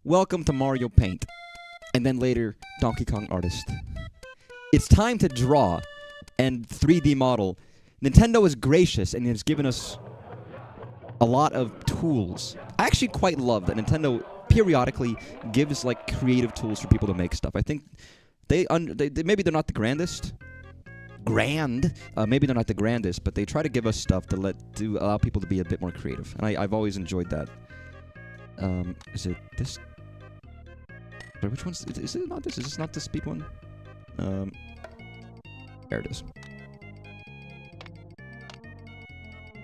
Welcome to Mario Paint. And then later, Donkey Kong Artist. It's time to draw and 3D model. Nintendo is gracious and has given us a lot of tools. I actually quite love that Nintendo periodically gives like creative tools for people to make stuff. I think they maybe they're not the grandest. Maybe they're not the grandest, but they try to give us stuff to allow people to be a bit more creative. And I've always enjoyed that. Is it this? Wait, which one's? Is it not this? Is this not the speed one? There it is.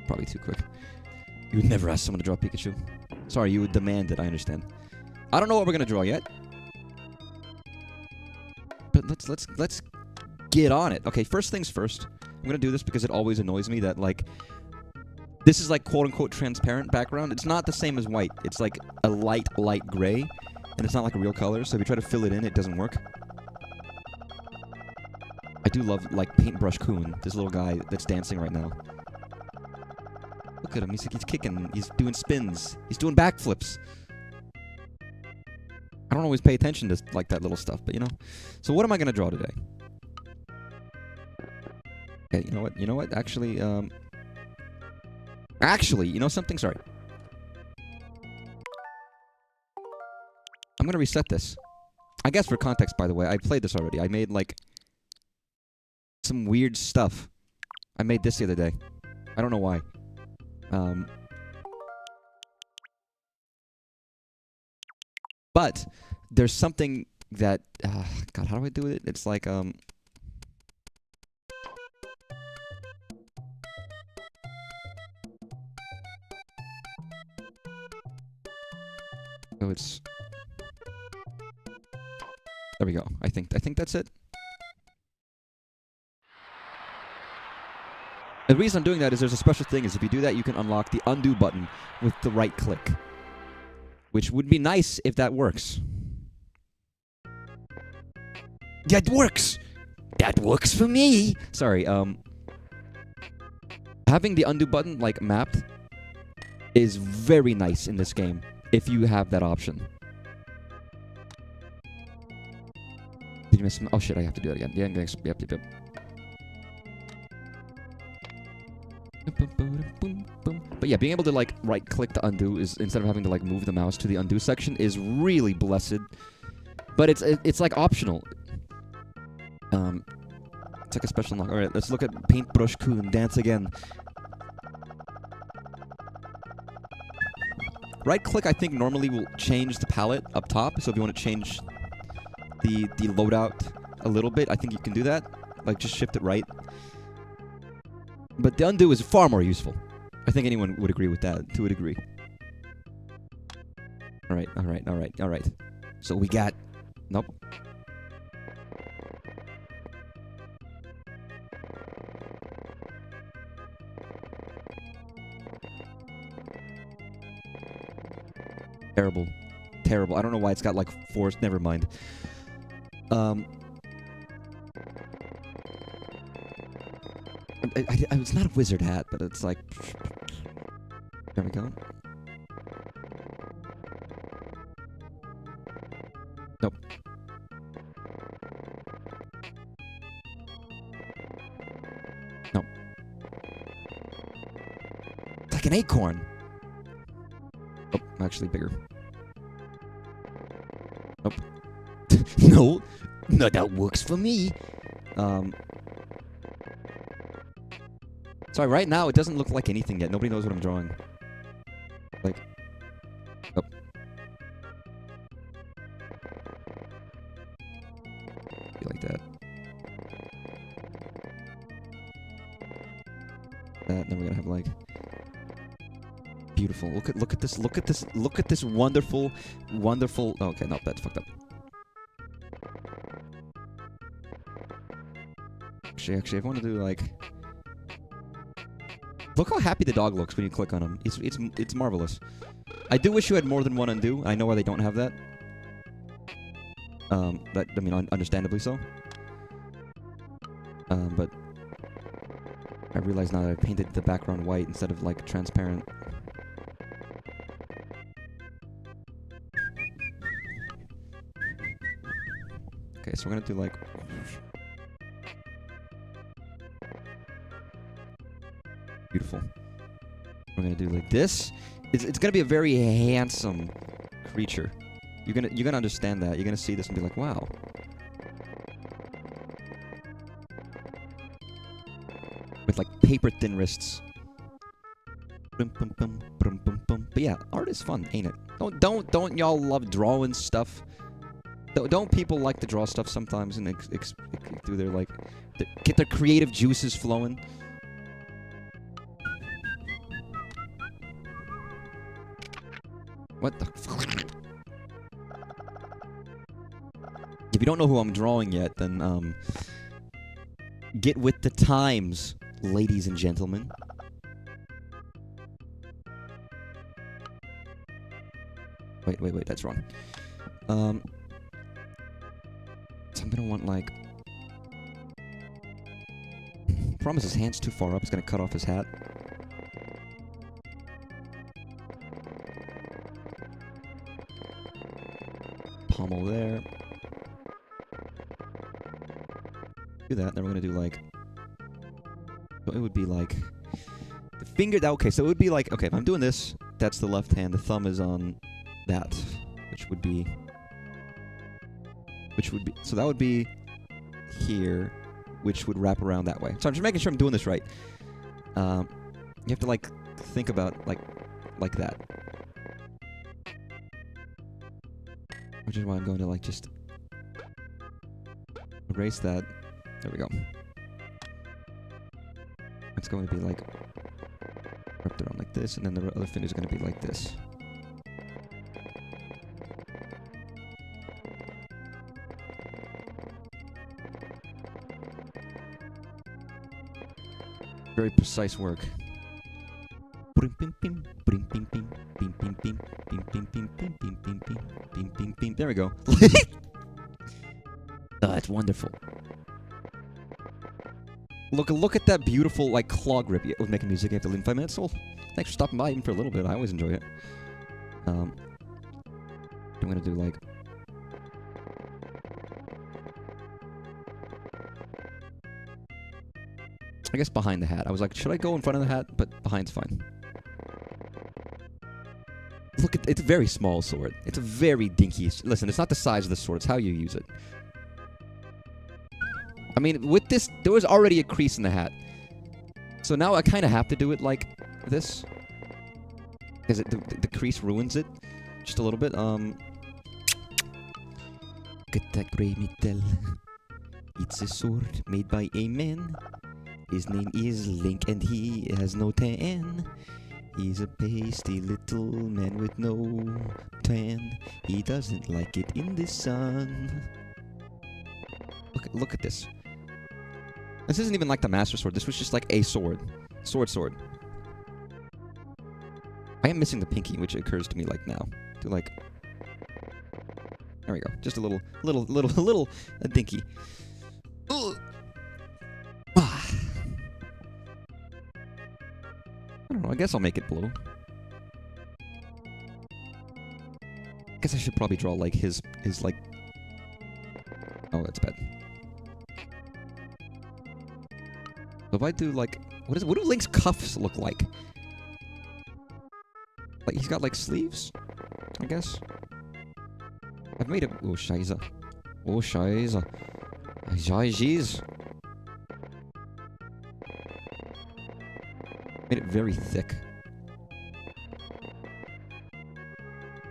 Probably too quick. You would never ask someone to draw Pikachu. Sorry, you would demand it. I understand. I don't know what we're gonna draw yet. But let's get on it. Okay, first things first. I'm gonna do this because it always annoys me that like this is like quote unquote transparent background. It's not the same as white. It's like a light gray, and it's not like a real color. So if you try to fill it in, it doesn't work. I do love like Paintbrush Coon, this little guy that's dancing right now. Look at him. He's kicking. He's doing spins. He's doing backflips. I don't always pay attention to like that little stuff, but you know. So what am I gonna draw today? Okay, you know what? Actually, you know something? Sorry. I'm gonna reset this. I guess for context, by the way, I played this already. I made like some weird stuff. I made this the other day. I don't know why. But there's something that God, how do I do it? It's like oh, it's there we go. I think that's it. The reason I'm doing that is there's a special thing is if you do that, you can unlock the undo button with the right click. Which would be nice if that works. That works! That works for me! Sorry, having the undo button, like, mapped is very nice in this game, if you have that option. Did you miss some? Oh shit, I have to do it again. Yeah, yep. But yeah, being able to like right-click to undo is instead of having to like move the mouse to the undo section is really blessed. But it's like optional. It's like a special unlock. All right, let's look at Paintbrush Coon dance again. Right-click, I think normally will change the palette up top. So if you want to change the loadout a little bit, I think you can do that. Like just shift it right. But the undo is far more useful. I think anyone would agree with that, to a degree. Alright. So we got... Nope. Terrible. I don't know why it's got, like, force... Never mind. It's not a wizard hat, but it's like... There we go. Nope. Nope. It's like an acorn. Oh, actually bigger. Nope. No, that works for me. Sorry, right now it doesn't look like anything yet. Nobody knows what I'm drawing. Like, oh. Like that. And then we're gonna have like beautiful. Look at this wonderful. Oh, okay, no, that's fucked up. Actually, if I want to do like. Look how happy the dog looks when you click on him. It's marvelous. I do wish you had more than one undo. I know why they don't have that. Understandably so. But I realize now that I painted the background white instead of like transparent. Okay, so we're gonna do like... Beautiful. We're gonna do like this. It's gonna be a very handsome creature. You're gonna understand that. You're gonna see this and be like, wow. With like paper thin wrists. But yeah, art is fun, ain't it? Don't y'all love drawing stuff? Don't people like to draw stuff sometimes and do their like get their creative juices flowing? What the? If you don't know who I'm drawing yet, then get with the times, ladies and gentlemen. Wait, that's wrong. So I'm gonna want like... Promise his hand's too far up, it's gonna cut off his hat. Pommel there. Do that, then we're gonna do like... So it would be like... The finger... Okay, so it would be like... Okay, if I'm doing this, that's the left hand, the thumb is on... that, which would be, so that would be here, which would wrap around that way. So I'm just making sure I'm doing this right. You have to like think about like that, which is why I'm going to like just erase that. There we go. It's going to be like wrapped around like this, and then the other finger's going to be like this. Very precise work. There we go. That's wonderful. Look at that beautiful like claw grip. With making music after 5 minutes. So thanks for stopping by even for a little bit. I always enjoy it. I'm gonna do like... I guess behind the hat. I was like, should I go in front of the hat? But behind's fine. Look at it's a very small sword. It's a very dinky... Listen, it's not the size of the sword. It's how you use it. I mean, with this, there was already a crease in the hat. So now I kind of have to do it like this. Because the crease ruins it. Just a little bit. Look at that grey metal. It's a sword made by a man. His name is Link and he has no tan. He's a pasty little man with no tan. He doesn't like it in the sun. Look at this. This isn't even like the Master Sword. This was just like a sword. Sword. I am missing the pinky, which occurs to me like now. Do like... There we go. Just a little dinky. Ugh. I don't know, I guess I'll make it blue. I guess I should probably draw like his like... Oh, that's bad. So if I do like... What do Link's cuffs look like? Like he's got like sleeves? I guess. I've made it... Oh, scheiße. Oh, scheiße. Jeez. Made it very thick.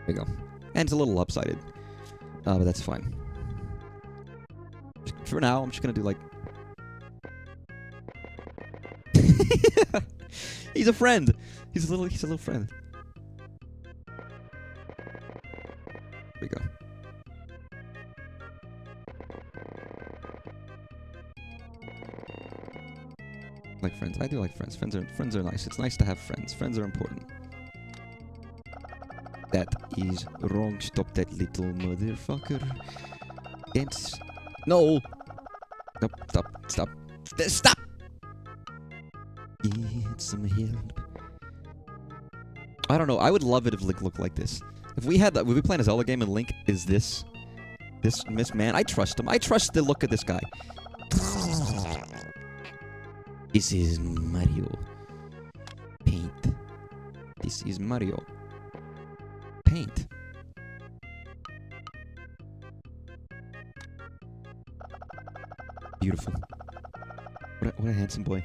There you go. And it's a little lopsided. But that's fine. For now, I'm just gonna do like... He's a friend! He's a little friend. There we go. Like friends. I do like friends. Friends are nice. It's nice to have friends. Friends are important. That is wrong. Stop that little motherfucker. It's... No! Nope. Stop. Stop! Get some help. I don't know. I would love it if Link looked like this. If we had that, would we play a Zelda game and Link is this This man, I trust him. I trust the look of this guy. This is Mario. Paint. This is Mario. Paint. Beautiful. What a handsome boy.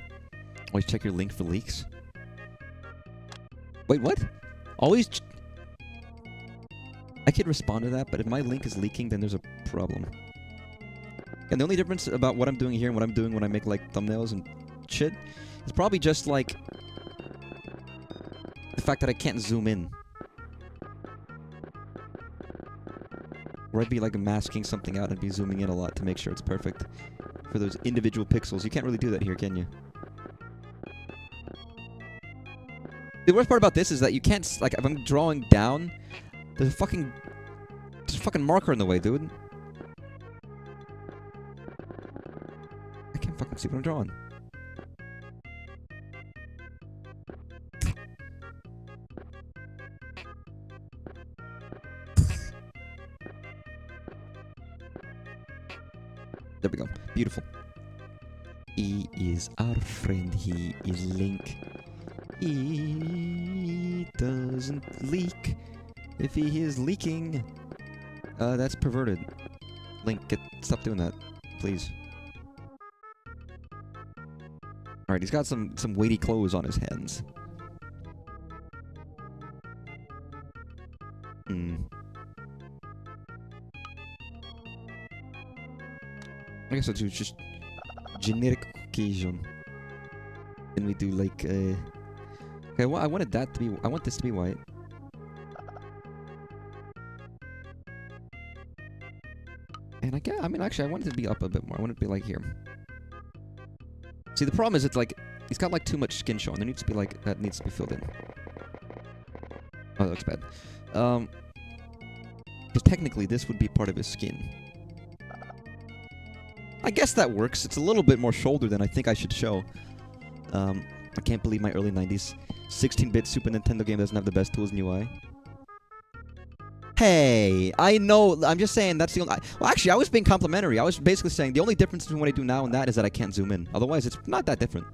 Always check your link for leaks. Wait, what? Always... I could respond to that, but if my link is leaking, then there's a problem. And the only difference about what I'm doing here and what I'm doing when I make, like, thumbnails and shit is probably just, like... the fact that I can't zoom in. Or I'd be, like, masking something out and be zooming in a lot to make sure it's perfect. For those individual pixels. You can't really do that here, can you? The worst part about this is that you can't, like, if I'm drawing down, there's a fucking marker in the way, dude. I can't fucking see what I'm drawing. There we go. Beautiful. He is our friend. He is Link. He doesn't leak. If he is leaking, that's perverted. Link, stop doing that, please. Alright, he's got some weighty clothes on his hands. I guess I'll do just generic occasion. Then we do like okay, well I wanted that to be I want this to be white. And I mean actually I want it to be up a bit more. I want it to be like here. See the problem is it's like he's got like too much skin showing. There needs to be like that needs to be filled in. Oh, that looks bad. Because technically this would be part of his skin. I guess that works. It's a little bit more shoulder than I think I should show. I can't believe my early 90s 16-bit Super Nintendo game doesn't have the best tools in UI. Hey, I know, I'm just saying that's the only... Well, actually, I was being complimentary. I was basically saying the only difference between what I do now and that is that I can't zoom in. Otherwise, it's not that different.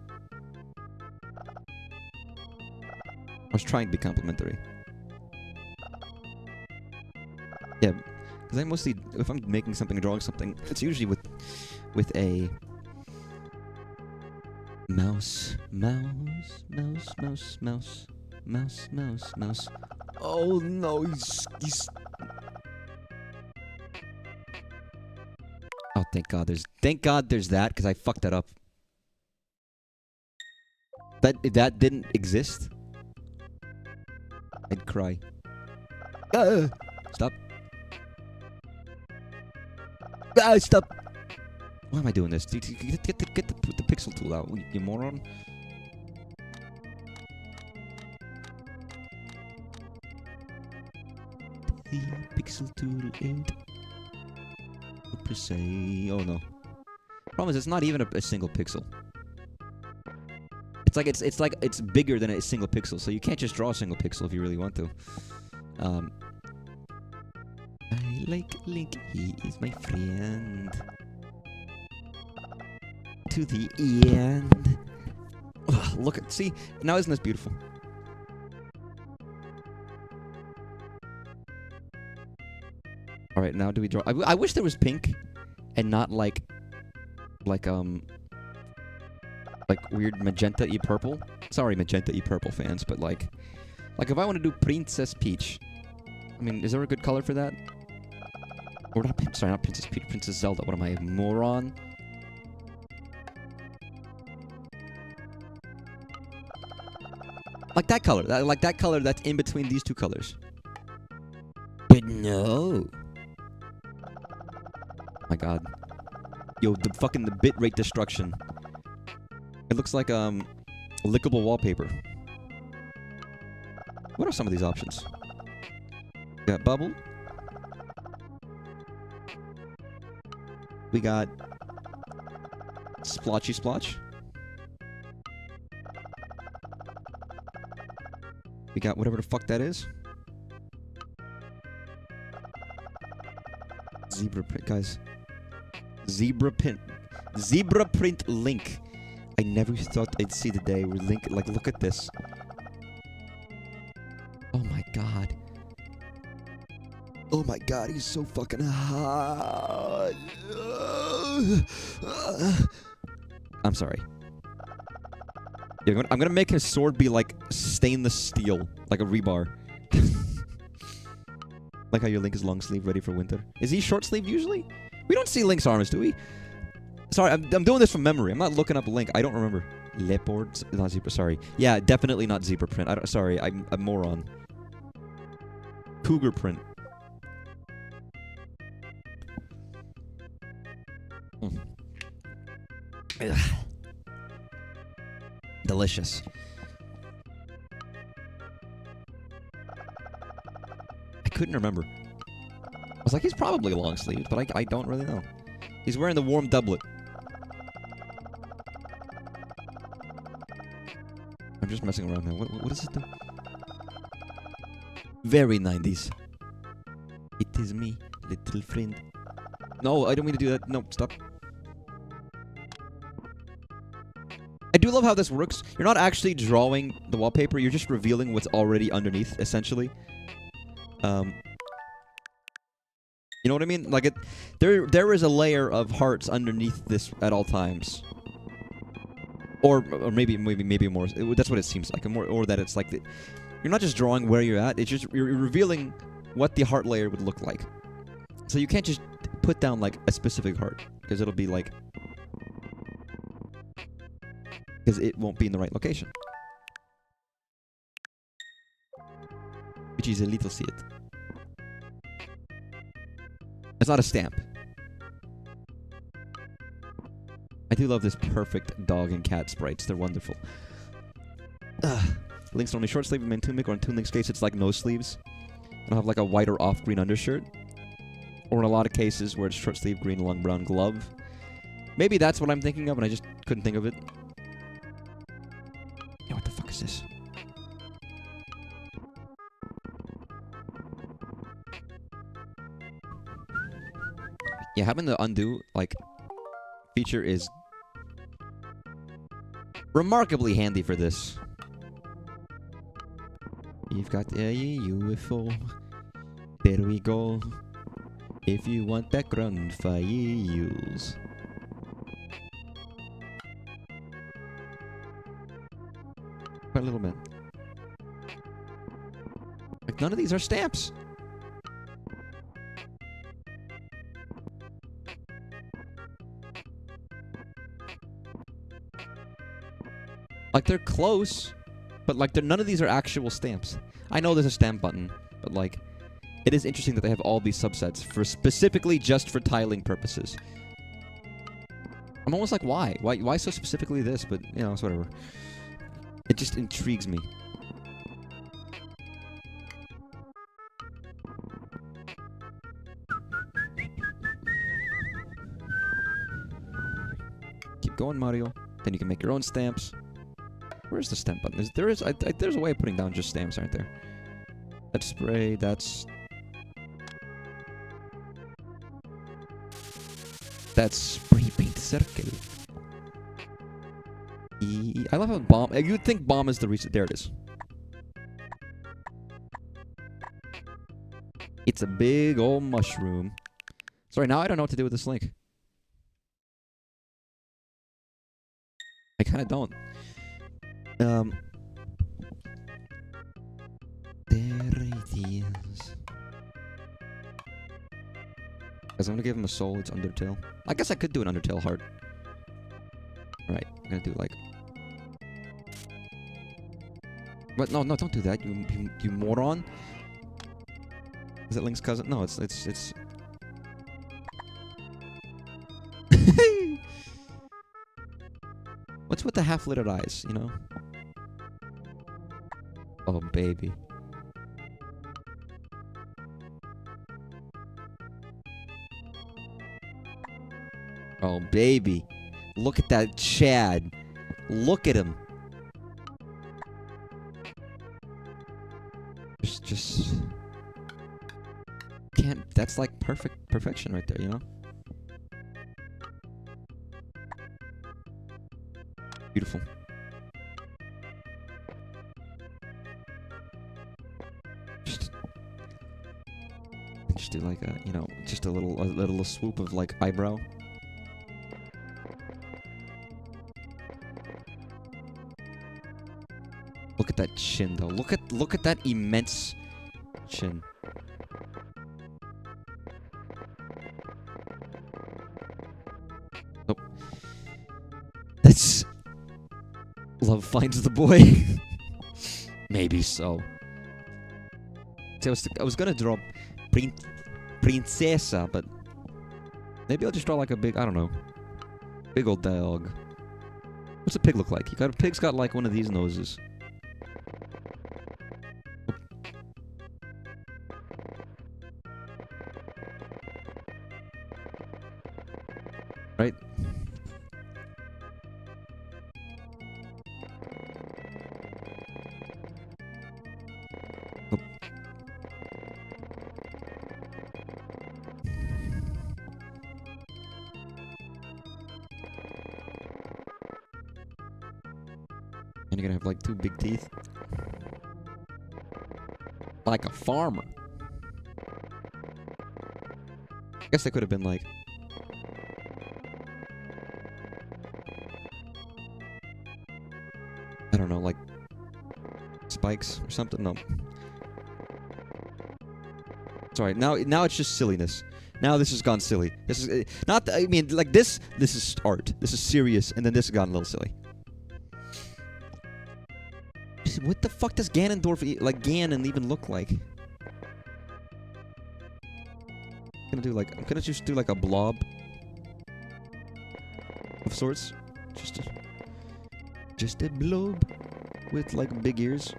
I was trying to be complimentary. Yeah, because I mostly... If I'm making something or drawing something, it's usually with a... Mouse. Oh no, he's... Oh, thank God there's that, because I fucked that up. If that didn't exist, I'd cry. Stop. Stop. Why am I doing this? Get the pixel tool out, you moron. The pixel tool out. Oh no. Problem is, it's not even a single pixel. It's like it's bigger than a single pixel, so you can't just draw a single pixel if you really want to. I like Link, he is my friend. To the end. Ugh, look at, see, now isn't this beautiful? All right, now do we draw? I wish there was pink, and not like weird magenta-y purple. Sorry, magenta-y purple fans, but like if I want to do Princess Peach, I mean, is there a good color for that? Or not? Sorry, not Princess Peach, Princess Zelda. What am I, a moron? Like that color, that color that's in between these two colors. But no. My God. Yo, the bitrate destruction. It looks like lickable wallpaper. What are some of these options? We got bubble. We got splotchy splotch. We got whatever the fuck that is. Zebra print, guys. Zebra print link. I never thought I'd see the day where Link, like, look at this. Oh my god. Oh my god, he's so fucking hot. I'm sorry. Yeah, I'm gonna make his sword be like stainless steel, like a rebar. Like how your Link is long sleeve, ready for winter. Is he short sleeve usually? We don't see Link's arms, do we? Sorry, I'm doing this from memory. I'm not looking up Link. I don't remember. Leopard, not zebra. Sorry. Yeah, definitely not zebra print. Sorry, I'm a moron. Cougar print. Ugh. Delicious. I couldn't remember. I was like, he's probably long sleeved, but I don't really know. He's wearing the warm doublet. I'm just messing around now. What does it do? Very 90s. It is me, little friend. No, I don't mean to do that. No, stop. I do love how this works. You're not actually drawing the wallpaper. You're just revealing what's already underneath, essentially. You know what I mean? Like there is a layer of hearts underneath this at all times. Or maybe more. That's what it seems like. Or that it's like you're not just drawing where you're at. It's just you're revealing what the heart layer would look like. So you can't just put down like a specific heart because it'll be like because it won't be in the right location. Which is a little see it. It's not a stamp. I do love this perfect dog and cat sprites. They're wonderful. Link's only short sleeve in main tunic, or in Toon Link's case, it's like no sleeves. I'll have like a white or off green undershirt. Or in a lot of cases where it's short sleeve green long brown glove. Maybe that's what I'm thinking of, and I just couldn't think of it. Yeah, what the fuck is this? Yeah, having the undo, like, feature is remarkably handy for this. You've got a UFO. There we go. If you want background files. Quite a little bit. Like, none of these are stamps. Like, they're close, but, like, none of these are actual stamps. I know there's a stamp button, but, like, it is interesting that they have all these subsets for specifically just for tiling purposes. I'm almost like, why? Why so specifically this? But, you know, it's whatever. It just intrigues me. Keep going, Mario. Then you can make your own stamps. Where's the stamp button? There's a way of putting down just stamps, aren't there? That's spray, that's spray paint circle. I love how bomb. You'd think bomb is the reason. There it is. It's a big old mushroom. Sorry, now I don't know what to do with this link. I kind of don't. There it is. Guys, I'm gonna give him a soul. It's Undertale. I guess I could do an Undertale heart. Right, I'm gonna do like. What? No, don't do that. You moron. Is it Link's cousin? No, it's. What's with the half-lidded eyes? You know. Oh, baby. Oh, baby. Look at that Chad. Look at him. Just... Can't that's like perfection right there, you know? Beautiful. Just do like a, you know, just a little swoop of like eyebrow. Look at that chin though. Look at that immense chin. Oh. That's love finds the boy. Maybe so. See, I was gonna draw Princesa, but maybe I'll just draw like a big, I don't know, big old dog. What's a pig look like? A pig's got like one of these noses. Right? Oh. And you're gonna have like 2 big teeth. Like a farmer. I guess they could have been like... I don't know, like... spikes or something? No. Sorry, now it's just silliness. Now this has gone silly. This is... not... I mean, like this is art. This is serious, and then this has gotten a little silly. What the fuck does Ganondorf, like Ganon, even look like? I'm gonna just do like a blob of sorts. Just a blob with like big ears.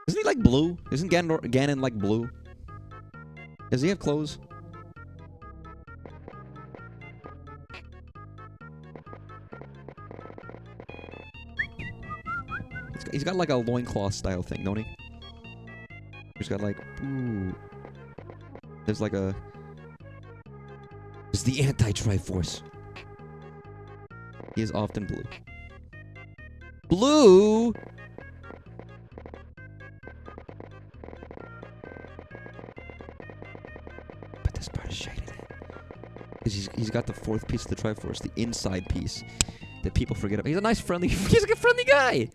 Isn't he like blue? Isn't Ganon like blue? Does he have clothes? He's got like a loincloth style thing, don't he? He's got like, ooh. There's like a... It's the anti-Triforce. He is often blue. Blue?! But this part is shaded in. Because he's got the 4th piece of the Triforce, the inside piece that people forget about. He's a nice, friendly... He's a friendly guy!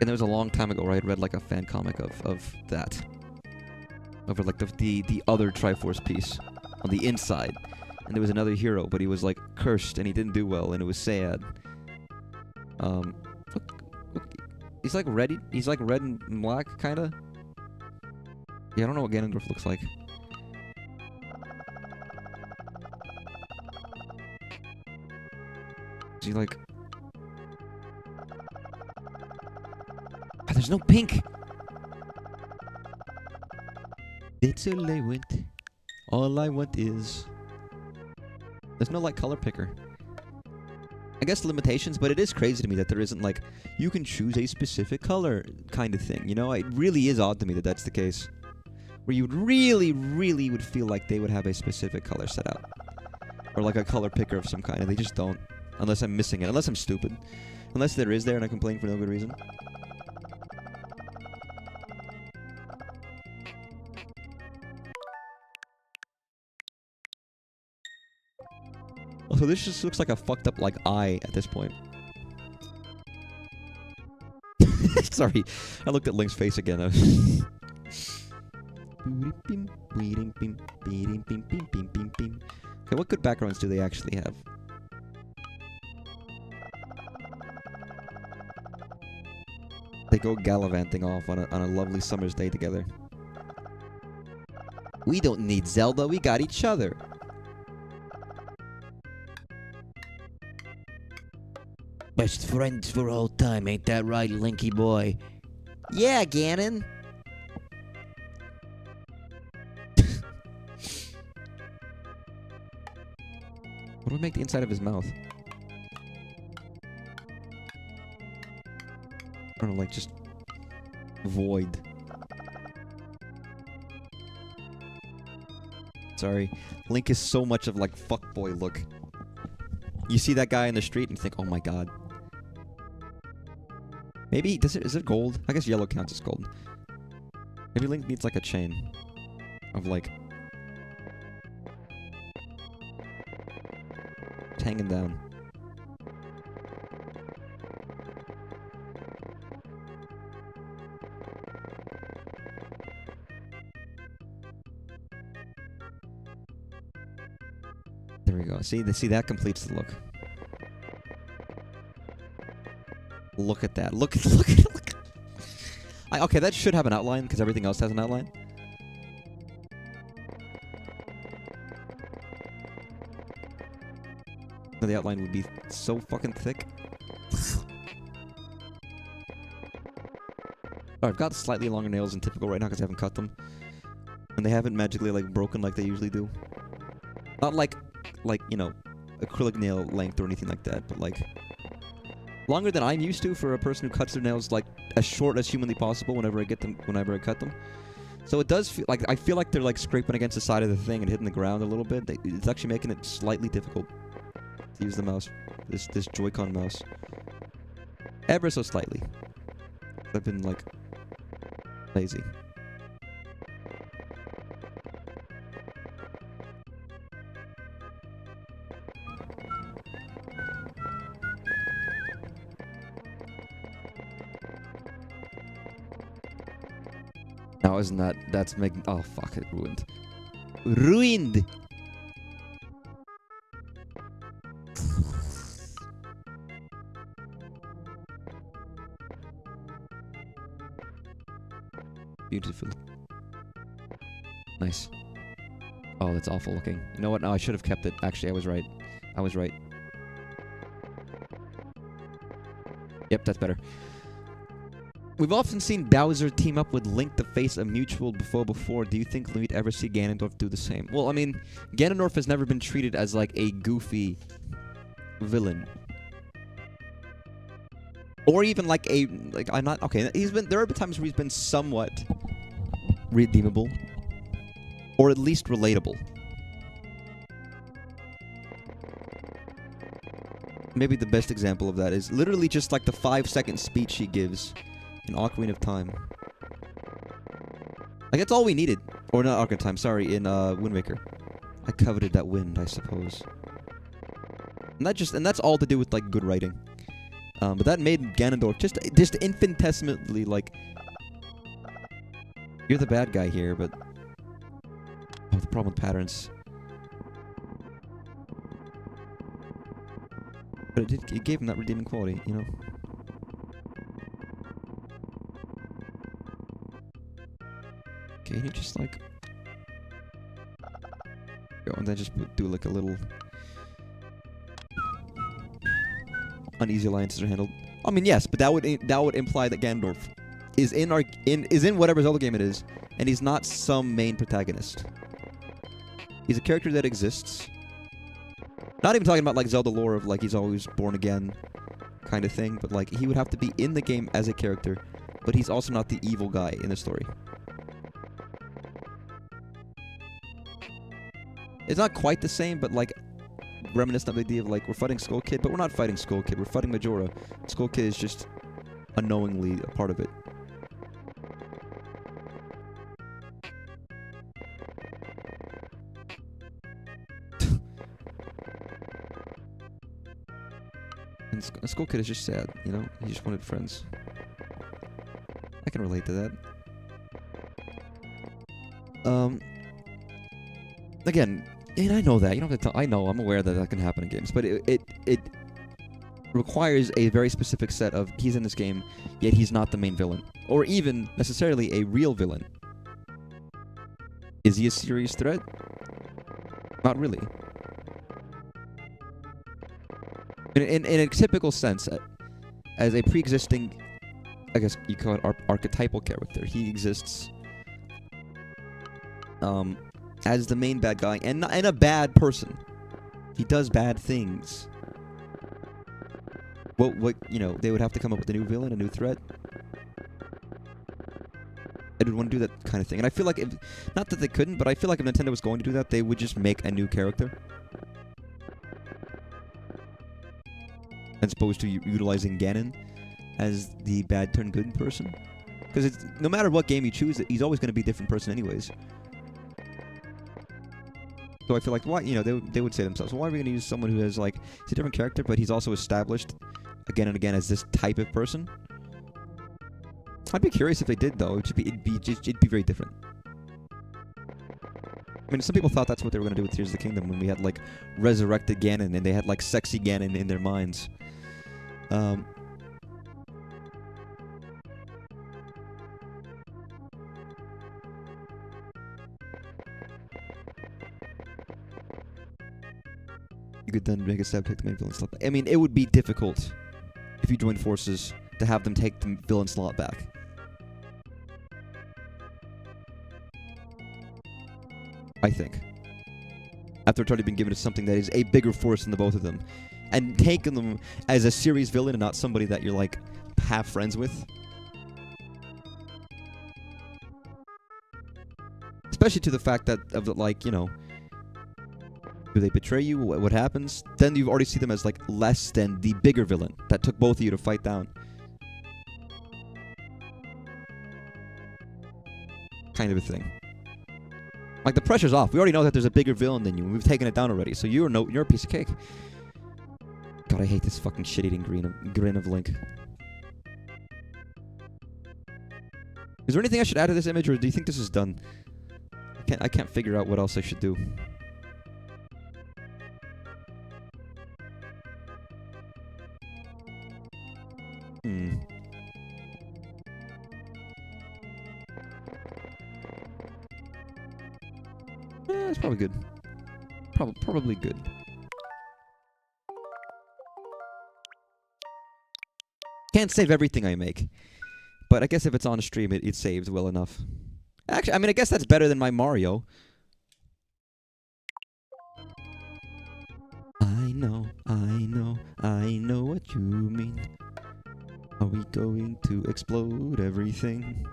And there was a long time ago where I read like a fan comic of that. Over like the other Triforce piece on the inside. And there was another hero, but he was like cursed and he didn't do well and it was sad. Look, he's like red. He's like red and black, kinda. Yeah, I don't know what Ganondorf looks like. Is he like... There's no pink! That's all I want. All I want is... There's no, like, color picker. I guess limitations, but it is crazy to me that there isn't, like, you can choose a specific color kind of thing, you know? It really is odd to me that that's the case. Where you really would feel like they would have a specific color set out. Or, like, a color picker of some kind, and they just don't. Unless I'm missing it. Unless I'm stupid. Unless there is there and I complain for no good reason. So this just looks like a fucked up, like, eye at this point. Sorry, I looked at Link's face again. Okay, what good backgrounds do they actually have? They go gallivanting off on a lovely summer's day together. We don't need Zelda, we got each other. Best friends for all time, ain't that right, Linky boy? Yeah, Ganon. What do I make the inside of his mouth? I don't know, like just void. Sorry. Link is so much of like fuckboy look. You see that guy in the street and you think, oh my god. Maybe, is it gold? I guess yellow counts as gold. Maybe Link needs like a chain of like hanging down. There we go. See, that completes the look. Look at that. Look. Okay, that should have an outline because everything else has an outline. The outline would be so fucking thick. Oh, I've got slightly longer nails than typical right now because I haven't cut them. And they haven't magically like broken like they usually do. Not like, you know, acrylic nail length or anything like that, but like longer than I'm used to for a person who cuts their nails like as short as humanly possible whenever I cut them. So it does feel like, I feel like they're like scraping against the side of the thing and hitting the ground a little bit. It's actually making it slightly difficult to use the mouse, this Joy-Con mouse. Ever so slightly. I've been like lazy. Now isn't that's making, oh fuck, it ruined. Ruined! Beautiful. Nice. Oh, that's awful looking. You know what? No, I should have kept it. Actually, I was right. I was right. Yep, that's better. We've often seen Bowser team up with Link to face a mutual foe before. Do you think we'd ever see Ganondorf do the same? Well, I mean, Ganondorf has never been treated as like a goofy villain. Or even like a, like, I'm not, okay, there are times where he's been somewhat redeemable. Or at least relatable. Maybe the best example of that is literally just like the 5-second speech he gives in Ocarina of Time. Like, that's all we needed. Or not Ocarina of Time, sorry, in Wind Waker. I coveted that wind, I suppose. And that's all to do with like good writing. But that made Ganondorf just infinitesimally like, you're the bad guy here, but oh, the problem with patterns. But it gave him that redeeming quality, you know. Okay, you just like go and then just do like a little uneasy alliances are handled. I mean, yes, but that would imply that Ganondorf is in whatever Zelda game it is, and he's not some main protagonist. He's a character that exists. Not even talking about like Zelda lore of like he's always born again kind of thing, but like he would have to be in the game as a character, but he's also not the evil guy in the story. It's not quite the same, but like reminiscent of the idea of like we're fighting Skull Kid, but we're not fighting Skull Kid, we're fighting Majora. Skull Kid is just unknowingly a part of it. And Skull Kid is just sad, you know? He just wanted friends. I can relate to that. Again, and I know that. You don't have to tell. I know, I'm aware that that can happen in games, but it requires a very specific set of he's in this game, yet he's not the main villain. Or even necessarily a real villain. Is he a serious threat? Not really. In a typical sense, as a pre-existing, I guess you call it archetypal character, he exists as the main bad guy, and a bad person. He does bad things. What you know, they would have to come up with a new villain, a new threat. would want to do that kind of thing. And I feel like, not that they couldn't, but I feel like if Nintendo was going to do that, they would just make a new character. As opposed to utilizing Ganon as the bad turned good person. Because no matter what game you choose, he's always going to be a different person anyways. So I feel like, why, you know, they would say to themselves, well, why are we going to use someone who has, like, he's a different character, but he's also established again and again as this type of person? I'd be curious if they did, though. It'd be very different. I mean, some people thought that's what they were going to do with Tears of the Kingdom when we had, like, resurrected Ganon and they had, like, sexy Ganon in their minds. You could then make a stab, take the main villain slot back. I mean, it would be difficult if you joined forces to have them take the villain slot back. I think. After it's already been given to something that is a bigger force than the both of them. And taking them as a serious villain and not somebody that you're, like, half friends with. Especially to the fact that, like, you know, do they betray you? What happens? Then you already see them as, like, less than the bigger villain that took both of you to fight down. Kind of a thing. Like, the pressure's off. We already know that there's a bigger villain than you, and we've taken it down already. So you're a piece of cake. God, I hate this fucking shit-eating grin of Link. Is there anything I should add to this image, or do you think this is done? I can't figure out what else I should do. Yeah, it's probably good. Probably good. Can't save everything I make. But I guess if it's on a stream, it saves well enough. Actually, I mean, I guess that's better than my Mario. I know what you mean. Are we going to explode everything?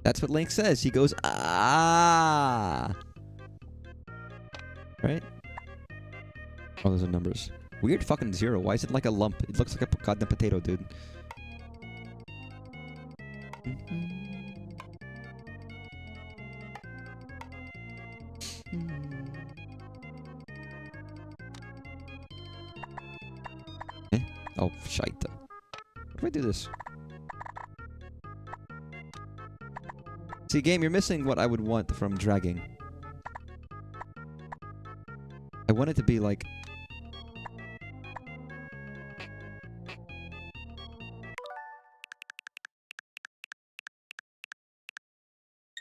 That's what Link says. He goes, ah. Right? Oh, those are numbers. Weird fucking 0. Why is it like a lump? It looks like a goddamn potato, dude. Eh? Oh, shite. How do I do this? See, game, you're missing what I would want from dragging. I want it to be like...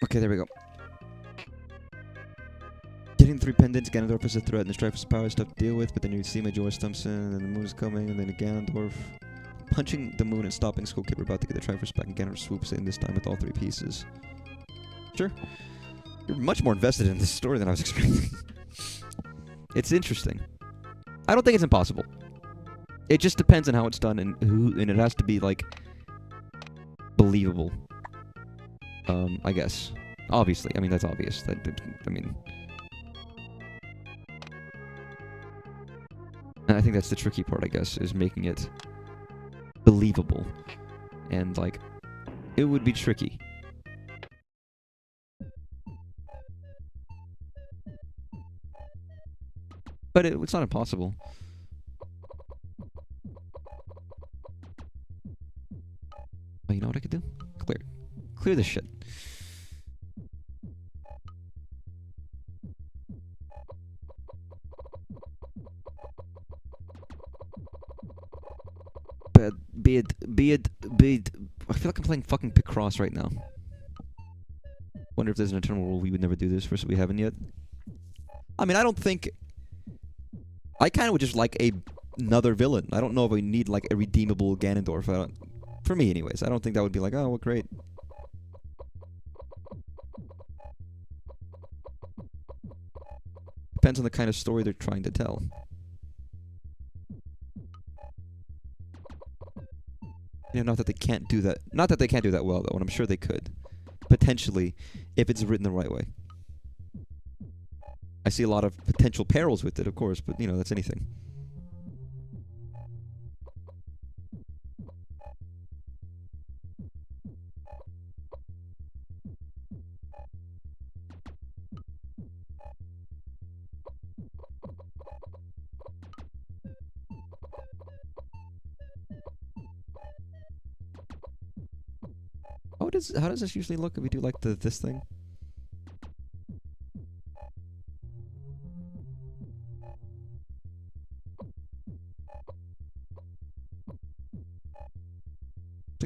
Okay, there we go. Getting 3 pendants, Ganondorf is a threat, and the Strife is power stuff to deal with, but then you see Majora stumps in, and the moon is coming, and then Ganondorf punching the moon and stopping Skull Kid. We're about to get the Triforce back, and Ganondorf swoops in this time with all 3 pieces. Sure. You're much more invested in this story than I was expecting. It's interesting. I don't think it's impossible. It just depends on how it's done and it has to be, like, believable. I guess. Obviously. I mean, that's obvious. I mean... And I think that's the tricky part, I guess, is making it believable. And, like, it would be tricky. But it's not impossible. Oh, you know what I could do? Clear this shit. I feel like I'm playing fucking Picross right now. Wonder if there's an eternal rule we would never do this for, so we haven't yet. I mean, I don't think... I kind of would just like a another villain. I don't know if we need like a redeemable Ganondorf. For me, anyways. I don't think that would be like, oh, well, great. Depends on the kind of story they're trying to tell. You know, not that they can't do that. Not that they can't do that well, though, and I'm sure they could. Potentially, if it's written the right way. I see a lot of potential perils with it, of course, but, you know, that's anything. How does this usually look if we do like this thing?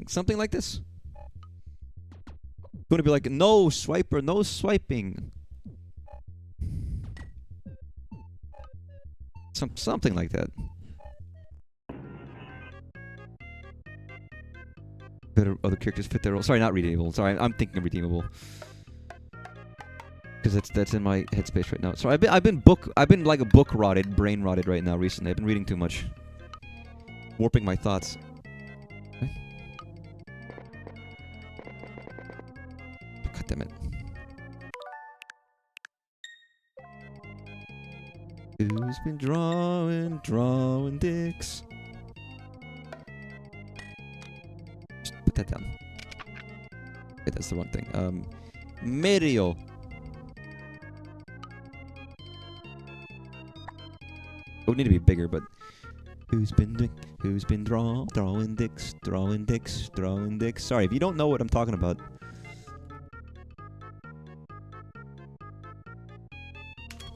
Something like this? Going to be like, no swiper, no swiping. Something like that. Better other characters fit their role. Sorry, not redeemable. Sorry, I'm thinking of redeemable. Because that's in my headspace right now. So I've been like a book rotted, brain rotted right now recently. I've been reading too much. Warping my thoughts. Okay. God damn it. Who's been drawing dicks? Just put that down. Okay, that's the wrong thing. Mario. It would need to be bigger, but who's been drawing dicks? Sorry, if you don't know what I'm talking about.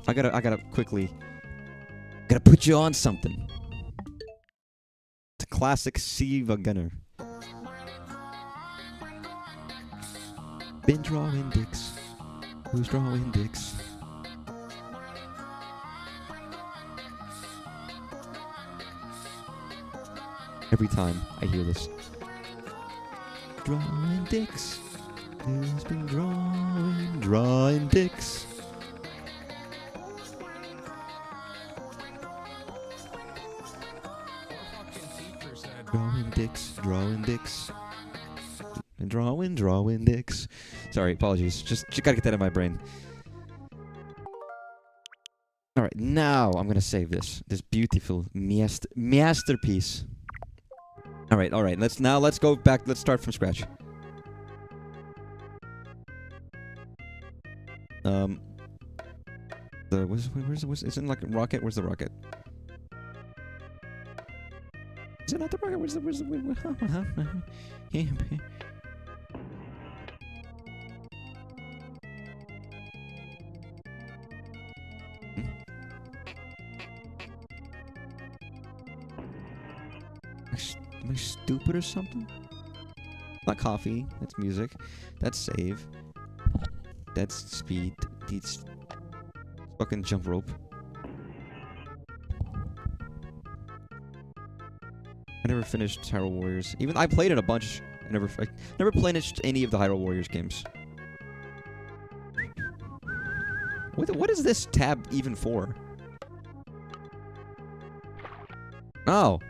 I gotta quickly put you on something. It's a classic Siva Gunner. Been drawing dicks. Who's drawing dicks? Every time I hear this. Drawing dicks. Who's been drawing dicks? Drawing dicks. And drawing dicks. Sorry, apologies. Just gotta get that in my brain. Alright, now I'm gonna save this beautiful masterpiece. Alright, let's go back, let's start from scratch. Where's isn't like a rocket? Where's the rocket? Is it not the rocket? Where's the Am I stupid or something? Not coffee. That's music. That's save. That's speed. It's fucking jump rope. I never finished Hyrule Warriors. Even I played it a bunch. I never finished any of the Hyrule Warriors games. What is this tab even for? Oh.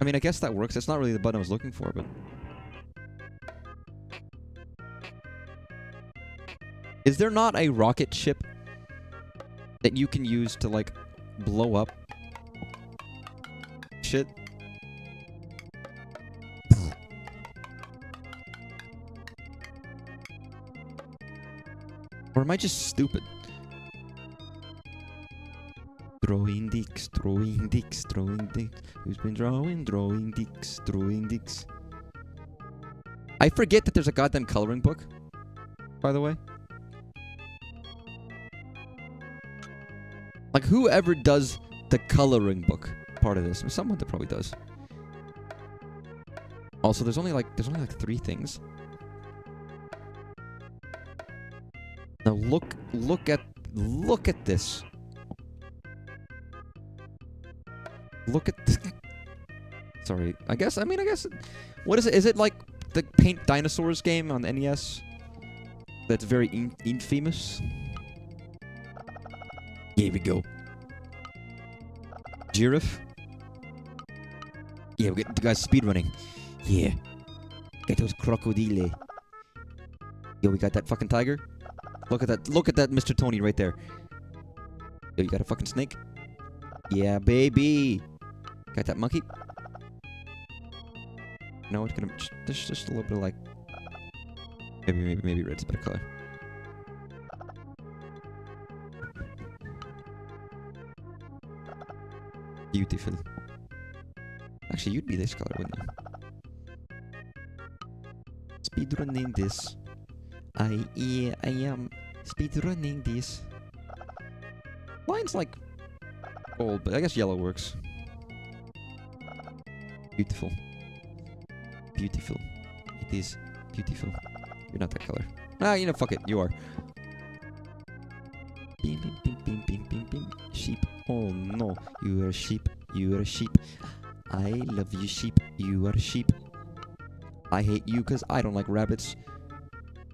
I mean, I guess that works. That's not really the button I was looking for, but... Is there not a rocket ship that you can use to, like, blow up shit? Or am I just stupid? Drawing dicks. Who's been drawing dicks? I forget that there's a goddamn coloring book, by the way. Like, whoever does the coloring book part of this? Someone that probably does. Also, there's only like 3 things. Now look at this. Look at this. Sorry. I guess. What is it? Is it like the Paint Dinosaurs game on the NES? That's very infamous. Here we go. Giraffe. Yeah, we get the guys speedrunning. Yeah. Get those crocodile. Yo, we got that fucking tiger. Look at that. Look at that Mr. Tony right there. Yo, you got a fucking snake? Yeah, baby. Got that monkey? No, it's gonna just a little bit of like maybe red's a better color. Beautiful. Actually, you'd be this color, wouldn't you? Speedrunning this. I am speedrunning this. Mine's like gold, but I guess yellow works. Beautiful. Beautiful. It is beautiful. You're not that color. Ah, you know, fuck it. You are. Beam, beam, beam, beam, beam, beam, beam. Sheep. Oh no. You are a sheep. You are a sheep. I love you, sheep. You are a sheep. I hate you because I don't like rabbits.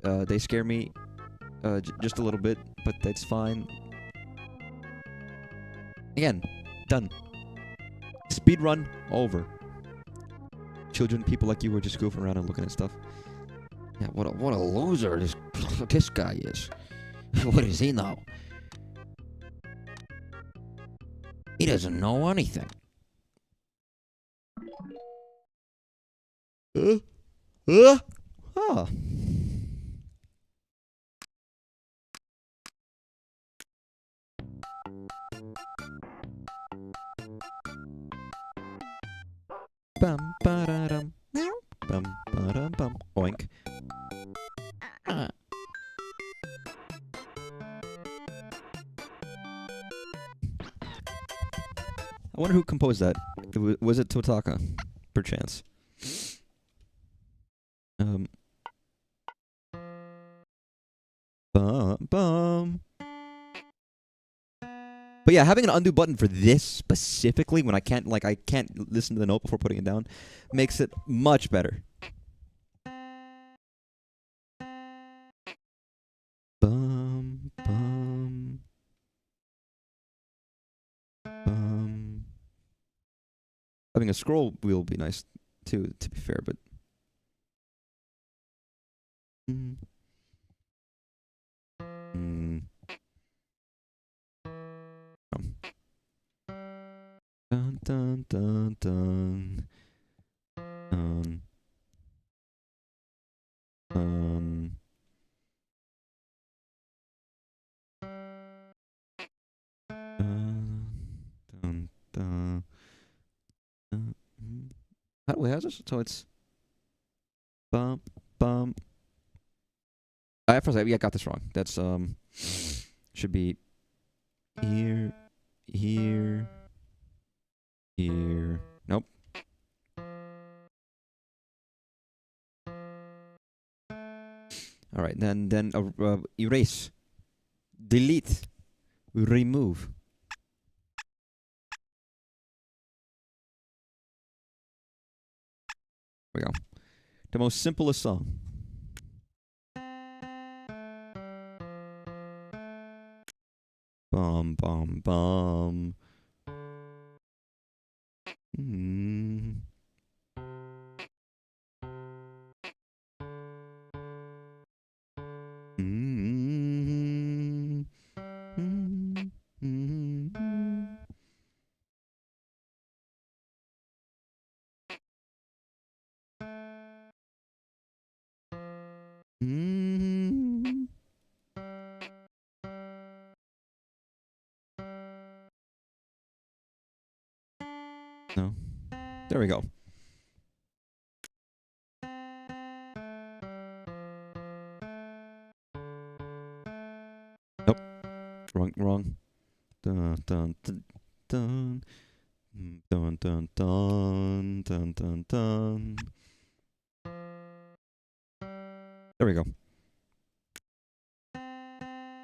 They scare me just a little bit, but that's fine. Again, done. Speedrun over. Children, people like you were just goofing around and looking at stuff. Yeah, what a loser this guy is. What does he know? He doesn't know anything. Huh. Bum ba-da-dum. Bum ba-dum-bum. Oink. I wonder who composed that. Was it Totaka, perchance? Bum. But yeah, having an undo button for this specifically, when I can't listen to the note before putting it down, makes it much better. Bum, bum, bum. Having a scroll wheel would be nice too, to be fair, but. Dun dun dun dun. How do we have this? So it's bump bump. I first I got this wrong. That's should be here. Nope. All right, then erase, delete, remove. There we go. The most simplest song. Bum bum bum. No. There we go. Nope. Wrong. Dun dun dun dun. Dun dun dun dun dun dun. There we go.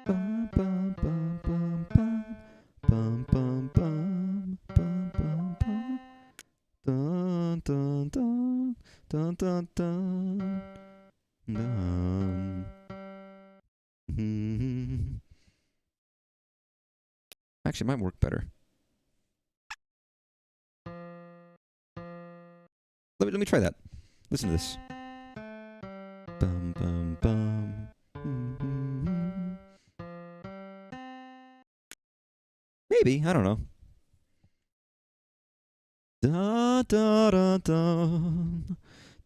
Bum, bum, bum, bum, bum. Bum, bum, bum, bum, bum, bum. dun dun dun dun. Actually, it might work better. Let me try that. Listen to this. Bum bum bum. Maybe, I don't know. Da da da da.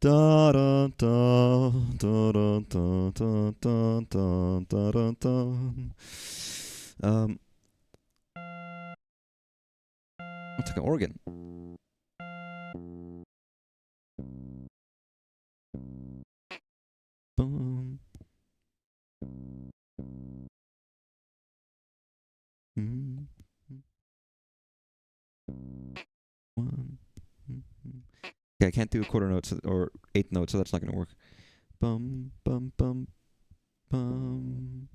Da da da da da da da da da da da. Let's take an organ. Boom. One. Okay, I can't do a quarter note or eighth note, so that's not gonna work. Bum bum bum bum.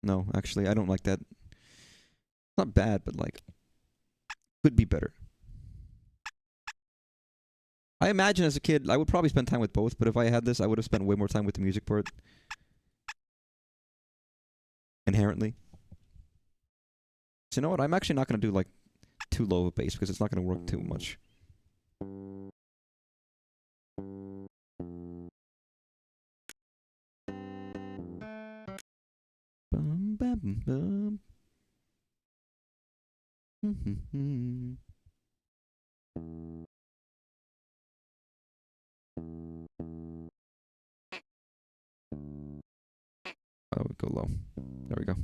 No, actually, I don't like that. It's not bad, but like, could be better. I imagine as a kid, I would probably spend time with both, but if I had this, I would have spent way more time with the music part. Inherently. So you know what? I'm actually not going to do like too low of a bass because it's not going to work too much. Bum, bum, bum. Oh, go low. There we go.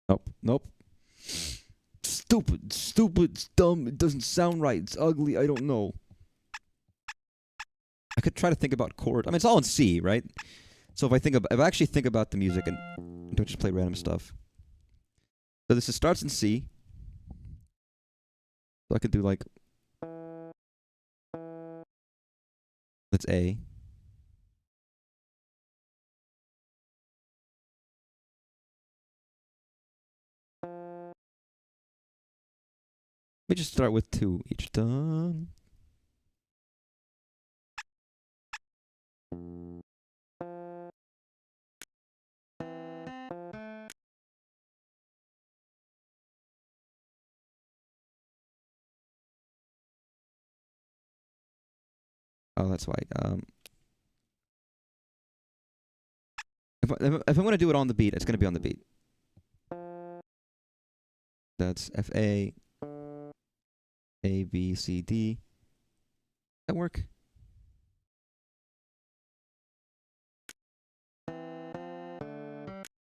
Nope. Nope. Stupid. Stupid. It's dumb. It doesn't sound right. It's ugly. I don't know. I could try to think about chords. I mean, it's all in C, right? So if I actually think about the music and don't just play random stuff. So this starts in C. So I could do like, that's A. Let me just start with 2 each. Done. Oh, that's why. If I'm going to do it on the beat, it's going to be on the beat. That's F A B C D. That work?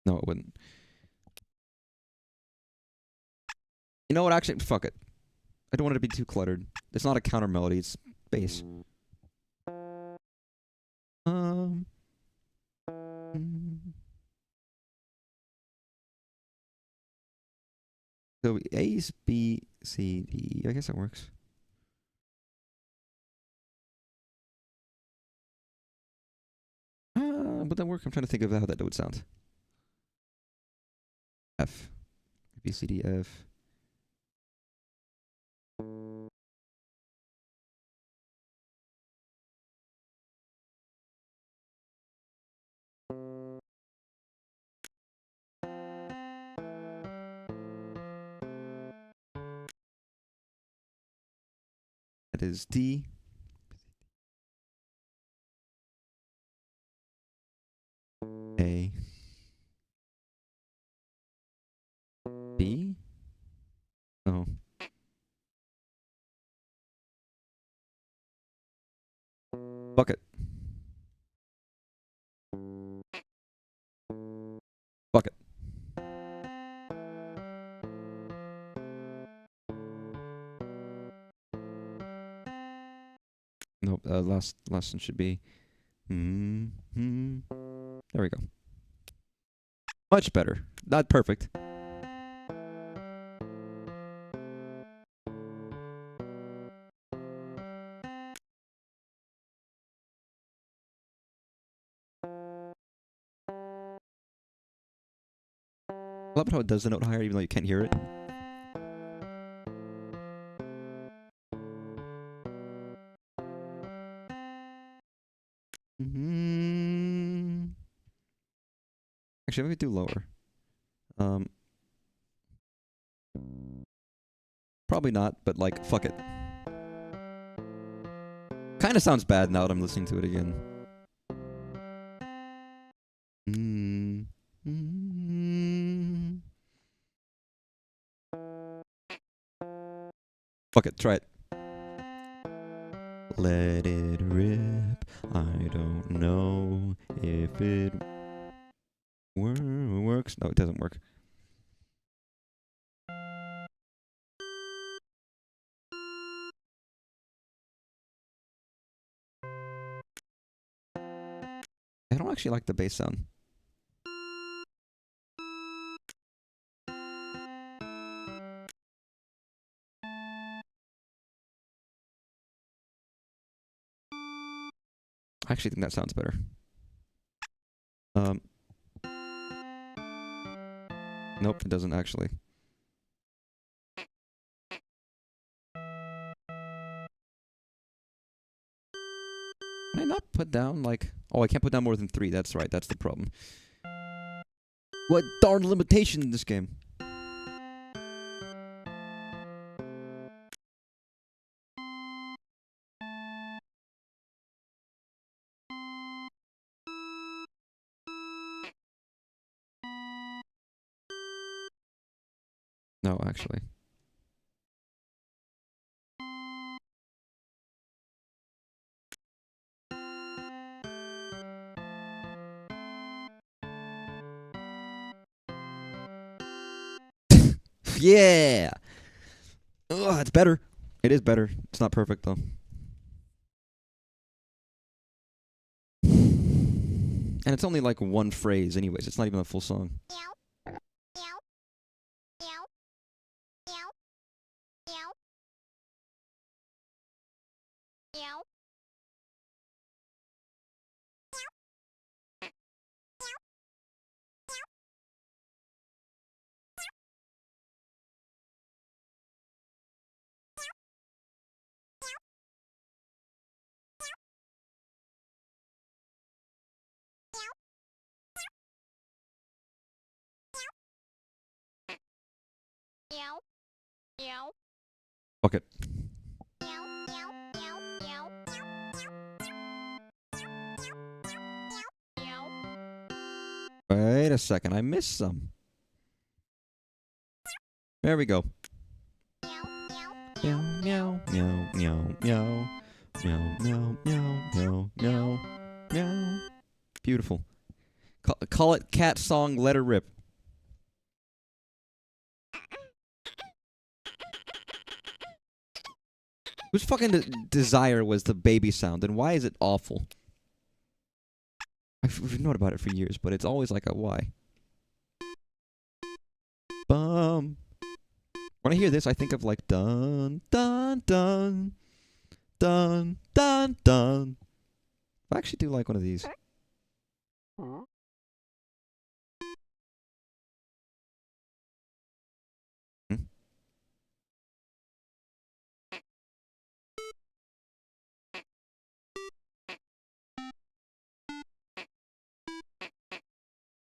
No, it wouldn't. You know what? Actually, fuck it. I don't want it to be too cluttered. It's not a counter melody. It's bass. Mm. So A is B, C, D. I guess that works. Would that work? I'm trying to think of how that would sound. F. B, C, D, F. That is D. A. B. Oh. Bucket. Bucket. Nope. Last one should be There we go. Much better. Not perfect. I love how it does the note higher even though you can't hear it. Actually, maybe do lower. Probably not, but like, fuck it. Kinda sounds bad now that I'm listening to it again. Fuck it, try it. Let it rip. I don't know if it works. No, it doesn't work. I don't actually like the bass sound. I actually think that sounds better. Nope, it doesn't actually. Can I not put down, like... Oh, I can't put down more than 3. That's right, that's the problem. What darn limitation in this game? No, actually. Yeah! Ugh, it's better. It is better. It's not perfect, though. And it's only like one phrase anyways. It's not even a full song. Fuck it. Wait a second, I missed some. There we go. Meow, meow, meow, meow, meow. Meow, meow, meow, meow, meow, meow. Beautiful. Call it cat song, let her rip. Whose fucking desire was the baby sound, and why is it awful? I've known about it for years, but it's always like a why. Bum. When I hear this, I think of like dun dun dun dun dun dun. I actually do like one of these.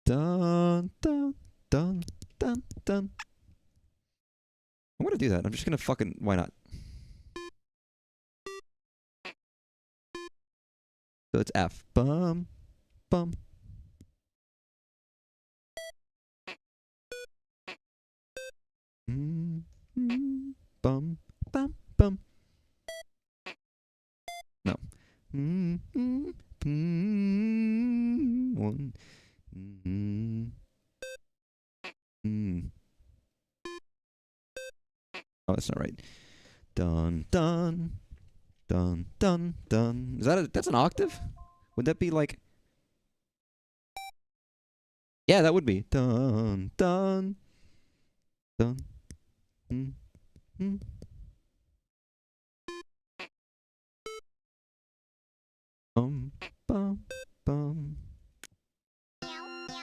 Dun dun dun dun dun. I'm gonna do that. I'm just gonna fucking... Why not? So it's F. Bum. Bum. Bum. Bum. Bum. No. One. Oh, that's not right. Dun dun dun dun dun. Is that that's an octave? Would that be like... Yeah, that would be. Dun, dun, dun, mm, mm. Bum, bum, bum.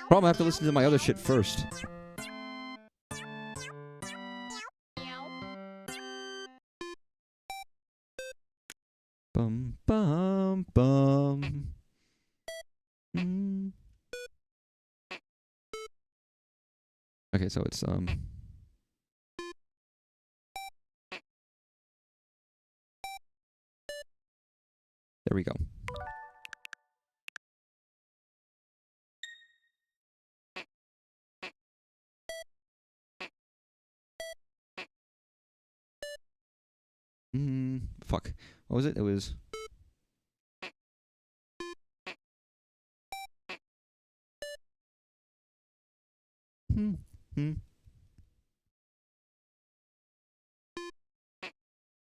Probably have to listen to my other shit first. Bum, bum, bum. Mm. Okay, so it's, there we go. Fuck. What was it? It was... Hmm. Hmm.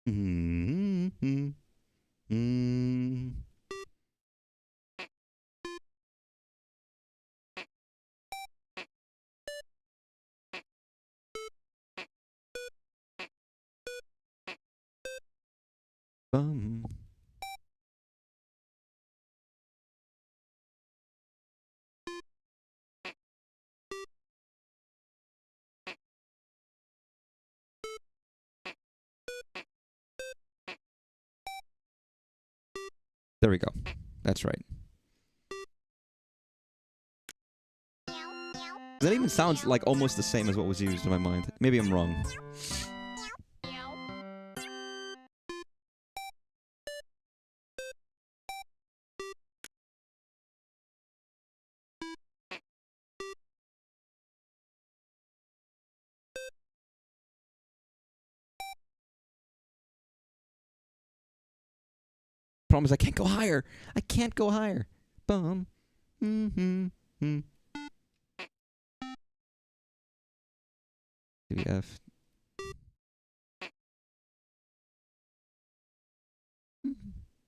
Hmm. Hmm. Hmm. Bum. There we go. That's right. That even sounds like almost the same as what was used in my mind. Maybe I'm wrong. Problem is I can't go higher. I can't go higher. Bum. Mm-hmm. Hmm. F.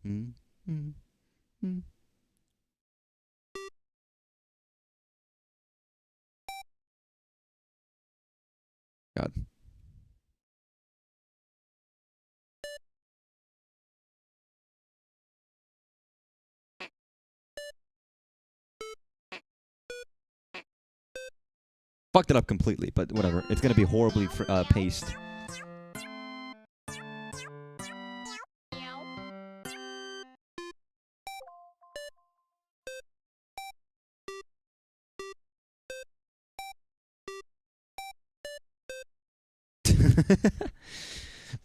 Mm-hmm. Mm-hmm. God. Fucked it up completely, but whatever. It's gonna be horribly paced.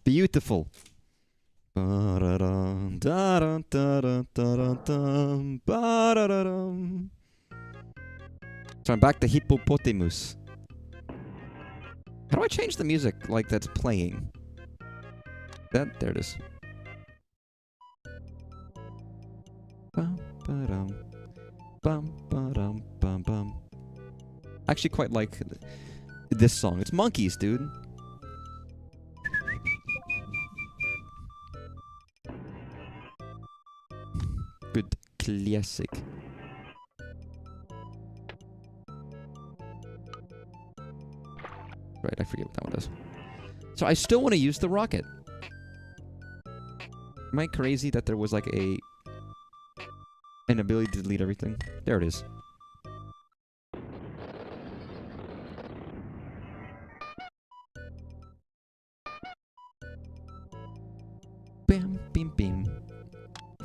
Beautiful. So I'm back to hippopotamus. How do I change the music like that's playing? There it is. Bum, ba-dum, bum, ba-dum, bum, bum. I actually quite like this song. It's monkeys, dude. Good classic. Right, I forget what that one does. So I still want to use the rocket. Am I crazy that there was like an ability to delete everything? There it is. Bam, beam, beam.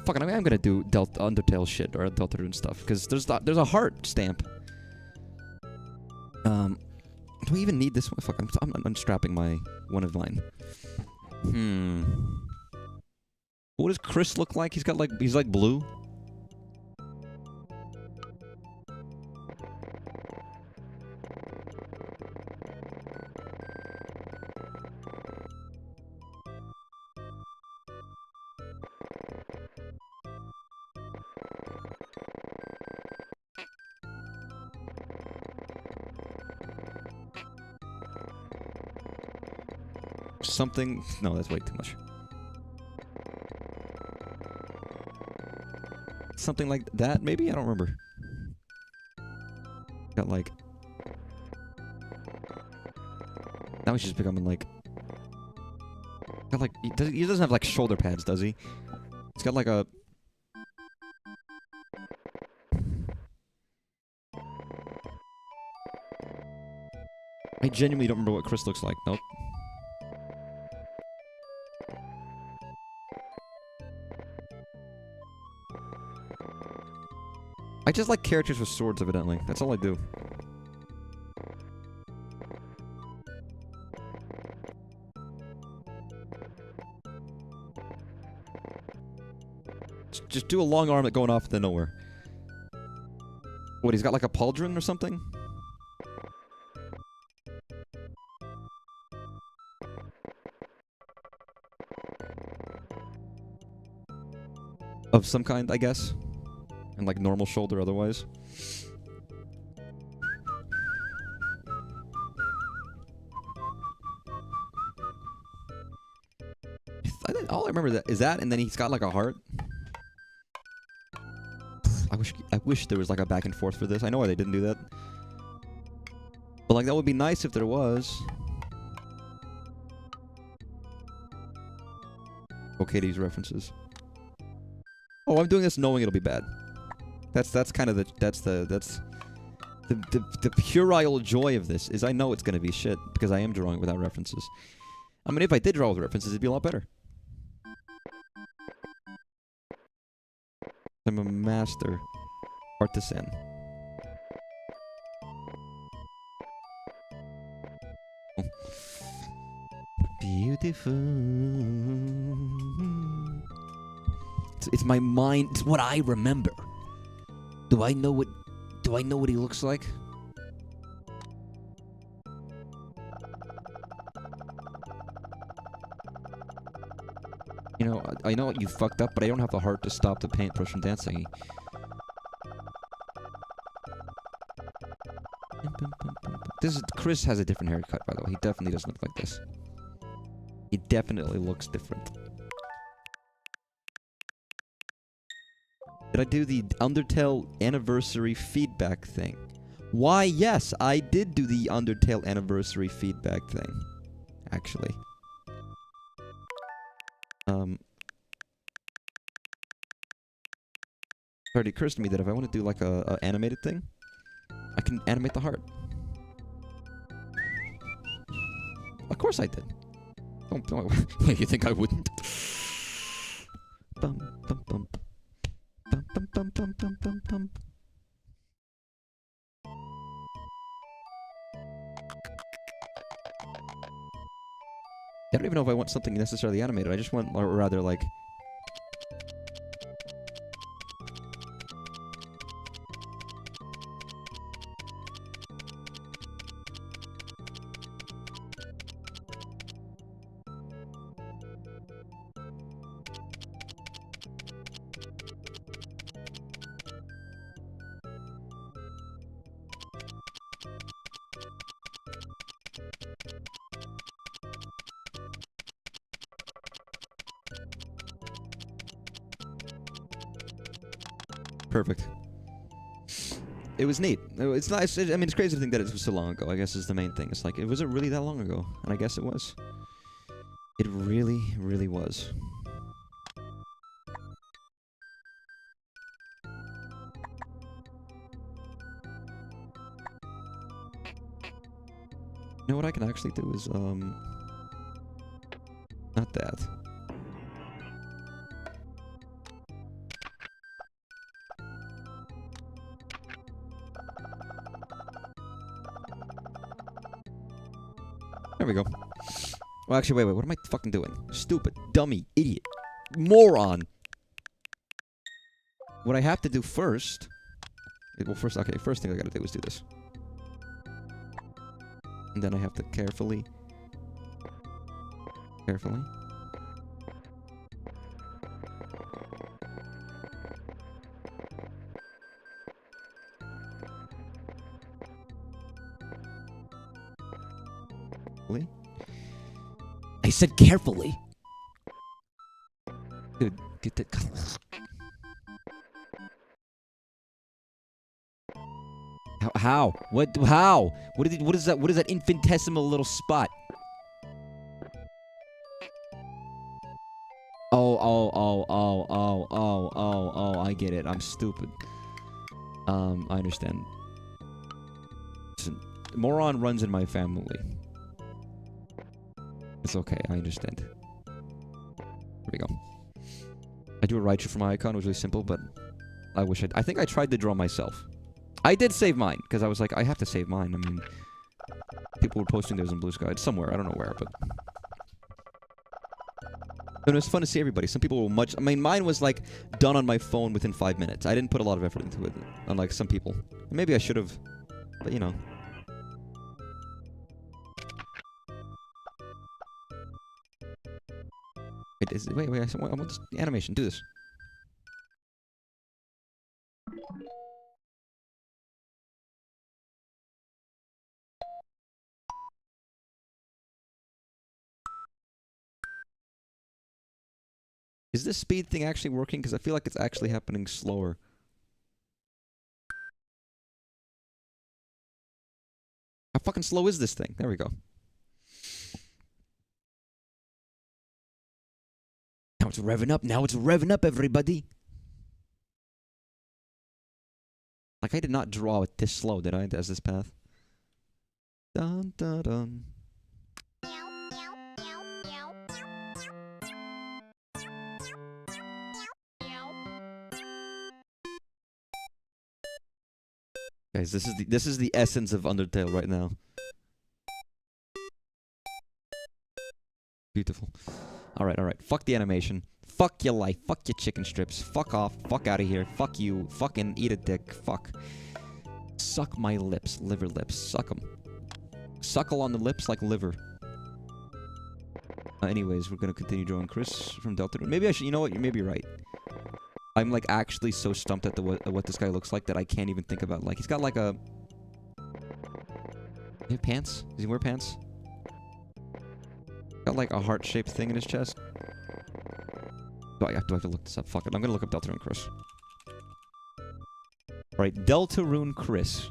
Fuck it, I mean, I'm gonna do Undertale shit or Deltarune stuff because there's a heart stamp. Do we even need this one? Fuck, I'm unstrapping one of mine. What does Chris look like? He's like blue. Something... No, that's way too much. something like that, maybe? I don't remember. Got like... Now he's just becoming like... Got like... He doesn't have like shoulder pads, does he? He's got like a... I genuinely don't remember what Chris looks like. Nope. I just like characters with swords, evidently. That's all I do. Just do a long arm going off into nowhere. What, he's got like a pauldron or something? Of some kind, I guess. And like normal shoulder otherwise. All I remember is that, and then he's got like a heart. I wish there was like a back and forth for this. I know why they didn't do that. But like that would be nice if there was. Okay, these references. Oh, I'm doing this knowing it'll be bad. That's kind of the puerile joy of this, is I know it's gonna be shit because I am drawing without references. I mean, if I did draw with references, it'd be a lot better. I'm a master artisan. Oh. Beautiful. It's my mind. It's what I remember. Do I know what he looks like? You know, I know you fucked up, but I don't have the heart to stop the paintbrush from dancing. Chris has a different haircut, by the way. He definitely doesn't look like this. He definitely looks different. Did I do the Undertale anniversary feedback thing? Why, yes, I did do the Undertale anniversary feedback thing. Actually. It already occurs to me that if I want to do like a animated thing, I can animate the heart. Of course I did. Don't you think I wouldn't? Bum bum bum. Bum bum bum bum bum bum bum. I don't even know if I want something necessarily animated. I just want, or rather, like... Perfect. It was neat. It's nice. I mean, it's crazy to think that it was so long ago. I guess is the main thing. It's like, it wasn't really that long ago. And I guess it was. It really, really was. You know what I can actually do is, not that. There we go. Well, actually, wait, what am I fucking doing? Stupid, dummy, idiot, moron. What I have to do first... Well, first thing I gotta do is do this. And then I have to carefully... I said carefully. Dude, get that. How? What? How? What is that? What is that infinitesimal little spot? Oh, I get it. I'm stupid. I understand. Listen, moron runs in my family. It's okay, I understand. Here we go. I do a right shoot for my icon, it was really simple, but I think I tried to draw myself. I did save mine, because I was like, I have to save mine. I mean, people were posting those in Blue Sky. It's somewhere, I don't know where, but... And it was fun to see everybody. Some people were much... I mean, mine was, like, done on my phone within 5 minutes. I didn't put a lot of effort into it, unlike some people. Maybe I should have, but, you know. Wait, I want this animation. Do this. Is this speed thing actually working? Because I feel like it's actually happening slower. How fucking slow is this thing? There we go. Now it's revving up. Now it's revving up, everybody. Like, I did not draw it this slow, did I, as this path? Dun, dun, dun. Guys, this is the essence of Undertale right now. Beautiful. Alright. Fuck the animation. Fuck your life. Fuck your chicken strips. Fuck off. Fuck out of here. Fuck you. Fucking eat a dick. Fuck. Suck my lips. Liver lips. Suck them. Suckle on the lips like liver. Anyways, we're gonna continue drawing Chris from Deltarune. Maybe I should... You know what? You may be right. I'm, like, actually so stumped at what this guy looks like that I can't even think about. Like, he's got, like, a... Does he have pants? Does he wear pants? Got, like, a heart-shaped thing in his chest. Do I have to look this up? Fuck it. I'm gonna look up Deltarune Chris. Alright, Deltarune Chris.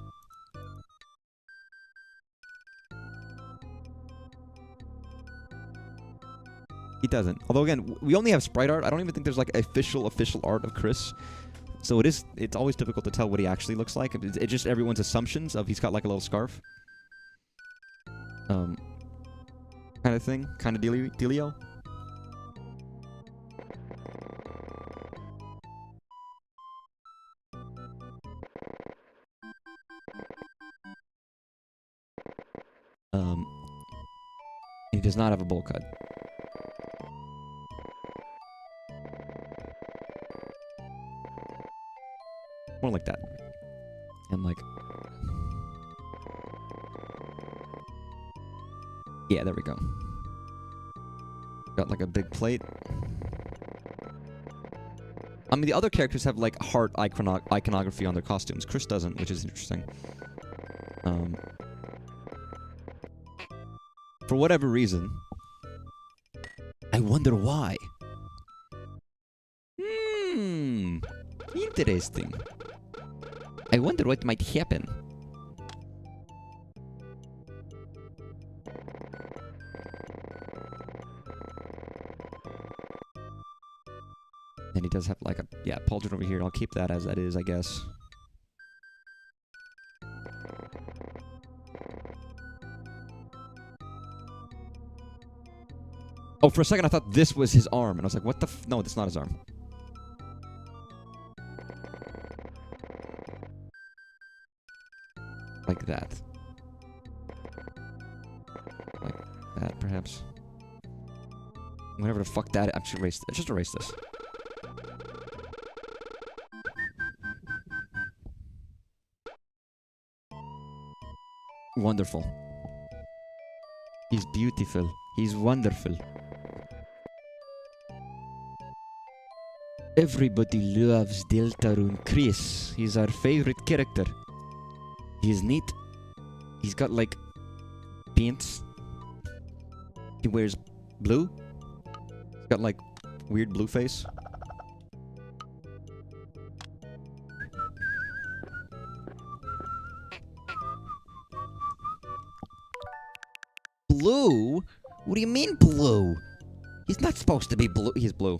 He doesn't. Although, again, we only have sprite art. I don't even think there's, like, official art of Chris. So it's always difficult to tell what he actually looks like. It's just everyone's assumptions of he's got, like, a little scarf. Kind of thing. Kind of dealio. He does not have a bowl cut. More like that. And like... Yeah, there we go. Got like a big plate. I mean, the other characters have like heart iconography on their costumes. Chris doesn't, which is interesting. For whatever reason. I wonder why. Interesting. I wonder what might happen. And he does have like a... Yeah, pauldron over here. I'll keep that as that is, I guess. Oh, for a second I thought this was his arm. And I was like, what the f... No, that's not his arm. Like that. Like that, perhaps. Whatever the fuck that... I should erase... Just erase this. Wonderful. He's beautiful. He's wonderful. Everybody loves Deltarune Chris. He's our favorite character. He's neat. He's got like pants. He wears blue. He's got like weird blue face. Blue? What do you mean blue? He's not supposed to be blue. He's blue.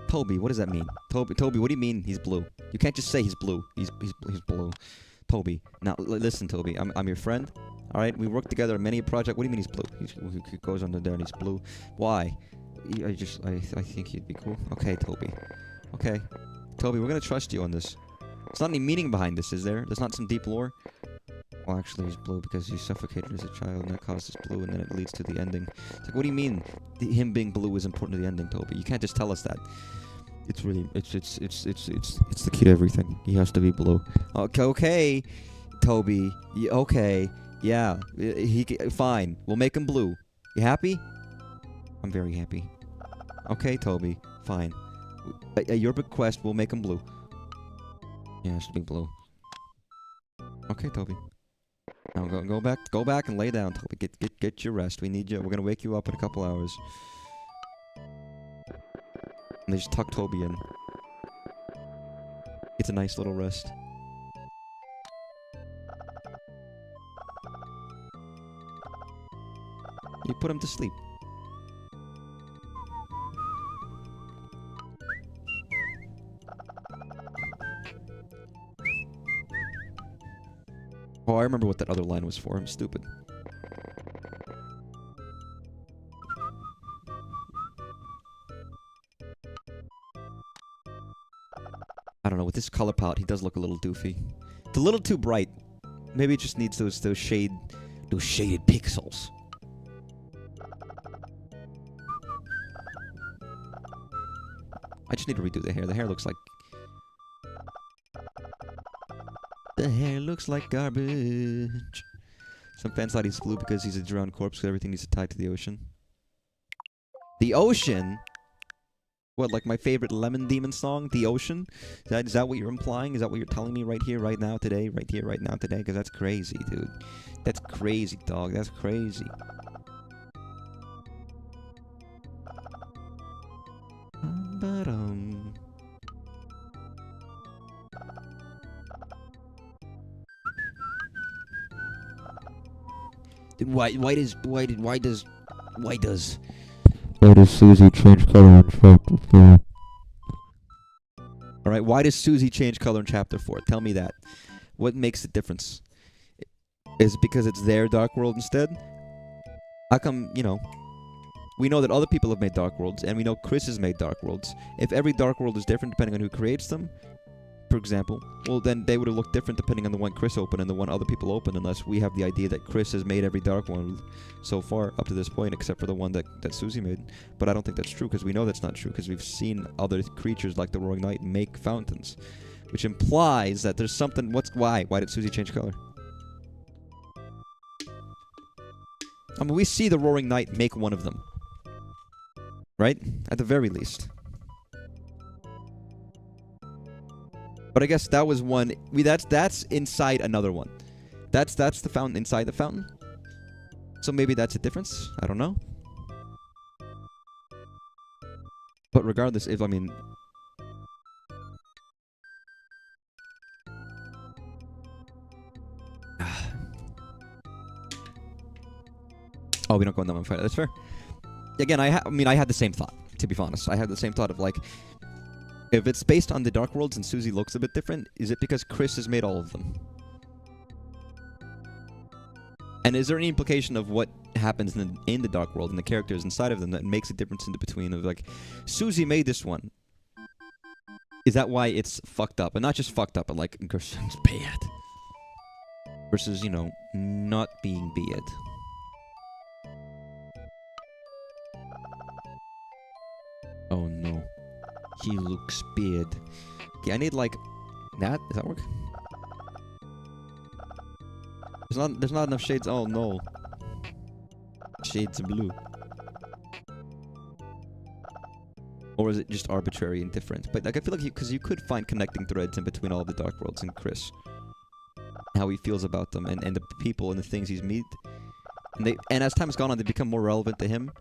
Toby, what does that mean? Toby, what do you mean he's blue? You can't just say he's blue. He's blue. Toby, now listen, Toby. I'm your friend. All right, we work together on many a project. What do you mean he's blue? He goes under there and he's blue. Why? I think he'd be cool. Okay, Toby. Okay, Toby, we're gonna trust you on this. There's not any meaning behind this, is there? There's not some deep lore. Well, actually, he's blue because he suffocated as a child, and that causes blue, and then it leads to the ending. It's like, what do you mean? Him being blue is important to the ending, Toby. You can't just tell us that. It's really, it's the key to everything. He has to be blue. Okay, Toby. Okay, yeah. Fine. We'll make him blue. You happy? I'm very happy. Okay, Toby. Fine. At your bequest, we'll make him blue. Yeah, it has to be blue. Okay, Toby. Now go back and lay down, Toby. Get your rest. We need you. We're gonna wake you up in a couple hours. And they just tuck Toby in. It's a nice little rest. You put him to sleep. Oh, I remember what that other line was for. I'm stupid. I don't know, with this color palette, he does look a little doofy. It's a little too bright. Maybe it just needs those shaded pixels. I just need to redo the hair. The hair looks like... The hair looks like garbage. Some fans thought he's blue because he's a drowned corpse, so everything needs to tie to the ocean. The ocean? What, like my favorite Lemon Demon song? The ocean? Is that what you're implying? Is that what you're telling me right here, right now, today? Right here, right now, today? Because that's crazy, dude. That's crazy, dog. That's crazy. Why does Susie change color in chapter 4? Alright, why does Susie change color in chapter 4? Tell me that. What makes the difference? Is it because it's their Dark World instead? How come, you know, we know that other people have made Dark Worlds, and we know Chris has made Dark Worlds. If every Dark World is different depending on who creates them, for example, well then they would have looked different depending on the one Chris opened and the one other people opened, unless we have the idea that Chris has made every Dark World so far up to this point, except for the one that Susie made. But I don't think that's true, because we know that's not true, because we've seen other creatures like the Roaring Knight make fountains, which implies that there's something. Why did Susie change color? I mean, we see the Roaring Knight make one of them, right? At the very least. But I guess that was one. That's inside another one. That's the fountain inside the fountain. So maybe that's a difference. I don't know. But regardless, if I mean, oh, we don't go in that one fight. That's fair. Again, I had the same thought. To be honest, I had the same thought of like, if it's based on the Dark Worlds and Susie looks a bit different, is it because Chris has made all of them? And is there any implication of what happens in the Dark World and the characters inside of them that makes a difference in the between of like, Susie made this one? Is that why it's fucked up? And not just fucked up, but like, it's bad. Versus, you know, not being bad. Oh no. He looks bad. Okay, I need like that. Does that work? There's not enough shades. Oh no. Shades of blue. Or is it just arbitrary and different? But like I feel like because you could find connecting threads in between all of the Dark Worlds and Chris. How he feels about them and the people and the things he's meet. And as time's gone on, they become more relevant to him.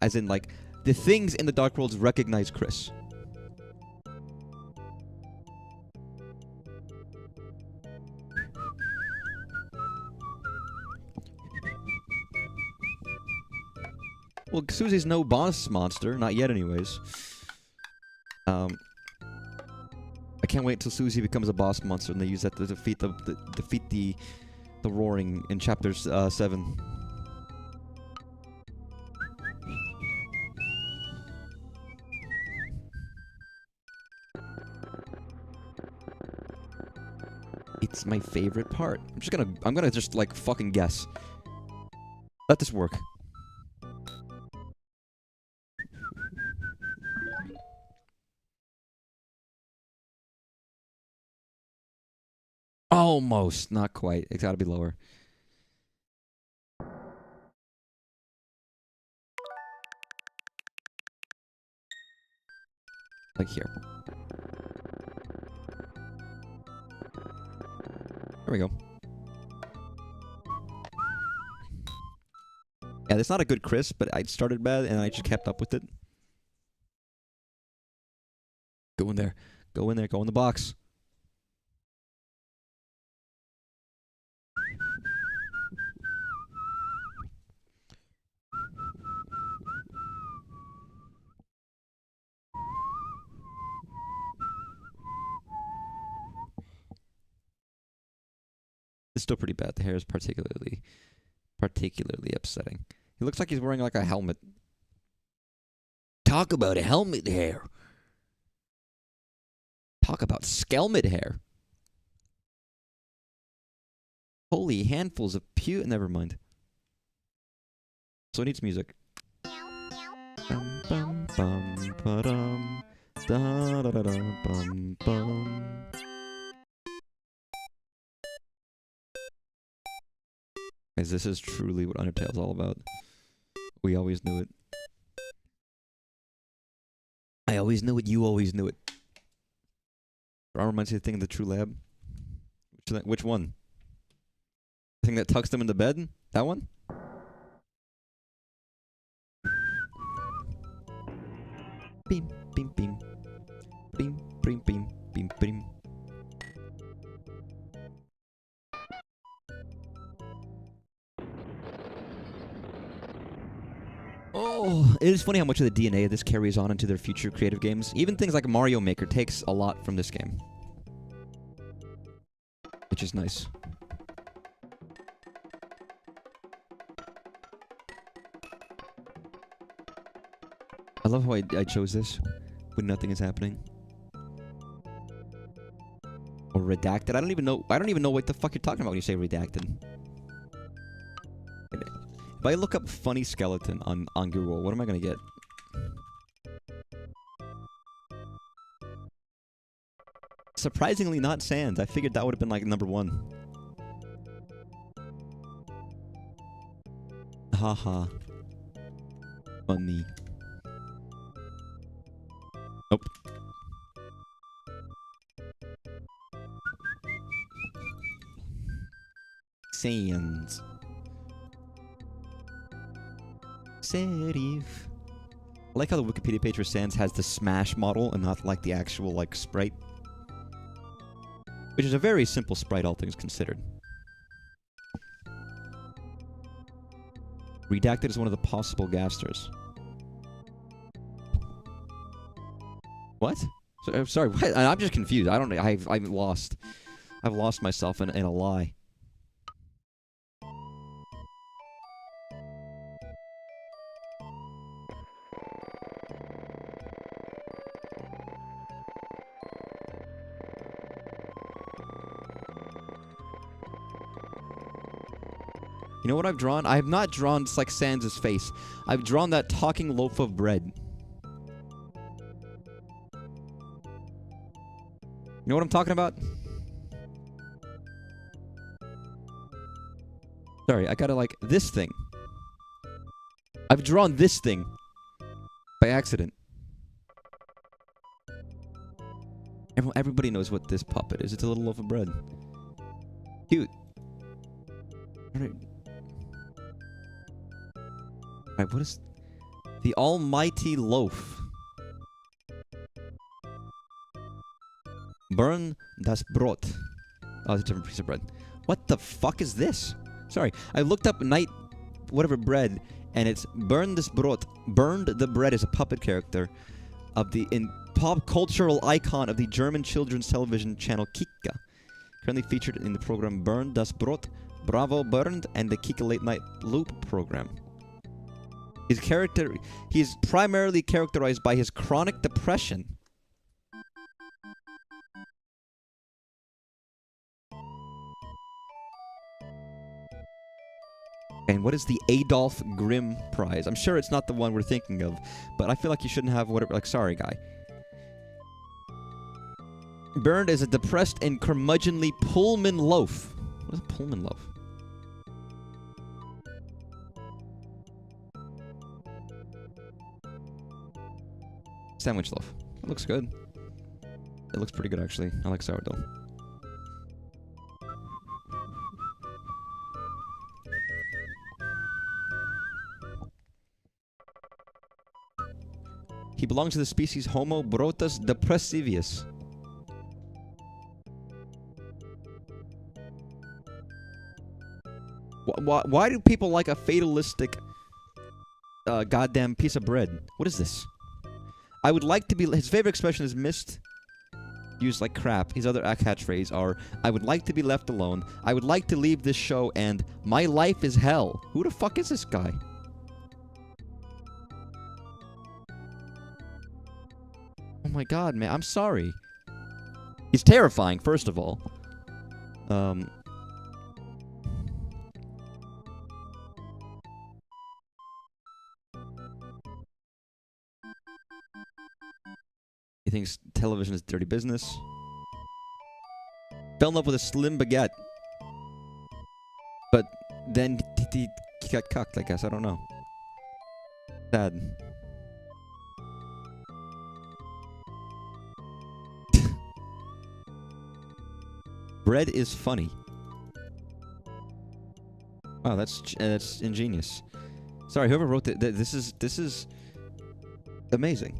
As in like the things in the Dark Worlds recognize Chris. Well, Susie's no boss monster, not yet anyways. I can't wait until Susie becomes a boss monster and they use that to defeat the roaring in chapters 7. It's my favorite part. I'm gonna just like fucking guess. Let this work. Almost, not quite. It's gotta be lower. Like here. There we go. Yeah, that's not a good crisp, but I started bad and I just kept up with it. Go in there. Go in there. Go in the box. It's still pretty bad. The hair is particularly upsetting. He looks like he's wearing like a helmet. Talk about a helmet hair. Talk about skelmet hair. Holy handfuls of never mind. So it needs music. Bum, bum, bum, ba-dum, da, da, da, da, bum, bum. Guys, this is truly what Undertale's all about. We always knew it. I always knew it, you always knew it. Ron reminds me of the thing in the True Lab. Which one? The thing that tucks them into bed? That one? Beam, beam, beam. Beam, beam, beam, beam, beam. Oh, it is funny how much of the DNA of this carries on into their future creative games. Even things like Mario Maker takes a lot from this game. Which is nice. I love how I chose this when nothing is happening. Or redacted. I don't even know what the fuck you're talking about when you say redacted. If I look up funny skeleton on Google, what am I gonna get? Surprisingly not Sans. I figured that would have been like #1. Haha. Funny. Nope. Sans. Serif. I like how the Wikipedia page for Sans has the Smash model and not like the actual like sprite. Which is a very simple sprite, all things considered. Redacted is one of the possible Gasters. What? Sorry, what? I'm just confused. I don't know. I've lost. I've lost myself in a lie. You know what I've drawn? I have not drawn just like Sans' face. I've drawn that talking loaf of bread. You know what I'm talking about? Sorry, I gotta like this thing. I've drawn this thing by accident. Everybody knows what this puppet is. It's a little loaf of bread. Cute. Alright, what is... The Almighty Loaf. Burn das Brot. Oh, it's a different piece of bread. What the fuck is this? Sorry, I looked up night whatever bread, and it's burned this Brot. Burned the bread is a puppet character of the pop cultural icon of the German children's television channel Kika. Currently featured in the program Burned das Brot, Bravo Burned, and the Kika Late Night Loop program. He is primarily characterized by his chronic depression. And what is the Adolf Grimm Prize? I'm sure it's not the one we're thinking of, but I feel like you shouldn't have whatever. Like, sorry, guy. Burned is a depressed and curmudgeonly Pullman loaf. What is a Pullman loaf? Sandwich loaf. It looks good. It looks pretty good, actually. I like sourdough. He belongs to the species Homo brotus depressivus. Why do people like a fatalistic goddamn piece of bread? What is this? I would like to be... His favorite expression is missed. Used like crap. His other catchphrase are, I would like to be left alone. I would like to leave this show, and my life is hell. Who the fuck is this guy? Oh my god, man. I'm sorry. He's terrifying, first of all. He thinks television is dirty business. Fell in love with a slim baguette. But then he got cucked, I guess. I don't know. Sad. Bread is funny. Oh, that's ingenious. Sorry, whoever wrote that. This is amazing.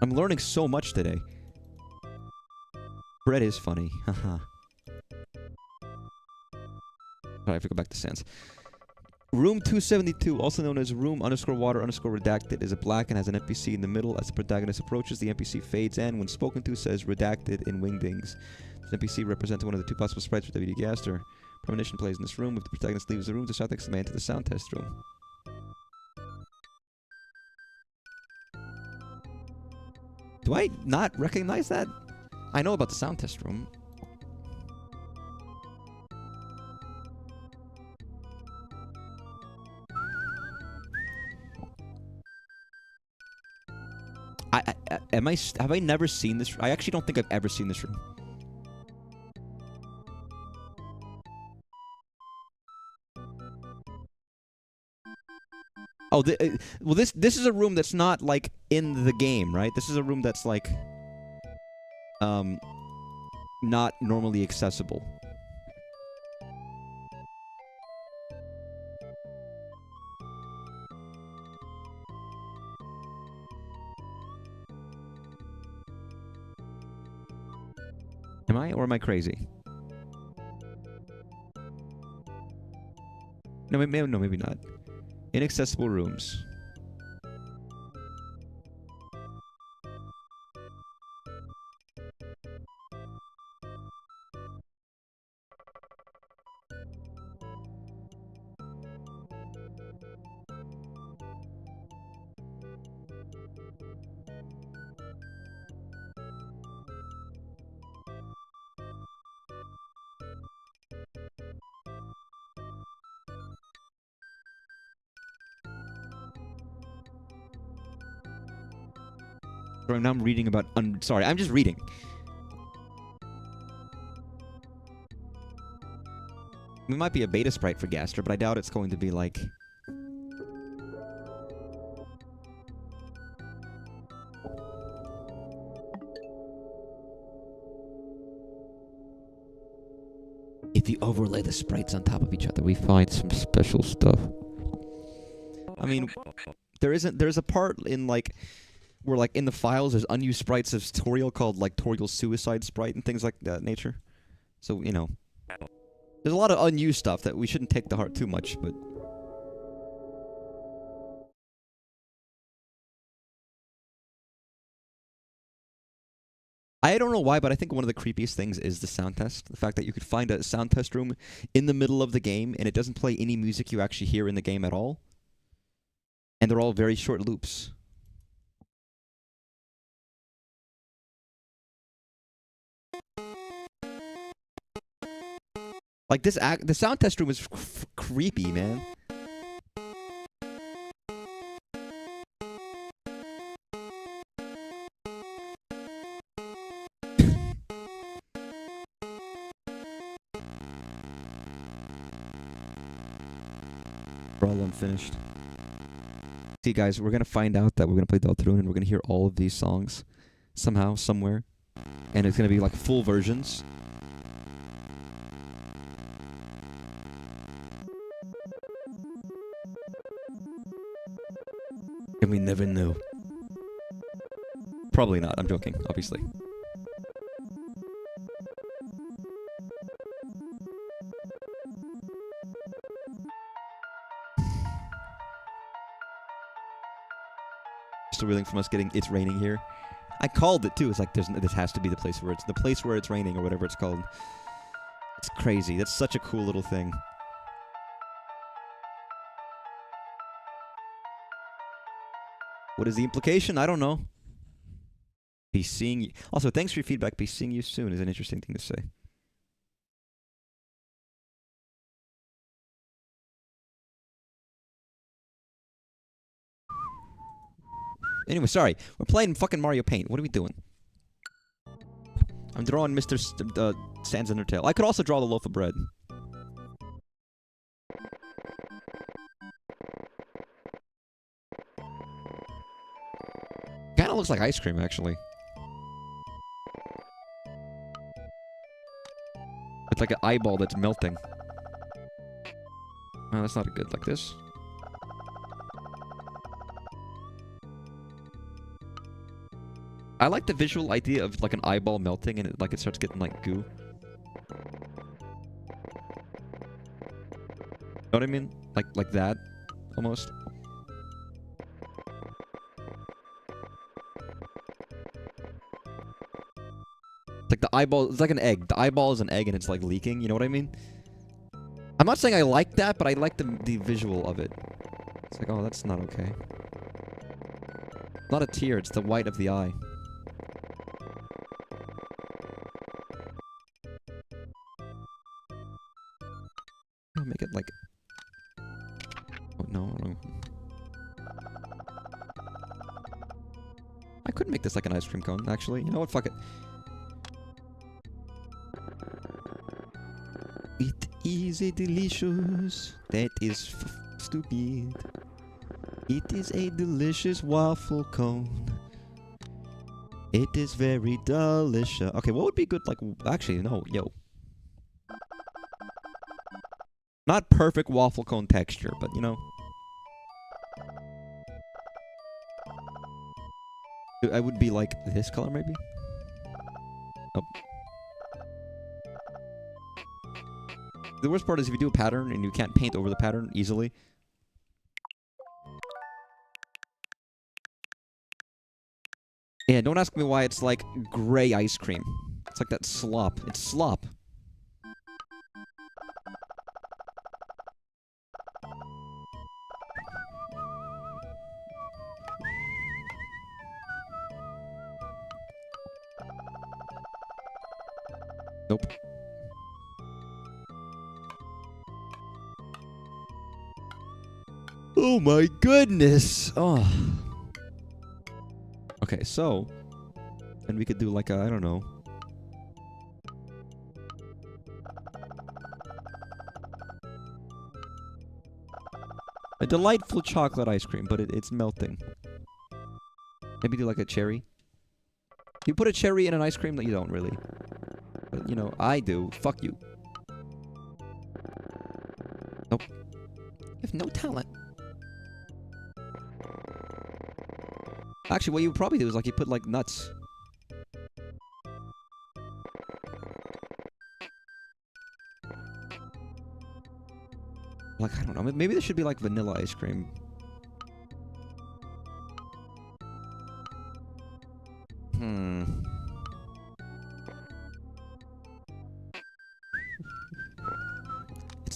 I'm learning so much today. Bread is funny. Haha. I have to go back to Sans. Room 272, also known as room _water _redacted, is a black and has an NPC in the middle. As the protagonist approaches, the NPC fades and, when spoken to, says redacted in wingdings. This NPC represents one of the two possible sprites for WD Gaster. Premonition plays in this room. If the protagonist leaves the room, the shot takes the man to the sound test room. Do I not recognize that? I know about the sound test room. Have I never seen this? I actually don't think I've ever seen this room. Oh, well, this is a room that's not, like, in the game, right? This is a room that's, like, not normally accessible. Am I, or am I crazy? No, maybe not. Inaccessible rooms. Now I'm reading about... sorry, I'm just reading. It might be a beta sprite for Gaster, but I doubt it's going to be like... If you overlay the sprites on top of each other, we find some special stuff. I mean, there's a part in, like... where, like, in the files, there's unused sprites of Toriel called, like, Toriel Suicide Sprite and things like that nature. So, you know. There's a lot of unused stuff that we shouldn't take to heart too much, but... I don't know why, but I think one of the creepiest things is the sound test. The fact that you could find a sound test room in the middle of the game, and it doesn't play any music you actually hear in the game at all. And they're all very short loops. Like the sound test room is creepy, man. We're all unfinished. See, guys, we're gonna find out that we're gonna play Deltarune, and we're gonna hear all of these songs somehow, somewhere, and it's gonna be like full versions. And we never knew. Probably not. I'm joking, obviously. Still reeling from us getting It's Raining Here. I called it too. It's like this has to be the place where it's raining, or whatever it's called. It's crazy. That's such a cool little thing. What is the implication? I don't know. Be seeing you. Also, thanks for your feedback. Be seeing you soon is an interesting thing to say. Anyway, sorry. We're playing fucking Mario Paint. What are we doing? I'm drawing Mr. Sans Undertale. I could also draw the loaf of bread. Kinda looks like ice cream, actually. It's like an eyeball that's melting. Oh, that's not good. Like this. I like the visual idea of like an eyeball melting and it starts getting like goo. Know what I mean? Like that, almost. It's like the eyeball. It's like an egg. The eyeball is an egg and it's like leaking. You know what I mean? I'm not saying I like that, but I like the visual of it. It's like, oh, that's not okay. It's not a tear. It's the white of the eye. Make it like... Oh, no. I could make this like an ice cream cone, actually. You know what? Fuck it. It is a delicious... That is stupid. It is a delicious waffle cone. It is very delicious. Okay, what would be good, like... Actually, no, yo. Not perfect waffle cone texture, but you know. I would be like this color, maybe? Nope. The worst part is if you do a pattern and you can't paint over the pattern easily. Yeah, don't ask me why it's like gray ice cream. It's like that slop. It's slop. Nope. Oh my goodness! Oh. Okay, so... And we could do like a, I don't know... A delightful chocolate ice cream, but it's melting. Maybe do like a cherry. You put a cherry in an ice cream? You don't really. But, you know, I do. Fuck you. Nope. You have no talent. Actually, what you would probably do is, like, you put, like, nuts. Like, I don't know. Maybe there should be, like, vanilla ice cream.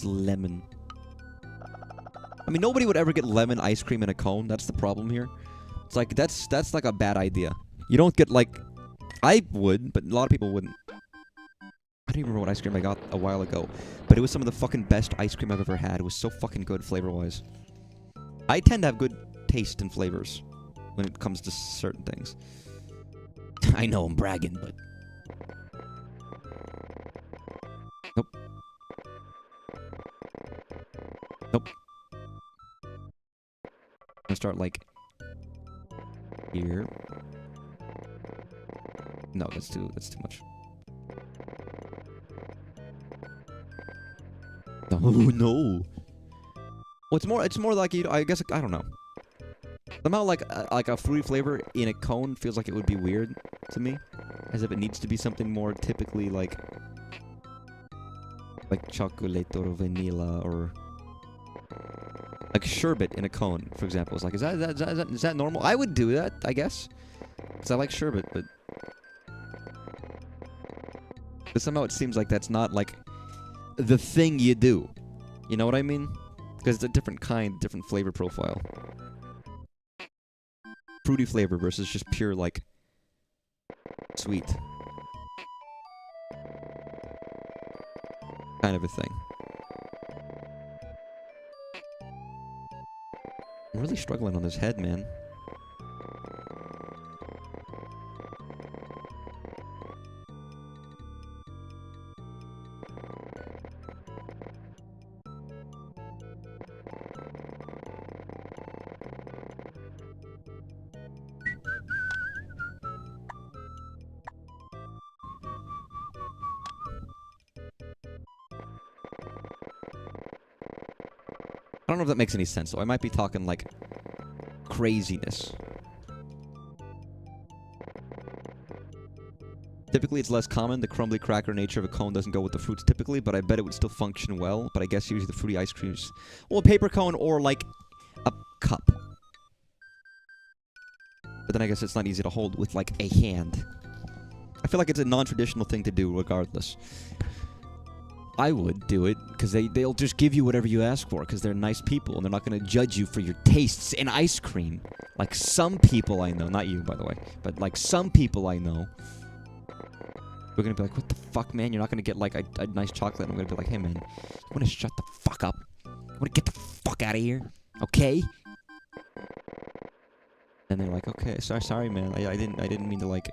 It's lemon. I mean, nobody would ever get lemon ice cream in a cone. That's the problem here. It's like, that's like a bad idea. You don't get, like... I would, but a lot of people wouldn't. I don't even remember what ice cream I got a while ago. But it was some of the fucking best ice cream I've ever had. It was so fucking good flavor-wise. I tend to have good taste and flavors when it comes to certain things. I know I'm bragging, but... Nope. Nope. I'm gonna start, like... here. No, that's too much. Oh no! Well, it's more like I guess I don't know. Somehow like a fruity flavor in a cone feels like it would be weird to me, as if it needs to be something more typically like chocolate or vanilla or like sherbet in a cone, for example. It's like is that normal? I would do that, I guess, because I like sherbet, but somehow it seems like that's not like the thing you do. You know what I mean? Because it's a different kind, different flavor profile. Fruity flavor versus just pure, like, sweet. Kind of a thing. I'm really struggling on this head, man. I don't know if that makes any sense, though. I might be talking, like, craziness. Typically, it's less common. The crumbly cracker nature of a cone doesn't go with the fruits typically, but I bet it would still function well. But I guess usually the fruity ice creams... Well, a paper cone or, like, a cup. But then I guess it's not easy to hold with, like, a hand. I feel like it's a non-traditional thing to do regardless. I would do it, because they'll just give you whatever you ask for, because they're nice people, and they're not going to judge you for your tastes in ice cream. Like some people I know, not you, by the way, but like some people I know, we're going to be like, what the fuck, man? You're not going to get like a nice chocolate, and I'm going to be like, hey, man, you want to shut the fuck up? You want to get the fuck out of here? Okay? And they're like, okay, sorry, man, I didn't mean to, like...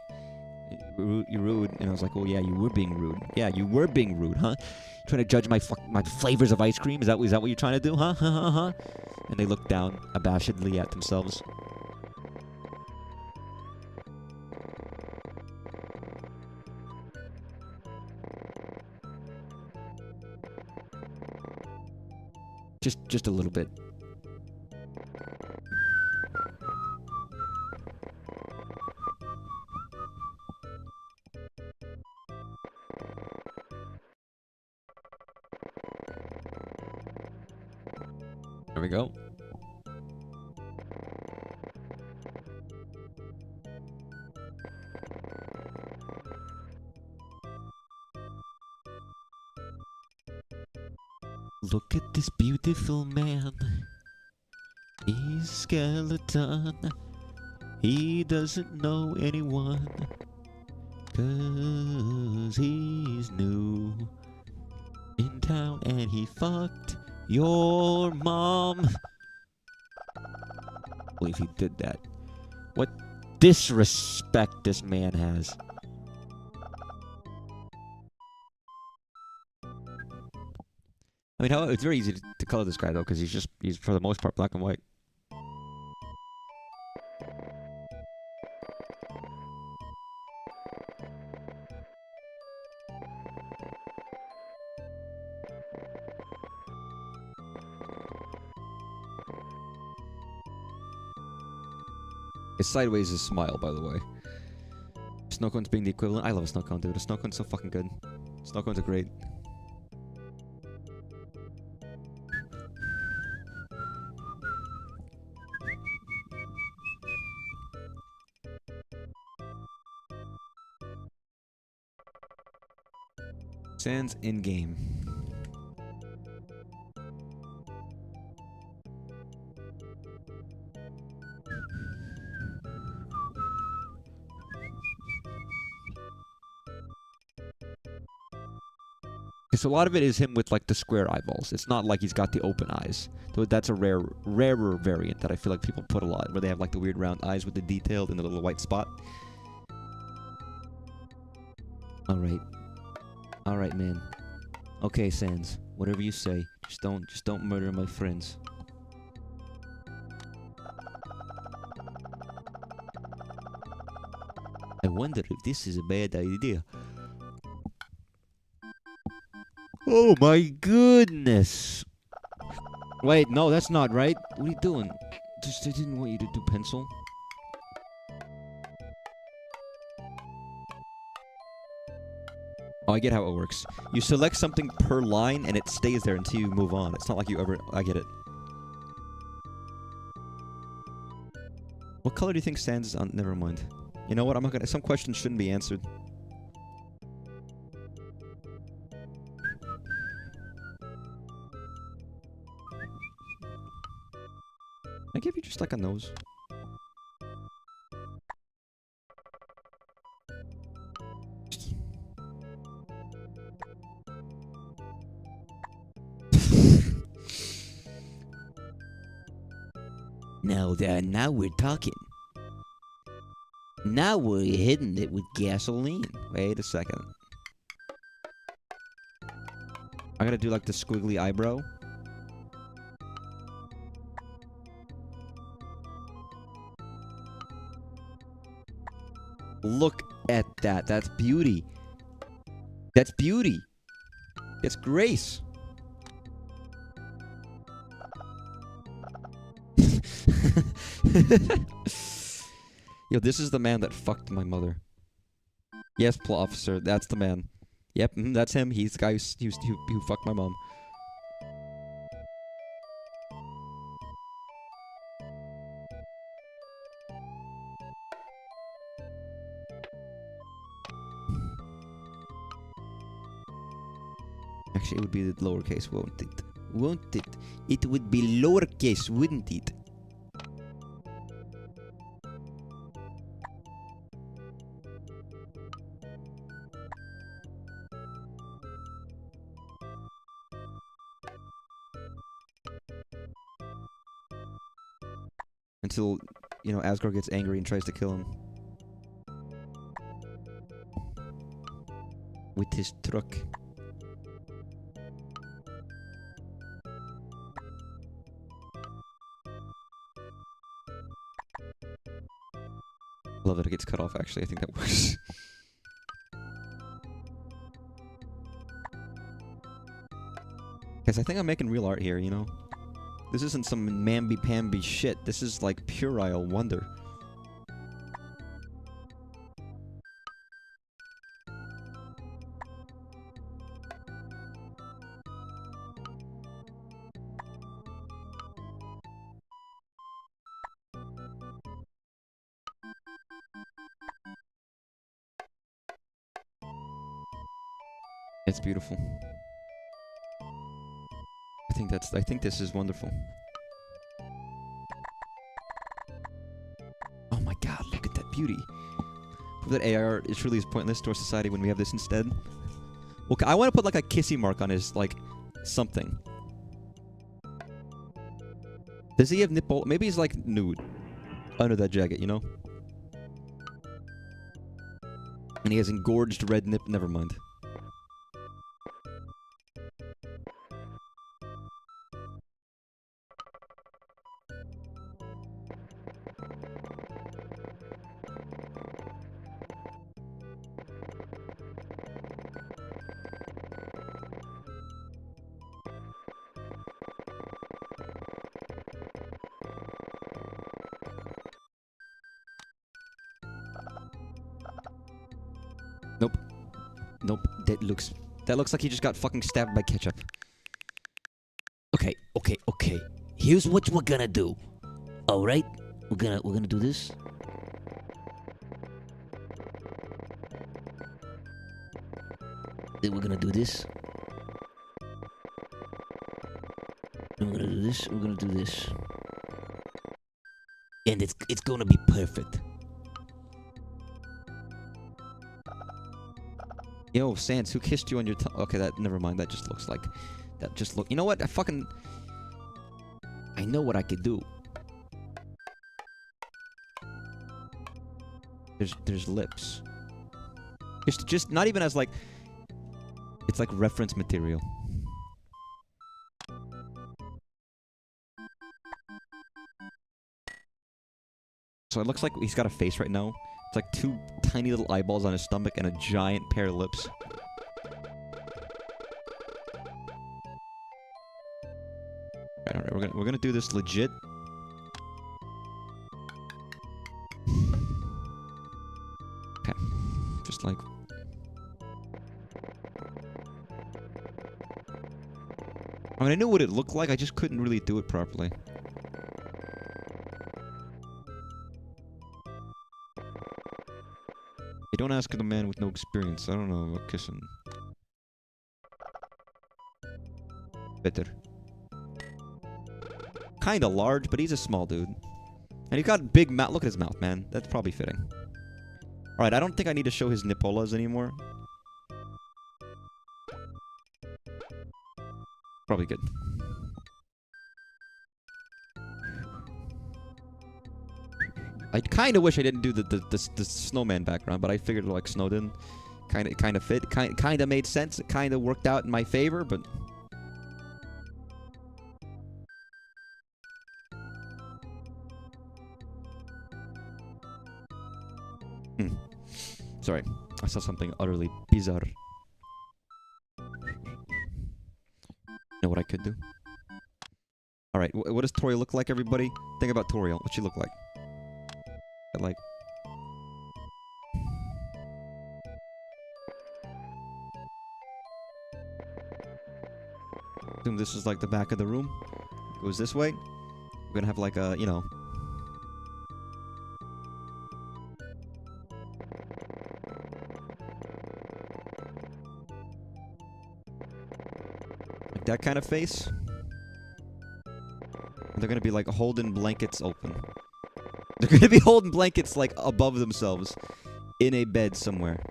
You're rude, and I was like, oh yeah, you were being rude. Yeah, you were being rude, huh? Trying to judge my flavors of ice cream? Is that what you're trying to do, huh? Huh? And they look down abashedly at themselves. Just a little bit. There we go. Look at this beautiful man. He's a skeleton. He doesn't know anyone. 'Cause he's new in town and he fucked your mom. I believe he did that. What disrespect this man has. I mean, it's very easy to color this guy, though, because he's for the most part black and white. His sideways is smile, by the way. Snow cones being the equivalent. I love a snow cone, dude. A snow cone's so fucking good. Snow cones are great. Sans in-game. so a lot of it is him with like the square eyeballs. It's not like he's got the open eyes. So that's a rarer variant that I feel like people put a lot, where they have like the weird round eyes with the detailed and the little white spot. All right, man. Okay, Sans. Whatever you say. Just don't murder my friends. I wonder if this is a bad idea. Oh my goodness! Wait, no, that's not right. What are you doing? Just I didn't want you to do pencil. Oh, I get how it works. You select something per line, and it stays there until you move on. It's not like you ever... I get it. What color do you think Sans is on? Never mind. You know what? I'm not gonna... Some questions shouldn't be answered. I give you just like a nose. Now we're talking. Now we're hitting it with gasoline. Wait a second. I gotta do like the squiggly eyebrow. Look at that. That's beauty. That's beauty. That's grace. Yo, this is the man that fucked my mother. Yes, plot officer, that's the man. Yep, that's him. He's the guy who fucked my mom. Actually, it would be the lowercase, won't it? Won't it? It would be lowercase, wouldn't it? Until, you know, Asgard gets angry and tries to kill him. With his truck. I love that it gets cut off, actually. I think that works. Guys, I think I'm making real art here, you know? This isn't some mamby-pamby shit. This is like puerile wonder. It's beautiful. I think this is wonderful. Oh my god, look at that beauty. Prove that AR is truly is pointless to our society when we have this instead. Okay, I want to put like a kissy mark on his, like, something. Does he have nipple? Maybe he's like nude. Under that jacket, you know? And he has engorged red nip. Never mind. Nope. Nope. That looks like he just got fucking stabbed by ketchup. Okay. Here's what we're gonna do. Alright? We're gonna do this. Then we're gonna do this. Then we're gonna do this. We're gonna do this. And it's gonna be perfect. Yo, Sans, who kissed you on your tongue? Okay, that never mind. That just looks like that. Just look. You know what? I know what I could do. There's lips. Just not even as like. It's like reference material. So it looks like he's got a face right now. It's like two tiny little eyeballs on his stomach and a giant pair of lips. Alright, we're gonna do this legit. Okay, just like. I mean, I knew what it looked like. I just couldn't really do it properly. Hey, don't ask the man with no experience. I don't know about kissing. Better. Kinda large, but he's a small dude. And he's got big mouth. Look at his mouth, man. That's probably fitting. Alright, I don't think I need to show his nipolas anymore. Probably good. I kind of wish I didn't do the snowman background, but I figured like Snowden kind of fit, kind of made sense. It kind of worked out in my favor, but sorry, I saw something utterly bizarre. Know what I could do? All right, what does Toriel look like, everybody? Think about Toriel. What she look like? Like. Assume this is like the back of the room. Goes this way. We're gonna have like a, you know. Like that kind of face. And they're gonna be like holding blankets open. They're gonna be holding blankets like above themselves in a bed somewhere.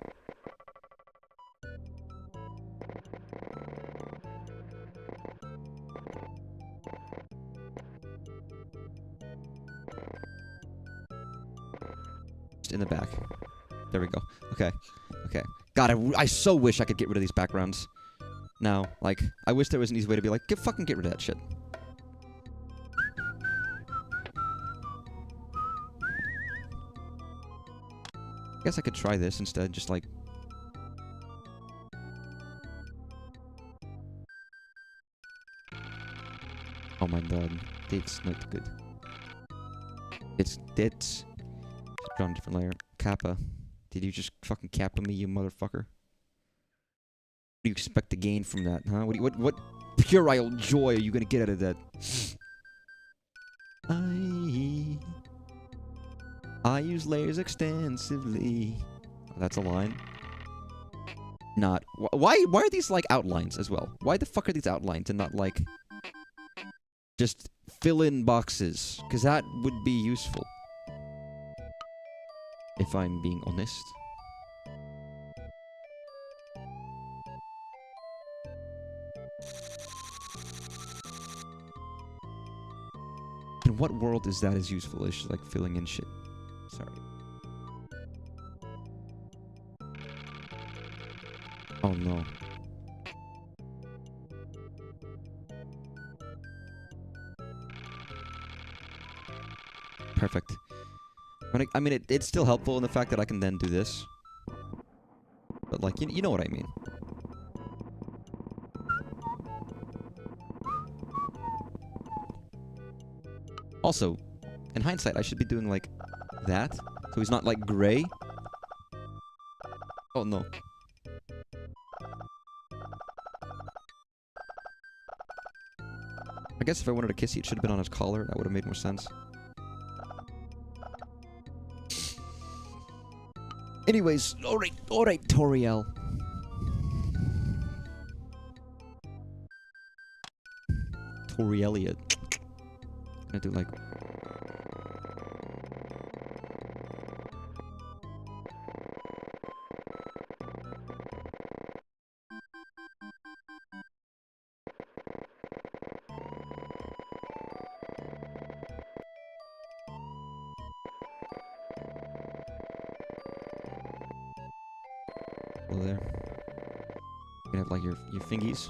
Just in the back. There we go. Okay. Okay. God, I so wish I could get rid of these backgrounds. Now, like, I wish there was an easy way to be like, fucking get rid of that shit. I guess I could try this instead, just like... Oh my god, it's not good. It's just put on a different layer. Kappa. Did you just fucking kappa me, you motherfucker? What do you expect to gain from that, huh? What puerile joy are you gonna get out of that? I use layers extensively. Oh, that's a line. Not. Why are these like outlines as well? Why the fuck are these outlines and not like just fill in boxes? Because that would be useful. If I'm being honest. In what world is that as useful as like filling in shit? Sorry. Oh no. Perfect. I mean, it's still helpful in the fact that I can then do this. But like, you know what I mean. Also, in hindsight, I should be doing like that, so he's not like gray. Oh no. I guess if I wanted to kiss you, it should have been on his collar. That would have made more sense. Anyways, alright, Toriel. Torieliot. Gonna do like... Hello there. You can have like your fingies.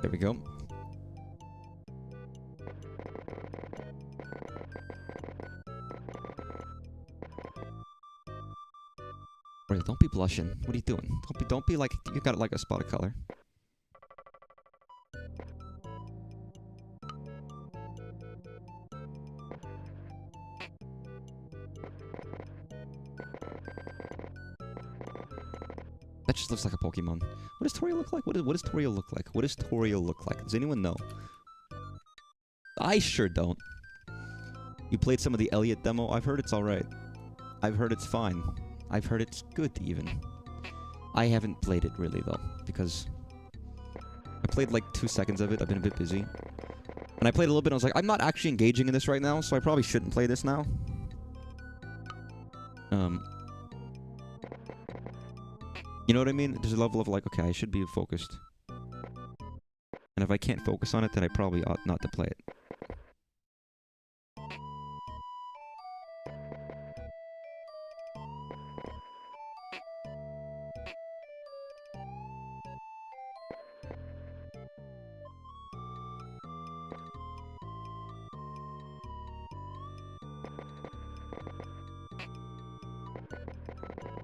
There we go. Wait, don't be blushing. What are you doing? Don't be like you got like a spot of color. That just looks like a Pokemon. What does Toriel look like? What does Toriel look like? What does Toriel look like? Does anyone know? I sure don't. You played some of the Elliot demo? I've heard it's alright. I've heard it's fine. I've heard it's good, even. I haven't played it, really, though, because I played, like, 2 seconds of it. I've been a bit busy. And I played a little bit, and I was like, I'm not actually engaging in this right now, so I probably shouldn't play this now. You know what I mean? There's a level of, like, okay, I should be focused. And if I can't focus on it, then I probably ought not to play it.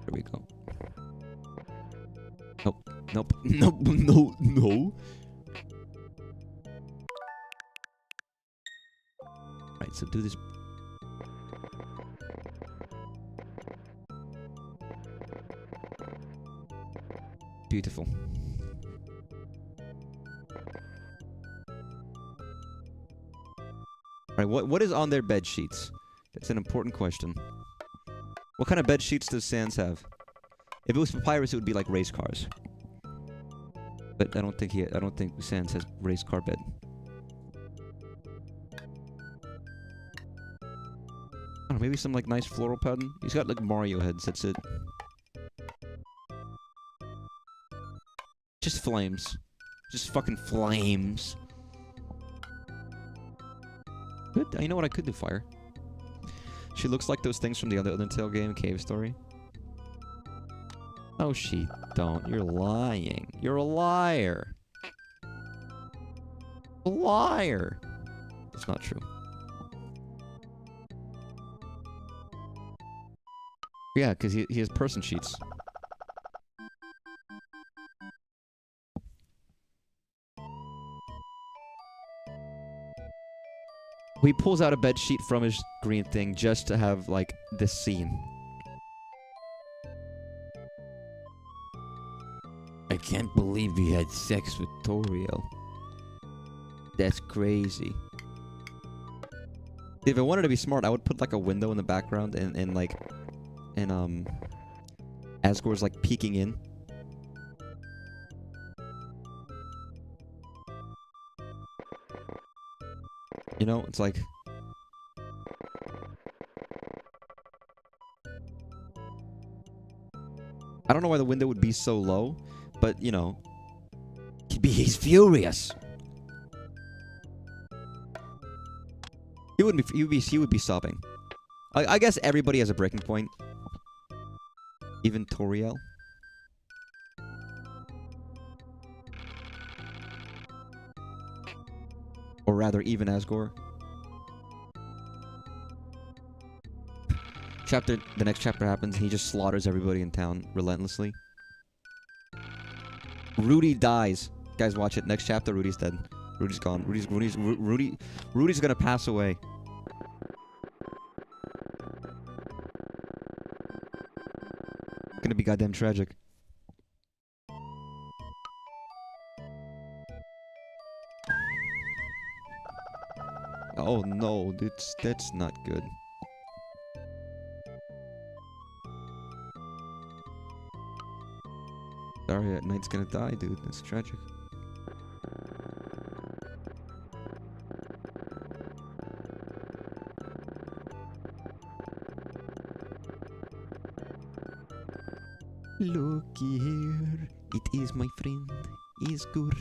There we go. Nope. Nope. Nope. No. No. Right, so do this. Beautiful. Alright, what is on their bed sheets? That's an important question. What kind of bed sheets does Sans have? If it was Papyrus, it would be like race cars. But I don't think Sans has race car bed. I don't know, maybe some like nice floral pattern. He's got like Mario heads, that's it. Just flames. Just fucking flames. Good. You know what I could do? Fire. She looks like those things from the other Undertale game, Cave Story. Oh, she don't. You're lying. You're a liar. A liar. It's not true. Yeah, because he has person sheets. He pulls out a bed sheet from his green thing just to have, like, this scene. I can't believe he had sex with Toriel. That's crazy. If I wanted to be smart, I would put, like, a window in the background and Asgore's, like, peeking in. You know, it's like... I don't know why the window would be so low, but, you know... He's furious! He would be sobbing. I guess everybody has a breaking point. Even Toriel. Or rather, even Asgore. The next chapter happens, and he just slaughters everybody in town relentlessly. Rudy dies. Guys, watch it. Next chapter, Rudy's dead. Rudy's gone. Rudy's gonna pass away. Gonna be goddamn tragic. Oh no, that's not good. Sorry, Knight's gonna die, dude. That's tragic. Looky here, it is my friend, Isgur.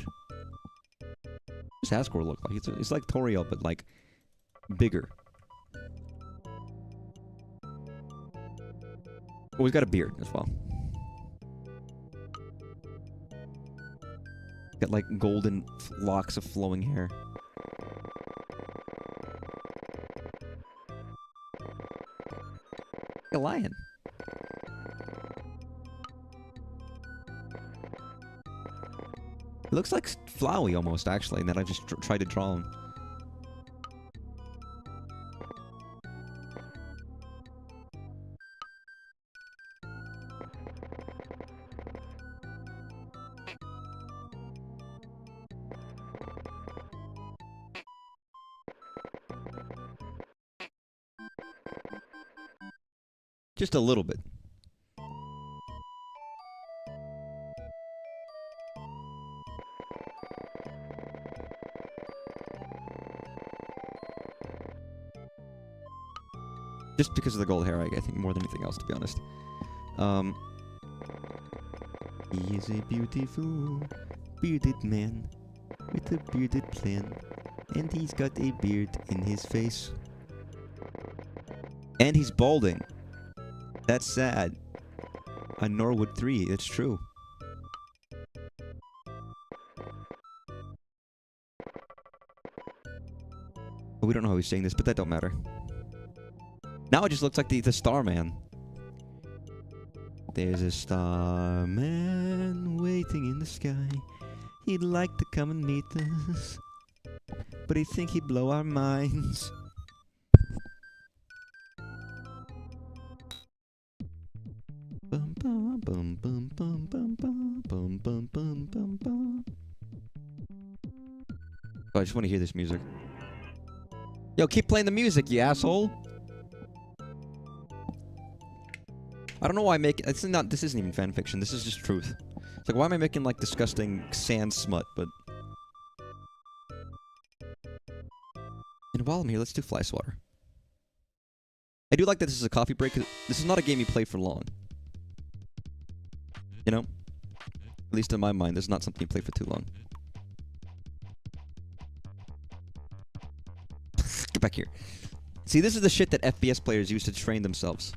What's Asgore look like? It's like Toriel, but like bigger. Oh, he's got a beard as well. Got like golden locks of flowing hair. A lion. It looks like Flowey almost, actually, and then I just tried to draw him. Just a little bit. Just because of the gold hair, I think, more than anything else, to be honest. He is a beautiful, bearded man with a bearded plan. And he's got a beard in his face. And he's balding. That's sad. On Norwood 3, it's true. But we don't know how he's saying this, but that don't matter. Now it just looks like the Starman. There's a starman waiting in the sky. He'd like to come and meet us, but he'd think he'd blow our minds. Bum, bum, bum, bum, bum, bum, bum, bum, bum, bum, bum, bum. Oh, I just want to hear this music. Yo, keep playing the music, you asshole! I don't know why I make this isn't even fan fiction, this is just truth. It's like, why am I making like disgusting sand smut, but and while I'm here, let's do Fly Swatter. I do like that this is a coffee break, 'cause this is not a game you play for long. You know? At least in my mind, this is not something you play for too long. Get back here. See, this is the shit that FPS players use to train themselves.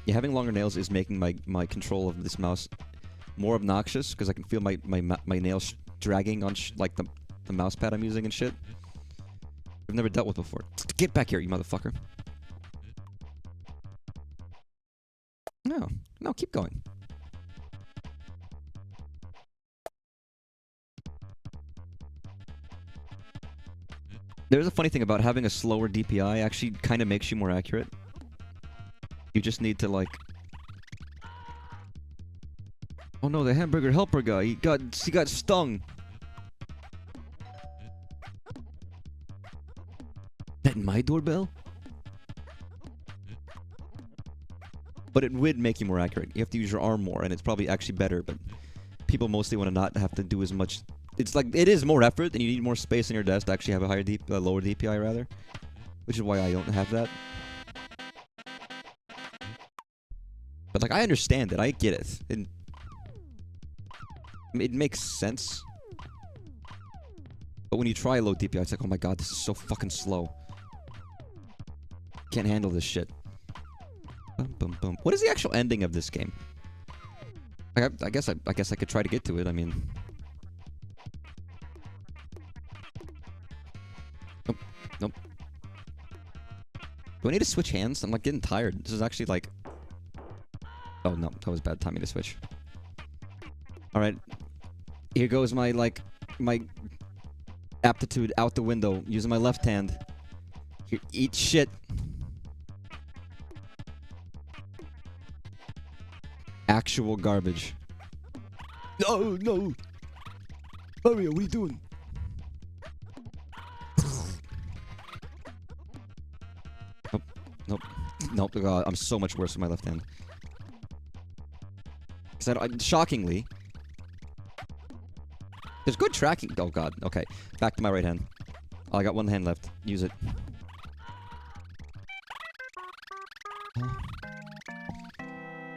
Yeah, having longer nails is making my control of this mouse more obnoxious, because I can feel my nails dragging on like the mouse pad I'm using and shit. I've never dealt with before. Get back here, you motherfucker. No, keep going. There's a funny thing about having a slower DPI actually kind of makes you more accurate. You just need to like... Oh no, the hamburger helper guy, he got stung. That my doorbell? But it would make you more accurate. You have to use your arm more, and it's probably actually better, but people mostly want to not have to do as much. It's like, it is more effort, and you need more space in your desk to actually have a higher lower DPI, rather. Which is why I don't have that. But like, I understand it, I get it. It makes sense. But when you try low DPI, it's like, oh my god, this is so fucking slow. Can't handle this shit. Bum, bum, bum. What is the actual ending of this game? I guess I could try to get to it. I mean, nope. Do I need to switch hands? I'm like getting tired. This is actually like, oh no, that was bad timing to switch. All right, here goes my aptitude out the window using my left hand. Here, eat shit. Actual garbage. No, no. Mario, what are you doing? Nope. God, I'm so much worse with my left hand. Shockingly, there's good tracking. Oh god. Okay, back to my right hand. Oh, I got one hand left. Use it.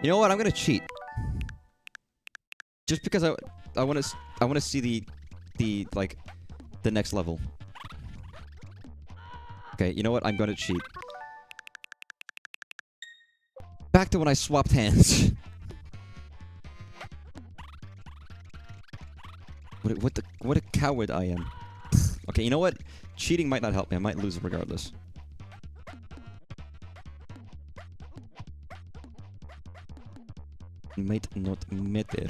You know what? I'm gonna cheat. Just because I want to see the next level. Okay, you know what? I'm gonna cheat. Back to when I swapped hands. What a coward I am. Okay, you know what? Cheating might not help me. I might lose regardless. Might not matter.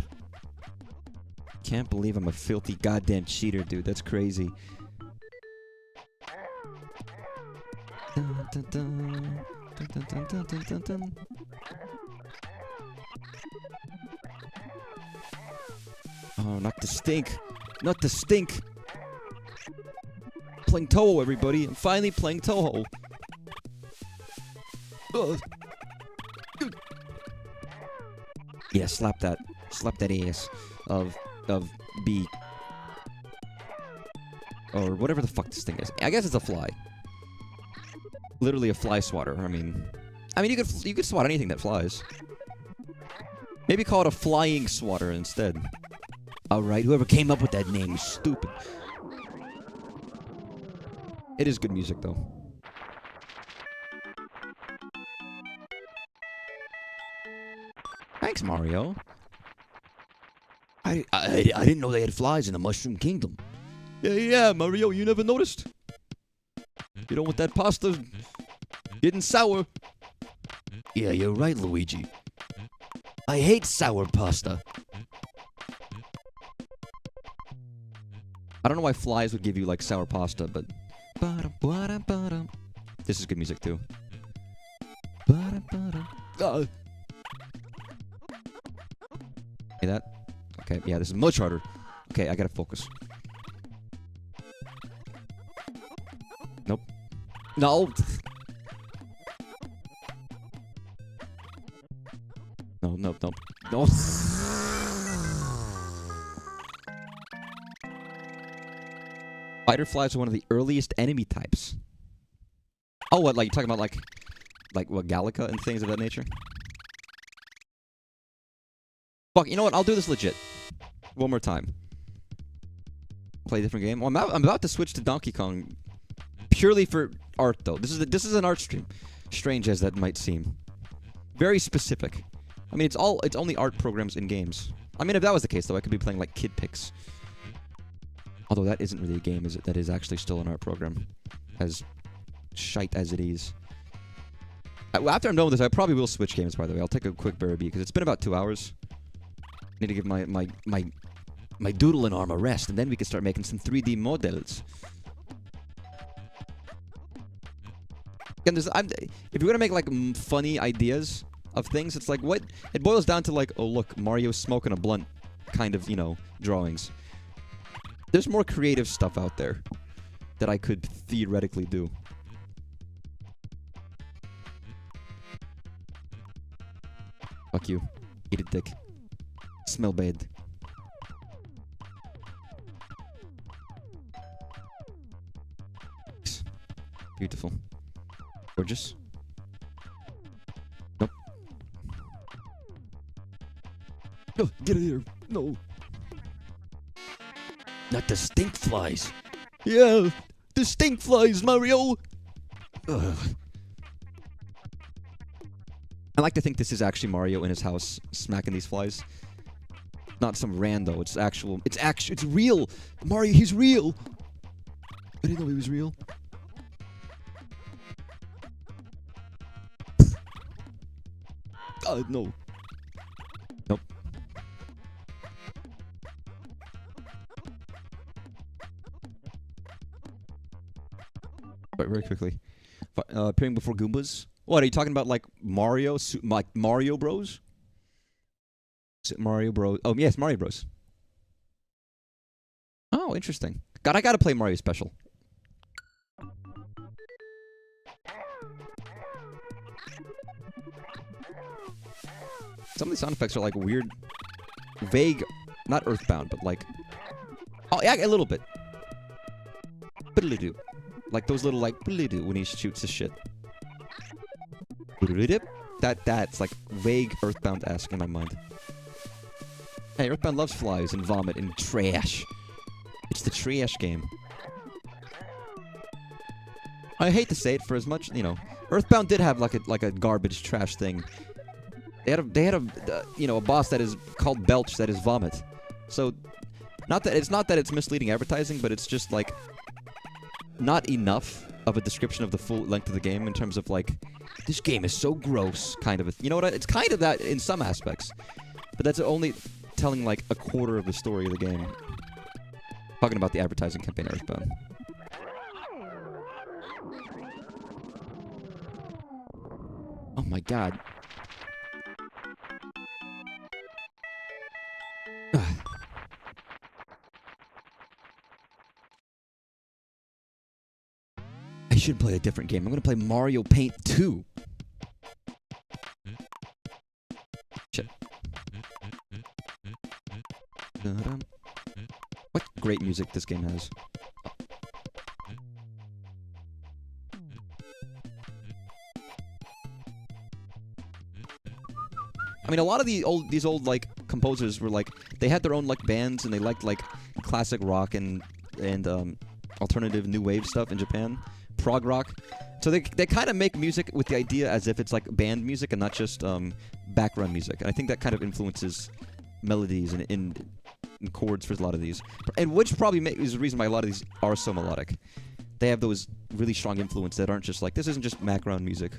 Can't believe I'm a filthy goddamn cheater, dude. That's crazy. Dun, dun, dun. Dun, dun, dun, dun, dun, dun, dun. Oh, not the stink. Not the stink. Playing Toho, everybody. I'm finally playing Toho. Ugh. Yeah, slap that. Slap that ass of B. Or whatever the fuck this thing is. I guess it's a fly. Literally a fly swatter. I mean you could swat anything that flies. Maybe call it a flying swatter instead. Alright, whoever came up with that name is stupid. It is good music though. Thanks, Mario. I didn't know they had flies in the Mushroom Kingdom. Yeah, Mario, you never noticed? You don't want that pasta getting sour. Yeah, you're right, Luigi. I hate sour pasta. I don't know why flies would give you, like, sour pasta, but... This is good music, too. Hear that? Okay, yeah, this is much harder. Okay, I gotta focus. Nope. No! No. No. Spider flies are one of the earliest enemy types. Oh, what, like, you're talking about, like what, Gallica and things of that nature? Fuck, you know what, I'll do this legit. One more time. Play a different game. Well, I'm about to switch to Donkey Kong. Purely for art, though. This is an art stream. Strange as that might seem. Very specific. I mean, it's only art programs in games. I mean, if that was the case, though, I could be playing, like, Kid Pix. Although that isn't really a game, is it? That is actually still an art program. As shite as it is. After I'm done with this, I probably will switch games, by the way. I'll take a quick Barry because it's been about 2 hours. Need to give my doodling arm a rest, and then we can start making some 3D models. And if you're gonna make, like, funny ideas of things, it's like, what? It boils down to, like, oh, look, Mario's smoking a blunt kind of, you know, drawings. There's more creative stuff out there that I could theoretically do. Fuck you. Eat a dick. Smell bad. Beautiful. Gorgeous. Nope. No, get out of here. No. Not the stink flies. Yeah, the stink flies, Mario! Ugh. I like to think this is actually Mario in his house smacking these flies. Not some rando, it's real! Mario, he's real! I didn't know he was real. No. Nope. Right, very quickly. Appearing before Goombas? What, are you talking about, like, Mario? Like, Mario Bros? Mario Bros. Oh, yes, Mario Bros. Oh, interesting. God, I gotta play Mario Special. Some of the sound effects are, like, weird, vague, not Earthbound, but, like... Oh, yeah, a little bit. Like those little, like, when he shoots his shit. That's like vague Earthbound-esque in my mind. Hey, Earthbound loves flies and vomit and trash. It's the trash game. I hate to say it for as much, you know, Earthbound did have like a garbage trash thing. They had a boss that is called Belch that is vomit. So, not that it's misleading advertising, but it's just like not enough of a description of the full length of the game in terms of like this game is so gross kind of a, you know what? It's kind of that in some aspects, but that's only telling like a quarter of the story of the game. Talking about the advertising campaign Earthbound. Oh my god. I should play a different game. I'm gonna play Mario Paint 2. Shit. What great music this game has. I mean, a lot of these old like composers were like they had their own like bands and they liked like classic rock and alternative new wave stuff in Japan, prog rock. So they kind of make music with the idea as if it's like band music and not just background music. And I think that kind of influences melodies and in chords for a lot of these, and which probably is the reason why a lot of these are so melodic. They have those really strong influences that aren't just like this isn't just background music,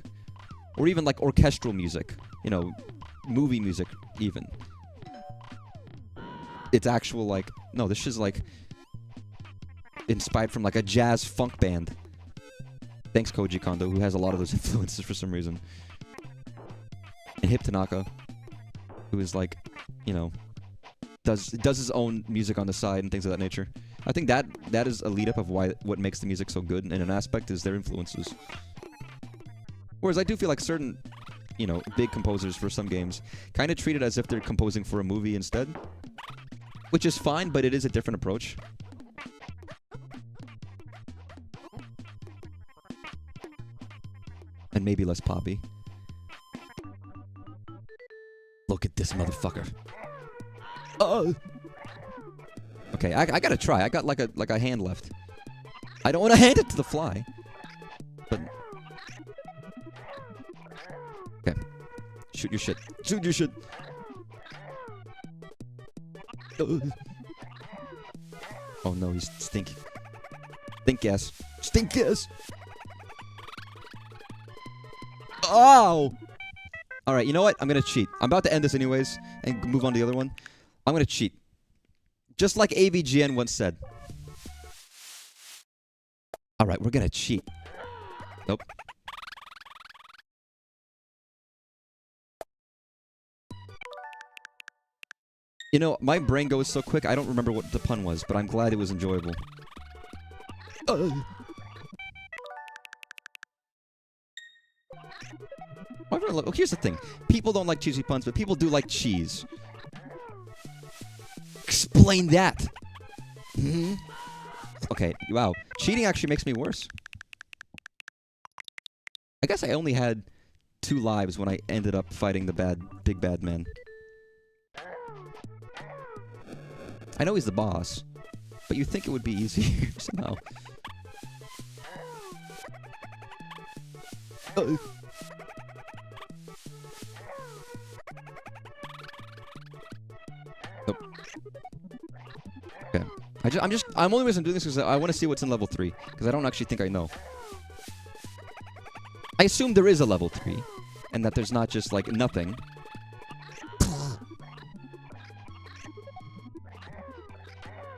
or even like orchestral music. You know. Movie music, even. It's actual, like... No, this is, like... inspired from, like, a jazz funk band. Thanks, Koji Kondo, who has a lot of those influences for some reason. And Hip Tanaka, who is, like, you know... Does his own music on the side and things of that nature. I think that is a lead-up of what makes the music so good, and an aspect is their influences. Whereas I do feel like certain... you know, big composers for some games kind of treat it as if they're composing for a movie instead. Which is fine, but it is a different approach. And maybe less poppy. Look at this motherfucker. Oh! Okay, I gotta try. I got like a hand left. I don't want to hand it to the fly. But... okay. Shoot your shit. Shoot your shit. Oh no, he's stinky. Stink gas. Stink gas! Oh! Alright, you know what? I'm gonna cheat. I'm about to end this anyways, and move on to the other one. I'm gonna cheat. Just like AVGN once said. Alright, we're gonna cheat. Nope. You know, my brain goes so quick, I don't remember what the pun was, but I'm glad it was enjoyable. Oh, here's the thing. People don't like cheesy puns, but people do like cheese. Explain that! Hmm? Okay, wow. Cheating actually makes me worse. I guess I only had 2 lives when I ended up fighting the big bad man. I know he's the boss, but you'd think it would be easier somehow. Oh. Okay. I'm only reason I'm doing this because I want to see what's in level 3, because I don't actually think I know. I assume there is a level 3, and that there's not just, like, nothing.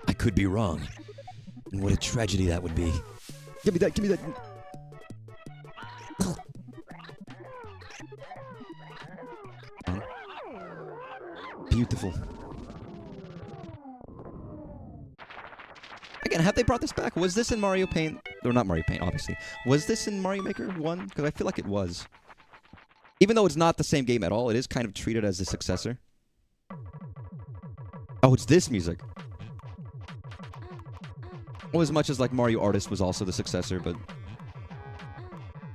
I could be wrong. And what a tragedy that would be. Give me that, give me that. Beautiful. Again, have they brought this back? Was this in Mario Paint? Or not Mario Paint, obviously. Was this in Mario Maker 1? Because I feel like it was. Even though it's not the same game at all, it is kind of treated as the successor. Oh, it's this music. Well, as much as like Mario Artist was also the successor, but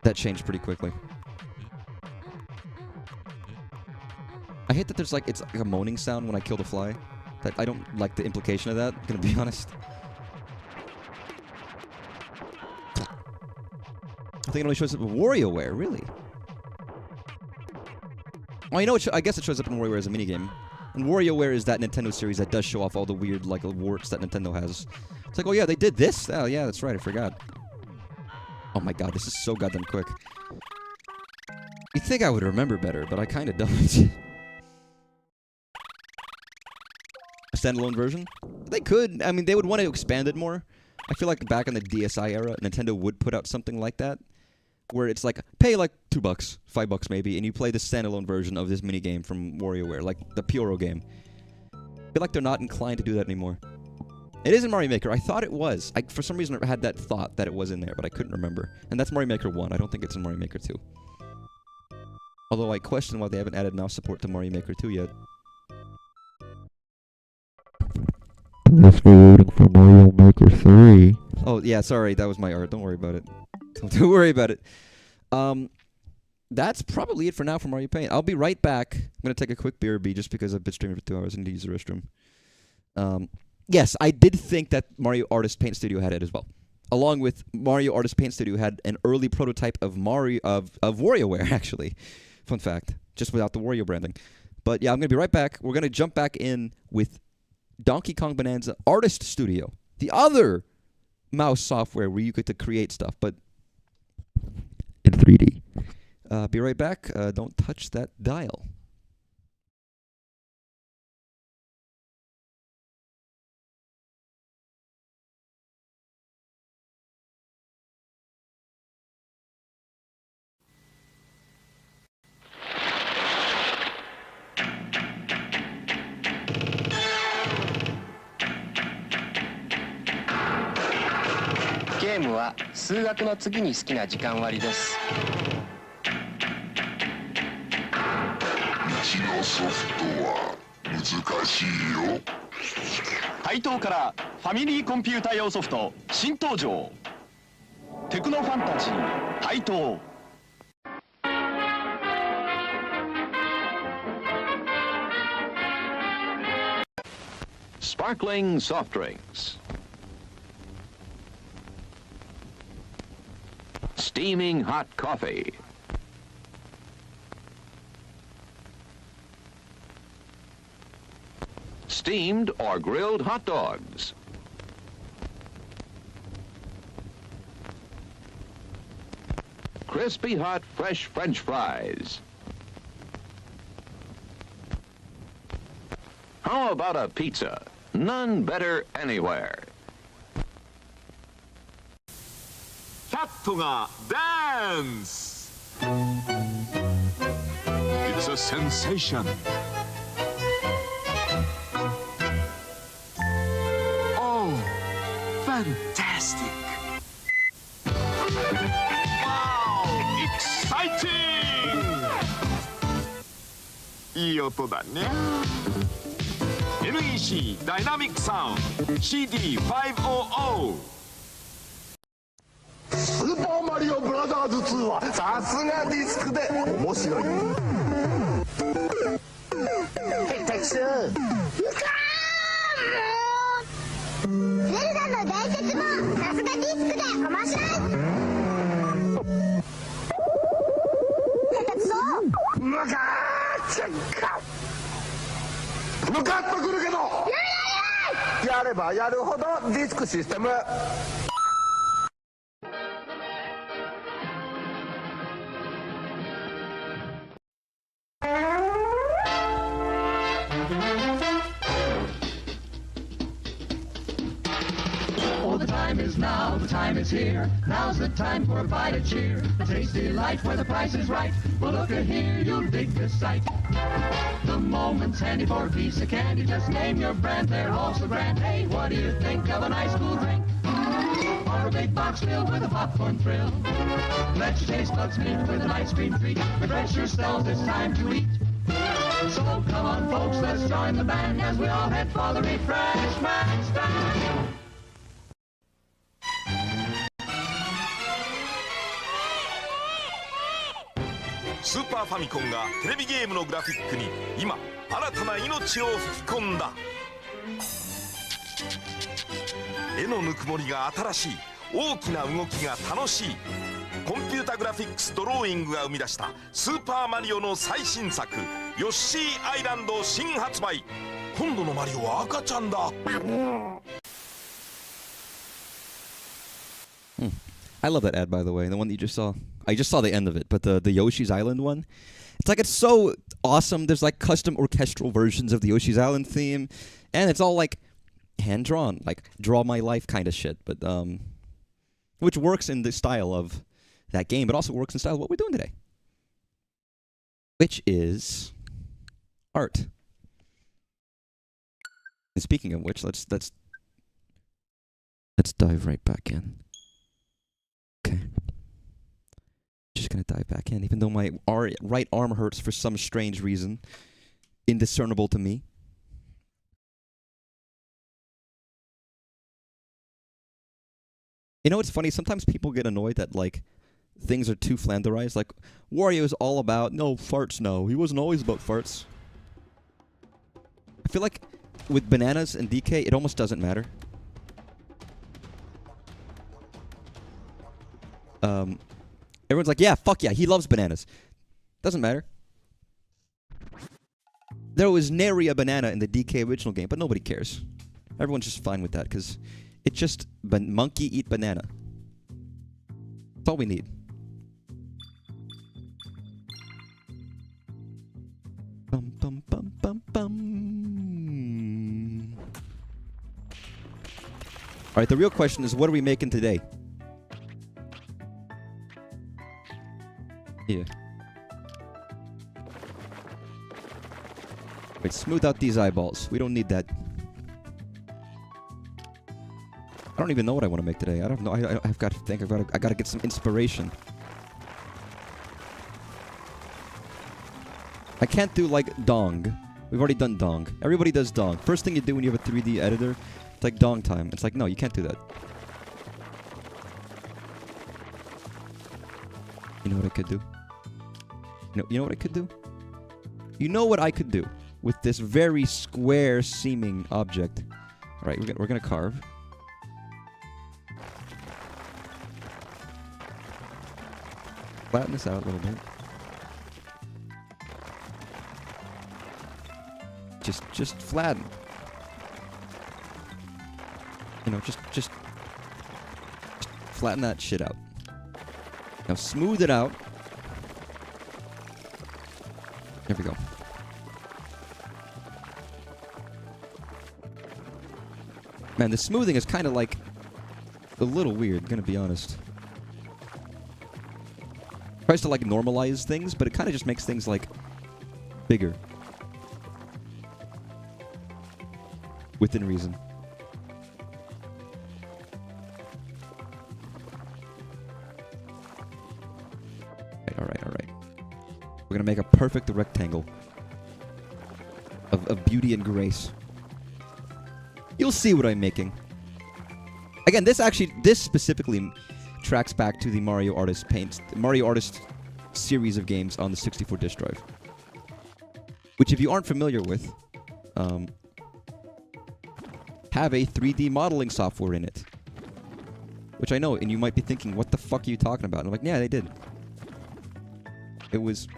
that changed pretty quickly. hate that there's like, it's like a moaning sound when I kill the fly. That I don't like the implication of that, I'm gonna be honest. I think it only shows up in WarioWare, really? Oh, you know what? I guess it shows up in WarioWare as a minigame. And WarioWare is that Nintendo series that does show off all the weird, like, warts that Nintendo has. It's like, oh yeah, they did this? Oh yeah, that's right, I forgot. Oh my god, this is so goddamn quick. You'd think I would remember better, but I kinda don't. A standalone version? They could. I mean, they would want to expand it more. I feel like back in the DSi era, Nintendo would put out something like that. Where it's like, pay like $2, $5 maybe, and you play the standalone version of this minigame from WarioWare, like the Pyoro game. I feel like they're not inclined to do that anymore. It is in Mario Maker. I thought it was. For some reason I had that thought that it was in there, but I couldn't remember. And that's Mario Maker 1. I don't think it's in Mario Maker 2. Although I question why they haven't added mouse support to Mario Maker 2 yet. Unless we're waiting for Mario Maker 3. Oh, yeah, sorry. That was my art. Don't worry about it. Don't worry about it. That's probably it for now for Mario Paint. I'll be right back. I'm going to take a quick BRB just because I've been streaming for 2 hours and need to use the restroom. Yes, I did think that Mario Artist Paint Studio had it as well. Along with Mario Artist Paint Studio had an early prototype of WarioWare, actually. Fun fact. Just without the Wario branding. But yeah, I'm going to be right back. We're going to jump back in with Donkey Kong Bananza Artist Studio. The other mouse software where you get to create stuff, but in 3D. Be right back. Don't touch that dial.ゲームは数学の次に好きな時間割です。うちのソフトは難しいよ。台東からファミリーコンピュータ用ソフト新登場。テクノファンタジー台東。Sparkling soft drinks. Steaming hot coffee. Steamed or grilled hot dogs. Crispy hot fresh French fries. How about a pizza? None better anywhere. キャットがダンス It's a sensation. Oh, fantastic. Wow, exciting. いい音だね。NEC ダイナミックサウンド CD500。スーパーマリオブラザーズ2はさすがディスクで面白い。下手くそ。ゼルダの伝説もさすがディスクで面白い。下手くそ。ムカーチェッカムカッとくるけどやればやるほどディスクシステム。The time is now, the time is here. Now's the time for a bite of cheer. A tasty life where the price is right. Well, look at here, you'll dig this sight. The moment's handy for a piece of candy. Just name your brand, they're all so grand. Hey, what do you think of a nice cool drink? Or a big box filled with a popcorn thrill? Let your taste buds meet with an ice cream treat. Refresh yourselves, it's time to eat. So come on, folks, let's join the band as we all head for the refreshment stand. スーパーファミコンがテレビゲームのグラフィックに今新たな命を吹き込んだ。絵のぬくもりが新しい、大きな動きが楽しい。コンピュータグラフィックスドローイングが生み出したスーパーマリオの最新作ヨッシーアイランド新発売。今度のマリオは赤ちゃんだ。I love that ad, by the way, the one that you just saw. I just saw the end of it, but the Yoshi's Island one. It's like, it's so awesome. There's like custom orchestral versions of the Yoshi's Island theme, and it's all like hand-drawn, like draw my life kind of shit, but which works in the style of that game, but also works in style of what we're doing today, which is art. And speaking of which, let's dive right back in. Okay. Just gonna dive back in, even though my right arm hurts for some strange reason, indiscernible to me. You know what's funny? Sometimes people get annoyed that, like, things are too flanderized. Like, Wario is all about, no, farts, no. He wasn't always about farts. I feel like with Bananas and DK, it almost doesn't matter. Everyone's like, yeah, fuck yeah, he loves bananas. Doesn't matter. There was nary a banana in the DK original game, but nobody cares. Everyone's just fine with that, because it's just monkey eat banana. That's all we need. Bum, bum, bum, bum, bum. Alright, the real question is, what are we making today? Yeah. Wait, smooth out these eyeballs. We don't need that. I don't even know what I want to make today. I don't know. I've got to think. I got to get some inspiration. I can't do like dong. We've already done dong. Everybody does dong. First thing you do when you have a 3D editor, it's like dong time. It's like, no, you can't do that. You know what I could do? You know what I could do? You know what I could do with this very square-seeming object? All right, we're gonna carve. Flatten this out a little bit. Just flatten. You know, just flatten that shit out. Now smooth it out. There we go. Man, the smoothing is kind of like a little weird, gonna be honest. Tries to like normalize things, but it kind of just makes things like bigger. Within reason. Alright. We're gonna make a perfect rectangle of beauty and grace. You'll see what I'm making. Again, this specifically tracks back to the Mario Artist series of games on the 64 disk drive. Which, if you aren't familiar with, have a 3D modeling software in it. Which I know, and you might be thinking, what the fuck are you talking about? And I'm like, yeah, they did. It was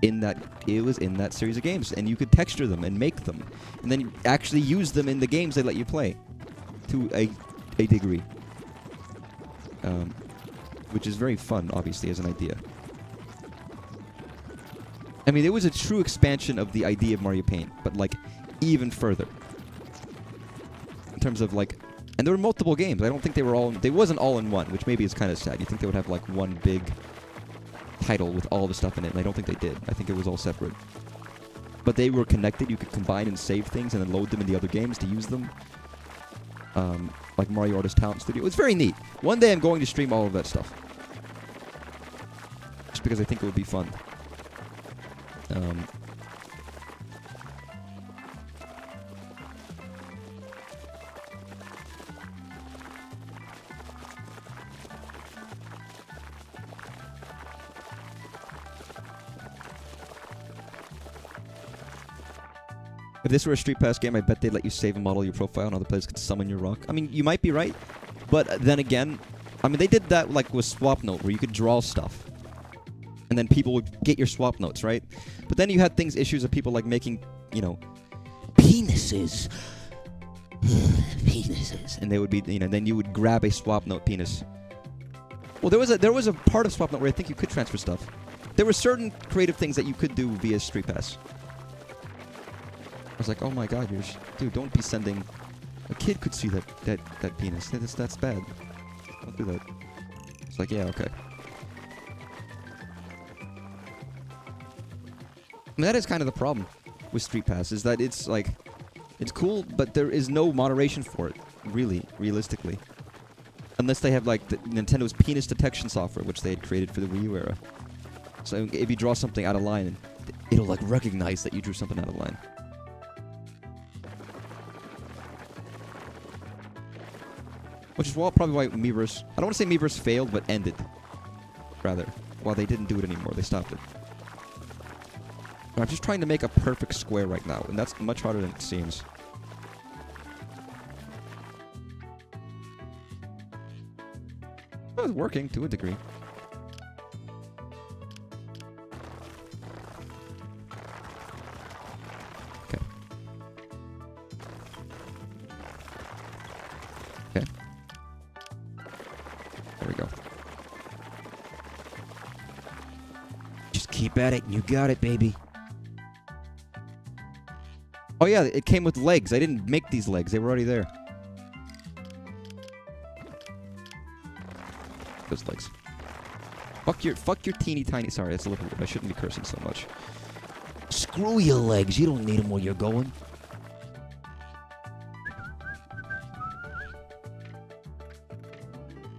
in that series of games, and you could texture them and make them, and then actually use them in the games they let you play, to a degree, which is very fun, obviously, as an idea. I mean, it was a true expansion of the idea of Mario Paint, but like even further in terms of like, and there were multiple games. I don't think they wasn't all in one, which maybe is kind of sad. You think they would have like one big title with all the stuff in it, and I don't think they did. I think it was all separate. But they were connected. You could combine and save things and then load them in the other games to use them. Like Mario Artist Talent Studio. It was very neat. One day I'm going to stream all of that stuff. Just because I think it would be fun. If this were a Street Pass game, I bet they'd let you save a model of your profile and other players could summon your rock. I mean, you might be right, but then again, I mean, they did that like with Swap Note, where you could draw stuff. And then people would get your swap notes, right? But then you had issues of people like making, you know, penises. Penises. And they would be, you know, then you would grab a swap note penis. Well, there was a part of swap note where I think you could transfer stuff. There were certain creative things that you could do via Street Pass. I was like, oh my god, dude, don't be sending. A kid could see that penis. That's bad. Don't do that. It's like, yeah, okay. I mean, that is kind of the problem with Street Pass, is that it's like, it's cool, but there is no moderation for it, really, realistically. Unless they have like Nintendo's penis detection software, which they had created for the Wii U era. So if you draw something out of line, it'll like recognize that you drew something out of line. Which is probably why Miiverse, I don't want to say Miiverse failed, but ended. Rather. Well, they didn't do it anymore, they stopped it. I'm just trying to make a perfect square right now, and that's much harder than it seems. Well, it's working to a degree. Okay. Okay. There we go. Just keep at it and you got it, baby. Oh yeah, it came with legs. I didn't make these legs. They were already there. Those legs. Fuck your teeny tiny. Sorry, that's a little weird. I shouldn't be cursing so much. Screw your legs. You don't need them where you're going.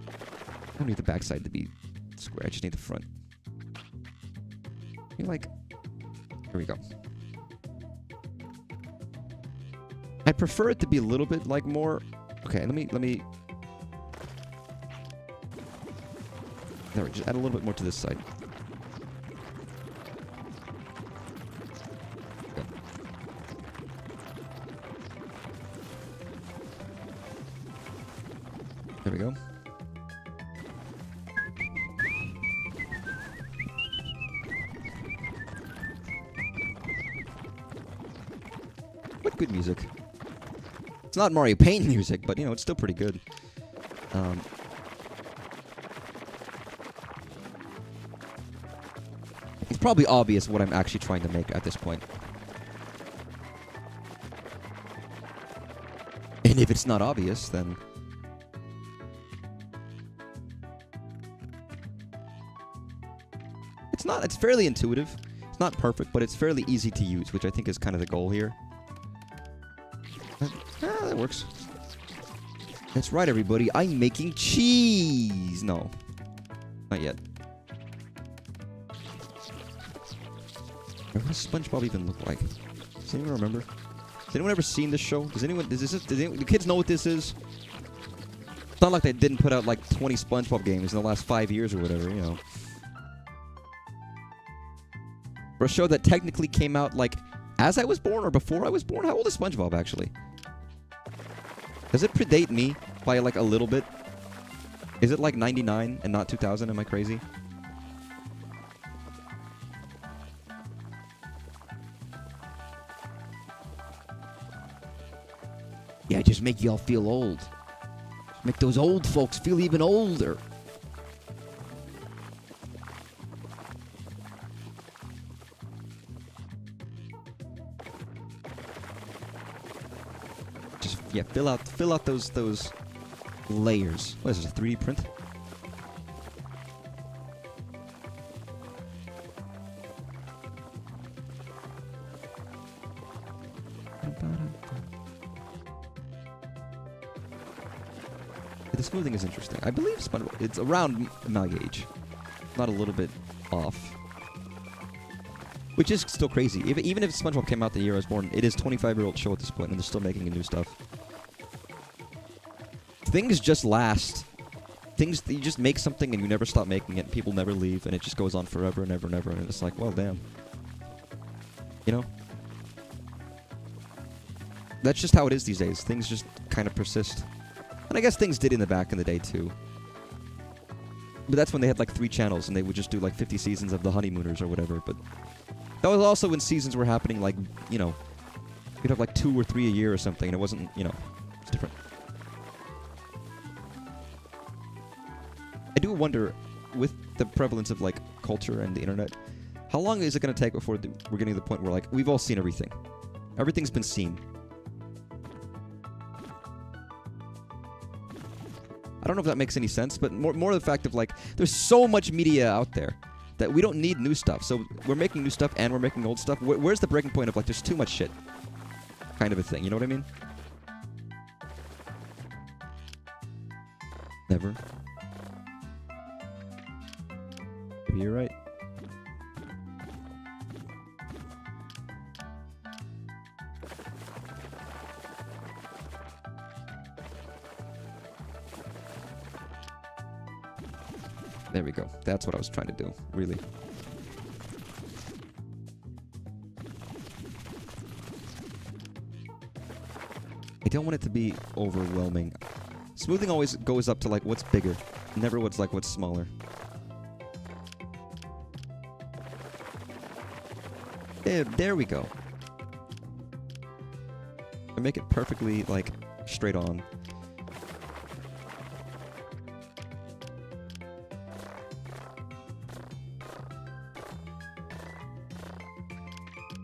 I don't need the backside to be square. I just need the front. You're like, here we go. I prefer it to be a little bit like more. Okay, let me. There, just add a little bit more to this side. Okay. There we go. What good music. It's not Mario Paint music, but, you know, it's still pretty good. It's probably obvious what I'm actually trying to make at this point. And if it's not obvious, then... It's fairly intuitive. It's not perfect, but it's fairly easy to use, which I think is kind of the goal here. That works. That's right, everybody. I'm making cheese. No. Not yet. What does SpongeBob even look like? Does anyone remember? Has anyone ever seen this show? Do kids know what this is? It's not like they didn't put out like 20 SpongeBob games in the last 5 years or whatever, you know. For a show that technically came out like as I was born or before I was born. How old is SpongeBob actually? Does it predate me by like a little bit? Is it like 99 and not 2000? Am I crazy? Yeah, just make y'all feel old. Make those old folks feel even older. Yeah, fill out those layers. What is this, a 3D print? The smoothing is interesting. I believe SpongeBob, it's around my age. Not a little bit off. Which is still crazy. Even if SpongeBob came out the year I was born, it is a 25-year-old show at this point, and they're still making new stuff. Things just last. You just make something and you never stop making it, and people never leave, and it just goes on forever and ever and ever, and it's like, well, damn. You know? That's just how it is these days. Things just kind of persist. And I guess things did in the back in the day, too. But that's when they had, like, 3 channels, and they would just do, like, 50 seasons of The Honeymooners or whatever. But that was also when seasons were happening, like, you know, you'd have, like, 2 or 3 a year or something, and it wasn't, you know, it's different. I do wonder, with the prevalence of, like, culture and the internet, how long is it going to take before we're getting to the point where, like, we've all seen everything? Everything's been seen. I don't know if that makes any sense, but more the fact of, like, there's so much media out there that we don't need new stuff. So we're making new stuff and we're making old stuff. Where's the breaking point of, like, there's too much shit kind of a thing? You know what I mean? Never. Maybe you're right. There we go. That's what I was trying to do, really. I don't want it to be overwhelming. Smoothing always goes up to, like, what's bigger, never what's, like, what's smaller. There we go. I make it perfectly, like, straight on.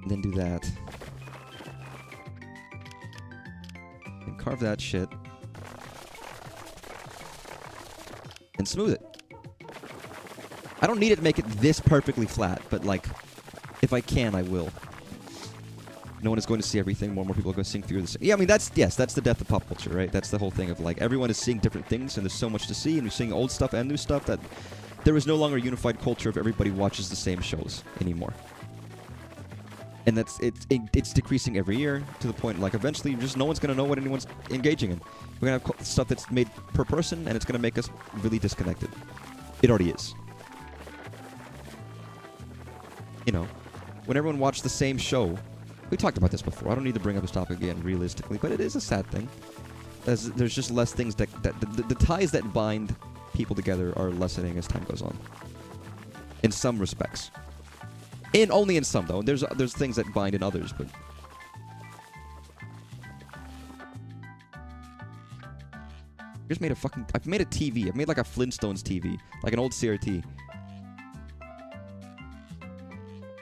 And then do that. And carve that shit. And smooth it. I don't need it to make it this perfectly flat, but, like, if I can, I will. No one is going to see everything. More and more people are going to seeing fewer of the same. Yeah, I mean, that's the death of pop culture, right? That's the whole thing of, like, everyone is seeing different things, and there's so much to see, and you're seeing old stuff and new stuff, that there is no longer a unified culture of everybody watches the same shows anymore. And it's decreasing every year to the point, like, eventually just no one's going to know what anyone's engaging in. We're going to have stuff that's made per person, and it's going to make us really disconnected. It already is. You know, when everyone watched the same show, we talked about this before. I don't need to bring up this topic again, realistically, but it is a sad thing. As there's just less things that the ties that bind people together are lessening as time goes on. In some respects. Only in some, though. There's things that bind in others, but I've made a TV. I've made, like, a Flintstones TV, like an old CRT.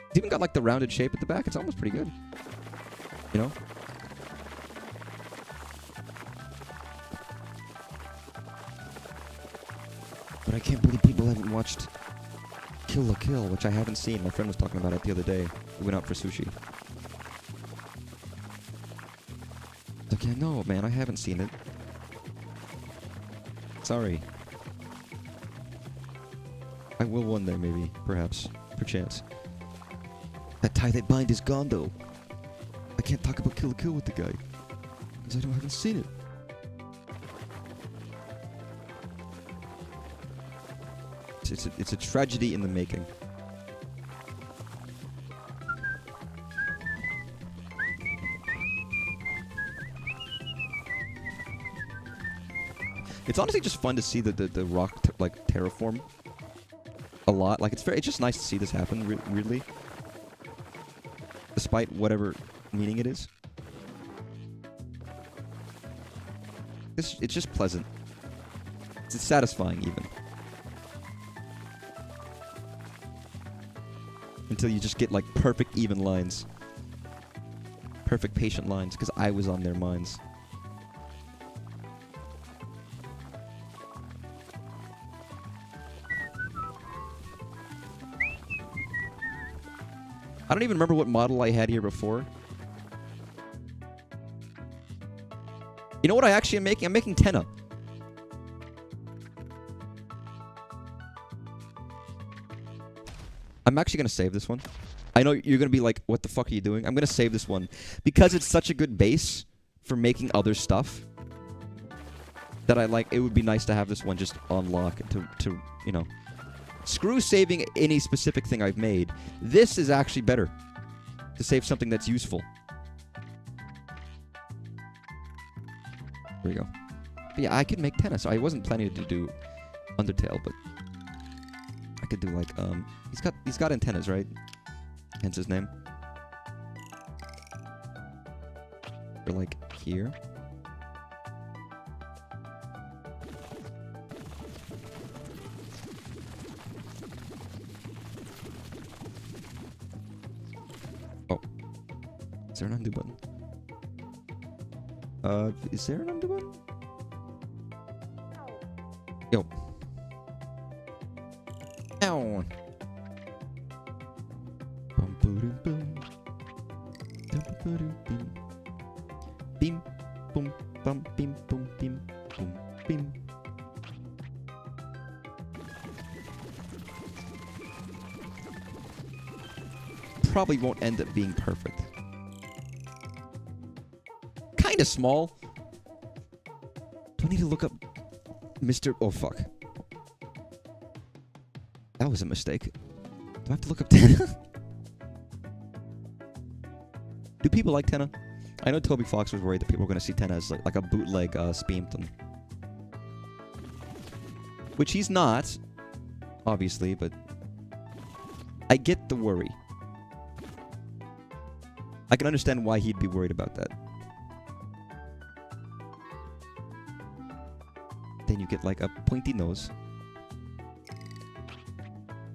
It's even got, like, the rounded shape at the back. It's almost pretty good. You know? But I can't believe people haven't watched Kill la Kill, which I haven't seen. My friend was talking about it the other day. We went out for sushi. It's like, yeah, no, man, I haven't seen it. Sorry. I will one day, maybe. Perhaps. Perchance. That tie that bind is gone, though. I can't talk about Kill la Kill with the guy. Because I haven't seen it. It's a tragedy in the making. It's honestly just fun to see the rock like terraform a lot. Like, it's just nice to see this happen. Weirdly, despite whatever meaning it is, it's just pleasant. It's satisfying even. Until you just get, like, perfect even lines. Perfect patient lines, because I was on their minds. I don't even remember what model I had here before. You know what I actually am making? I'm making Tenna. I'm actually going to save this one. I know you're going to be like, what the fuck are you doing? I'm going to save this one. Because it's such a good base for making other stuff that I like. It would be nice to have this one just on lock to you know. Screw saving any specific thing I've made. This is actually better. To save something that's useful. There we go. But yeah, I could make tennis. I wasn't planning to do Undertale, but I could do like he's got antennas, right? Hence his name. Or like here. Oh. Is there an undo button? Is there an undo button? Yo. Ow. Bum boom boom. Beam boom bum beam boom beam boom beam. Probably won't end up being perfect. Kinda small. Do I need to look up Mr. Oh fuck. That was a mistake. Do I have to look up Tenna? Do people like Tenna? I know Toby Fox was worried that people were going to see Tenna as like a bootleg Speampton. Which he's not, obviously, but I get the worry. I can understand why he'd be worried about that. Then you get like a pointy nose.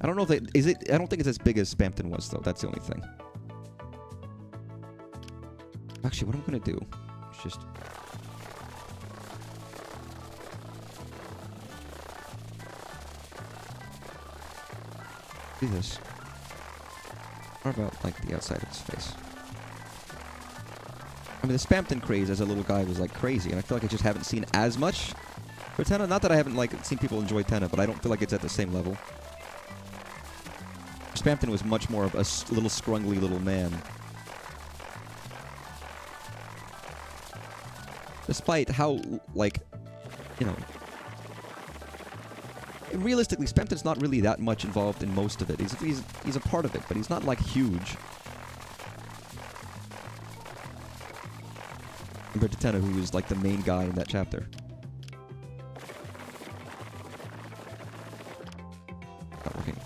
I don't know if it is it. I don't think it's as big as Spampton was though. That's the only thing. Actually, what I'm gonna do is just do this. What about like the outside of his face? I mean, the Spampton craze as a little guy was like crazy, and I feel like I just haven't seen as much for Tenna. Not that I haven't like seen people enjoy Tenna, but I don't feel like it's at the same level. Spampton was much more of a little scrungly little man. Despite how, like, you know, realistically, Spampton's not really that much involved in most of it. He's a part of it, but he's not like huge. Compared to Tenna, who was like the main guy in that chapter. Not working.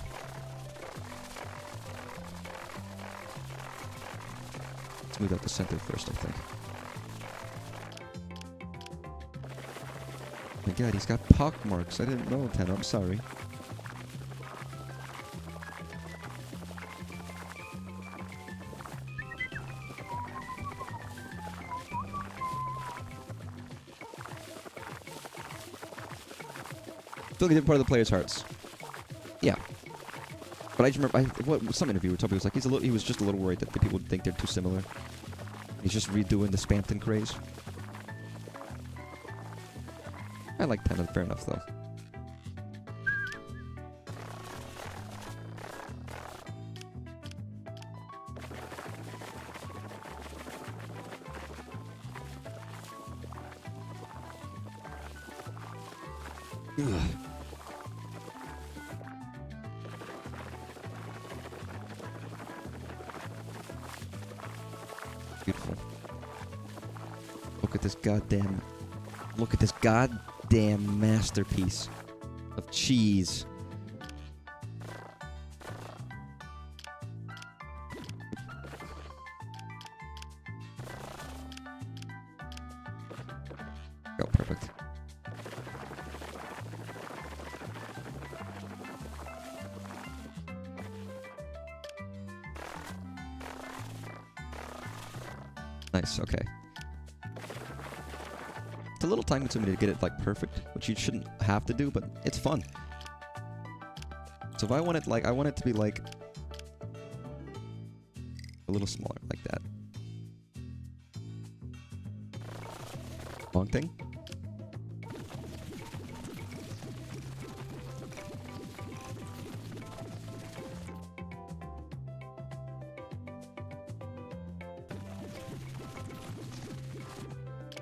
Smooth out the center first, I think. Oh my god, he's got pock marks. I didn't know, Tenna. I'm sorry. Still get part of the players' hearts. Yeah. But I just remember, some interviewer told me he was just a little worried that the people would think they're too similar. He's just redoing the Spampton craze. I like Tenna, fair enough though. Ugh. Beautiful. Look at this goddamn... Look at this goddamn masterpiece of cheese. Oh, perfect. Nice, okay. It's a little time consuming to get it like perfect, which you shouldn't have to do, but it's fun. So if I want it like, I want it to be like a little smaller, like that. Long thing.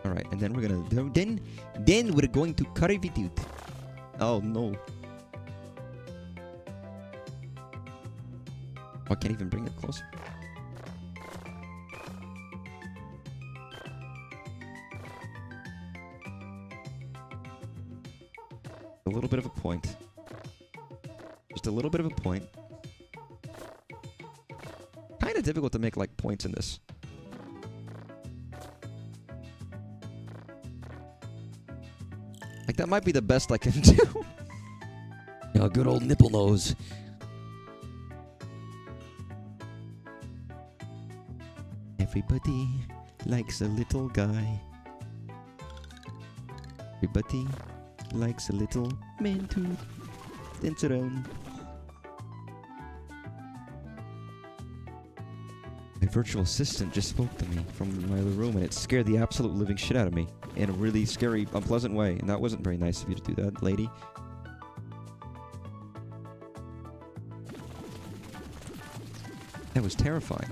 All right, and then we're gonna then we're going to carve it out. Oh no! I can't even bring it closer. A little bit of a point. Just a little bit of a point. Kind of difficult to make, like, points in this. Like, that might be the best I can do. A good old nipple nose. Everybody likes a little guy. Everybody likes a little man to dance around. My virtual assistant just spoke to me from my other room, and it scared the absolute living shit out of me in a really scary, unpleasant way. And that wasn't very nice of you to do that, lady. That was terrifying.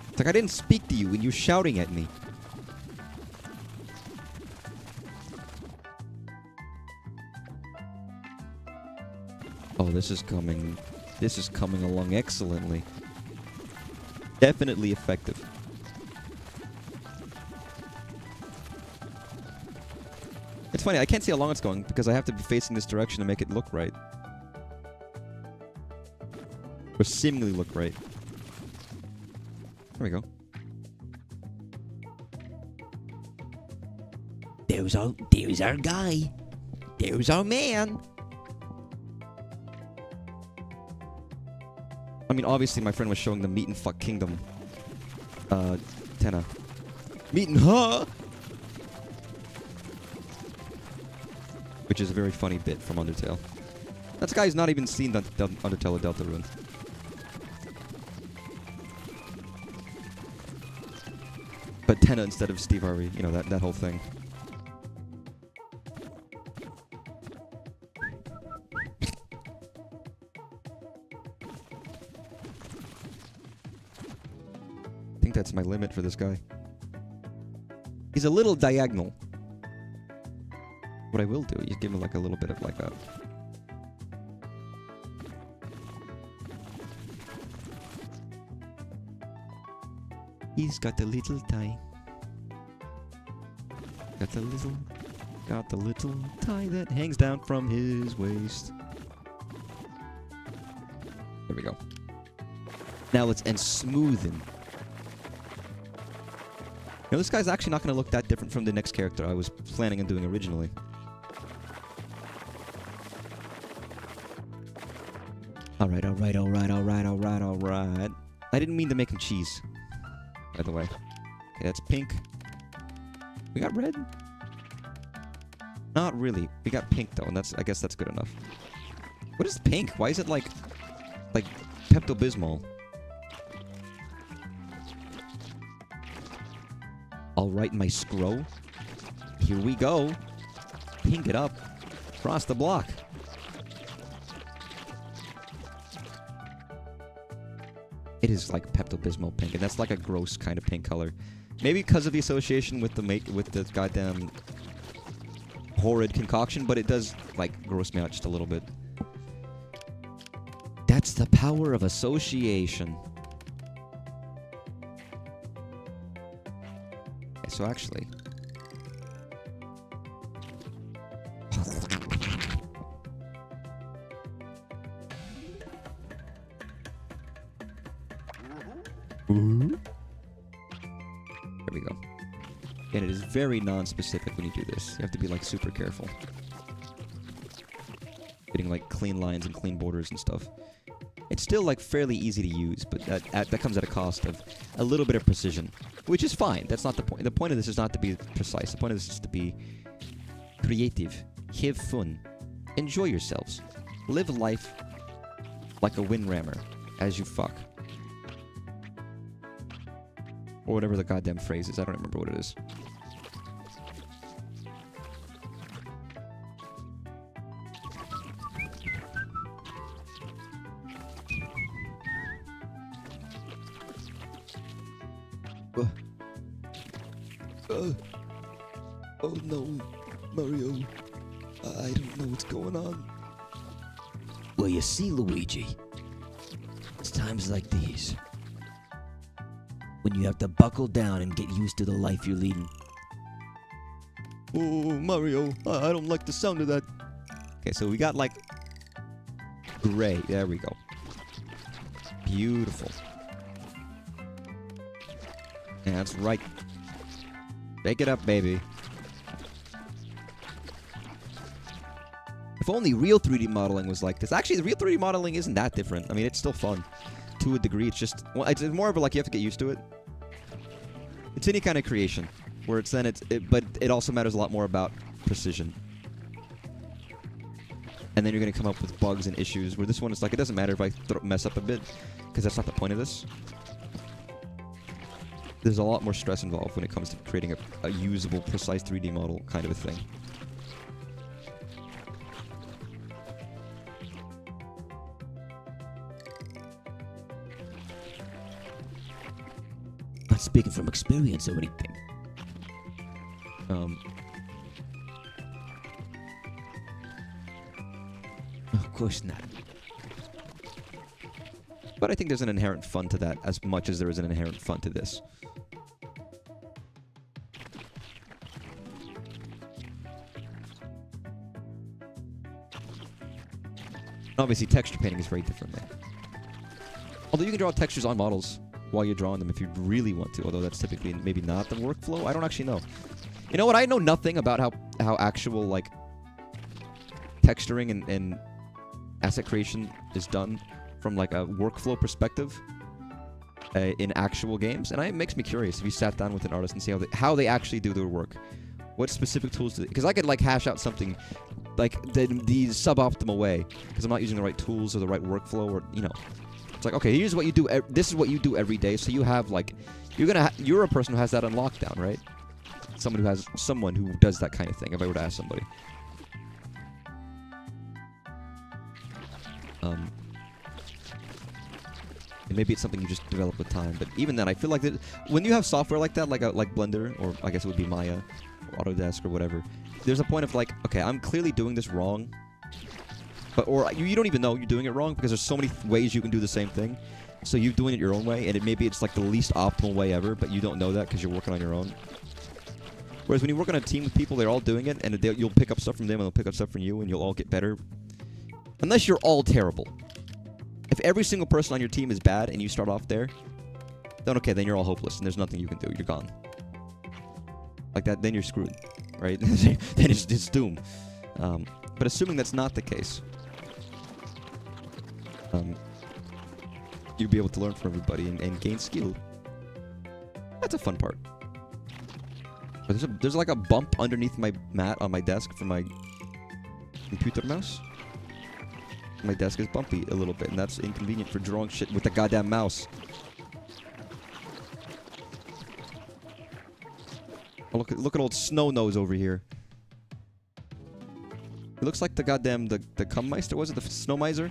It's like I didn't speak to you when you're shouting at me. Oh, this is coming along excellently. Definitely effective. It's funny, I can't see how long it's going because I have to be facing this direction to make it look right. Or seemingly look right. There we go. There's our guy. There's our man. I mean, obviously my friend was showing the Meat and Fuck Kingdom. Tenna. Meat and Huh! Which is a very funny bit from Undertale. That guy's not even seen the Undertale of Deltarune. But Tenna instead of Steve Harvey, you know, that whole thing. I think that's my limit for this guy. He's a little diagonal. What I will do is give him like a little bit of like a... He's got the little tie. Got the little tie that hangs down from his waist. There we go. Now let's smooth him. Now this guy's actually not going to look that different from the next character I was planning on doing originally. Alright. I didn't mean to make him cheese. By the way. Okay, that's pink. We got red? Not really. We got pink though, and I guess that's good enough. What is pink? Why is it like Pepto-Bismol? I'll write my scroll. Here we go. Pink it up. Cross the block. It is like Pepto-Bismol pink, and that's like a gross kind of pink color. Maybe because of the association with the goddamn horrid concoction, but it does like gross me out just a little bit. That's the power of association. Okay, so actually, there we go. And it is very non-specific when you do this. You have to be like super careful. Getting like clean lines and clean borders and stuff. It's still like fairly easy to use, but that comes at a cost of a little bit of precision, which is fine. That's not the point. The point of this is not to be precise. The point of this is to be creative, have fun, enjoy yourselves, live life like a windrammer as you fuck. Or whatever the goddamn phrase is. I don't remember what it is. Oh no, Mario. I don't know what's going on. Well, you see, Luigi, it's times like these when you have to buckle down and get used to the life you're leading. Oh, Mario, I don't like the sound of that. Okay, so we got like gray. There we go. Beautiful. Yeah, that's right. Bake it up, baby. If only real 3D modeling was like this. Actually, the real 3D modeling isn't that different. I mean, it's still fun. To a degree, it's just... Well, it's more of a, like, you have to get used to it. It's any kind of creation. Where it's then... But it also matters a lot more about precision. And then you're going to come up with bugs and issues. Where this one is like, it doesn't matter if I mess up a bit. Because that's not the point of this. There's a lot more stress involved when it comes to creating a usable, precise 3D model kind of a thing. Not speaking from experience or anything. Of course not. But I think there's an inherent fun to that as much as there is an inherent fun to this. Obviously, texture painting is very different there. Although you can draw textures on models while you're drawing them if you really want to, although that's typically maybe not the workflow. I don't actually know. You know what? I know nothing about how actual, like, texturing and asset creation is done from, like, a workflow perspective in actual games. And it makes me curious if you sat down with an artist and see how they actually do their work. What specific tools do they... Because I could, like, hash out something, like, the suboptimal way, because I'm not using the right tools or the right workflow or, you know... It's like, okay, here's what you do. This is what you do every day. So you have, like, you're a person who has that on lockdown, right? Someone who does that kind of thing. If I were to ask somebody, and maybe it's something you just develop with time. But even then, I feel like that when you have software like that, like Blender, or I guess it would be Maya, or Autodesk, or whatever, there's a point of like, okay, I'm clearly doing this wrong. Or you don't even know you're doing it wrong because there's so many ways you can do the same thing. So you're doing it your own way, and maybe it's like the least optimal way ever, but you don't know that because you're working on your own. Whereas when you work on a team with people, they're all doing it, and you'll pick up stuff from them, and they'll pick up stuff from you, and you'll all get better. Unless you're all terrible. If every single person on your team is bad, and you start off there, then okay, then you're all hopeless, and there's nothing you can do. You're gone. Like that, then you're screwed, right? Then it's doom. But assuming that's not the case, you'll be able to learn from everybody and gain skill. That's a fun part. But there's like a bump underneath my mat on my desk for my computer mouse. My desk is bumpy a little bit, and that's inconvenient for drawing shit with the goddamn mouse. Oh, look at old Snow Nose over here. It looks like the goddamn the Cummeister, was it? The Snow Miser?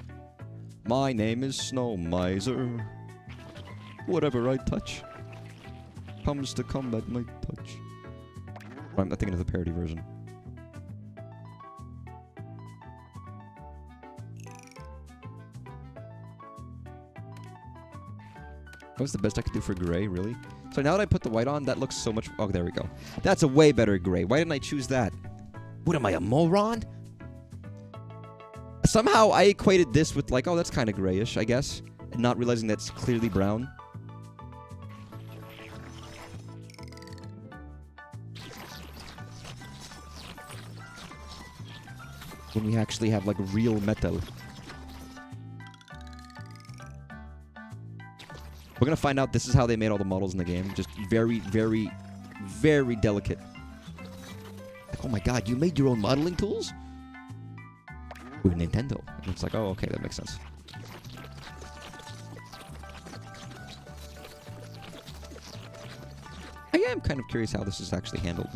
My name is Snow Miser. Whatever I touch comes to combat my touch. I'm thinking of the parody version. That was the best I could do for gray, really? So now that I put the white on, that looks so much... Oh, there we go. That's a way better gray. Why didn't I choose that? What am I, a moron? Somehow I equated this with like, oh, that's kind of grayish, I guess. And not realizing that's clearly brown. When we actually have like real metal. We're gonna find out this is how they made all the models in the game. Just very, very, very delicate. Like, oh my god, you made your own modeling tools? With Nintendo. And it's like, oh, okay, that makes sense. I am kind of curious how this is actually handled.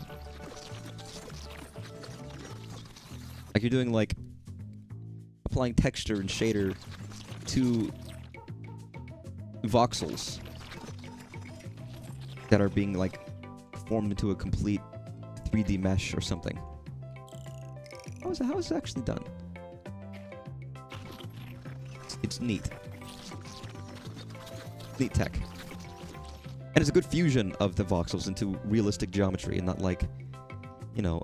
Like, you're doing, like, applying texture and shader to voxels that are being, like, formed into a complete 3D mesh or something. How is it actually done? It's neat. Neat tech. And it's a good fusion of the voxels into realistic geometry and not like you know,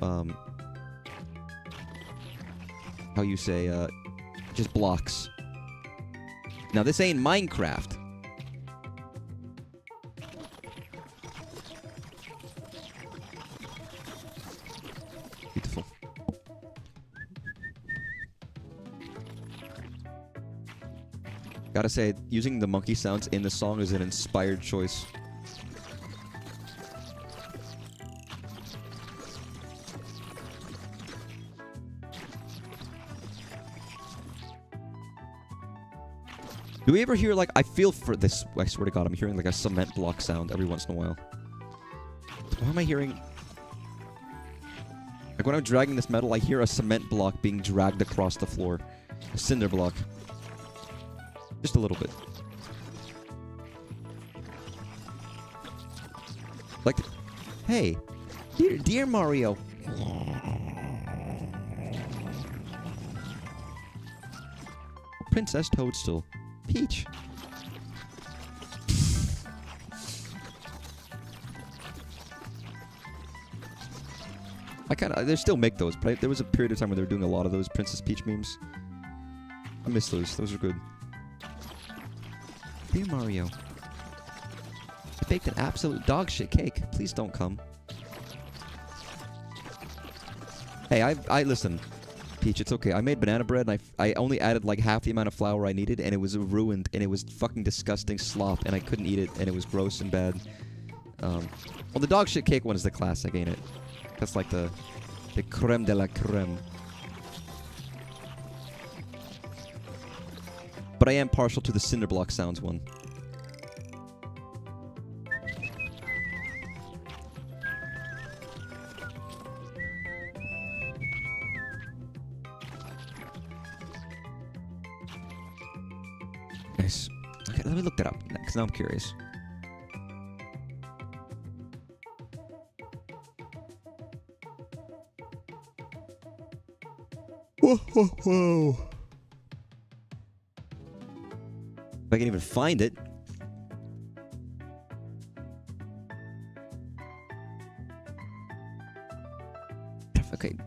how you say, just blocks. Now, this ain't Minecraft. Beautiful. Gotta say, using the monkey sounds in the song is an inspired choice. Do we ever hear, like, I feel for this, I swear to God, I'm hearing, like, a cement block sound every once in a while. Why am I hearing... Like, when I'm dragging this metal, I hear a cement block being dragged across the floor. A cinder block. Just a little bit. Like, hey, dear Mario. Princess Toadstool. Peach. They still make those, but there was a period of time where they were doing a lot of those Princess Peach memes. I miss those. Those are good. Dear Mario. I baked an absolute dog shit cake. Please don't come. Hey, I listen. Peach, it's okay. I made banana bread, and I only added like half the amount of flour I needed, and it was ruined, and it was fucking disgusting slop, and I couldn't eat it, and it was gross and bad. Well, the dog shit cake one is the classic, ain't it? That's like the creme de la creme. But I am partial to the cinder block sounds one. Nice. Okay, let me look that up next. Now I'm curious. Whoa, whoa, whoa. If I can even find it. Okay.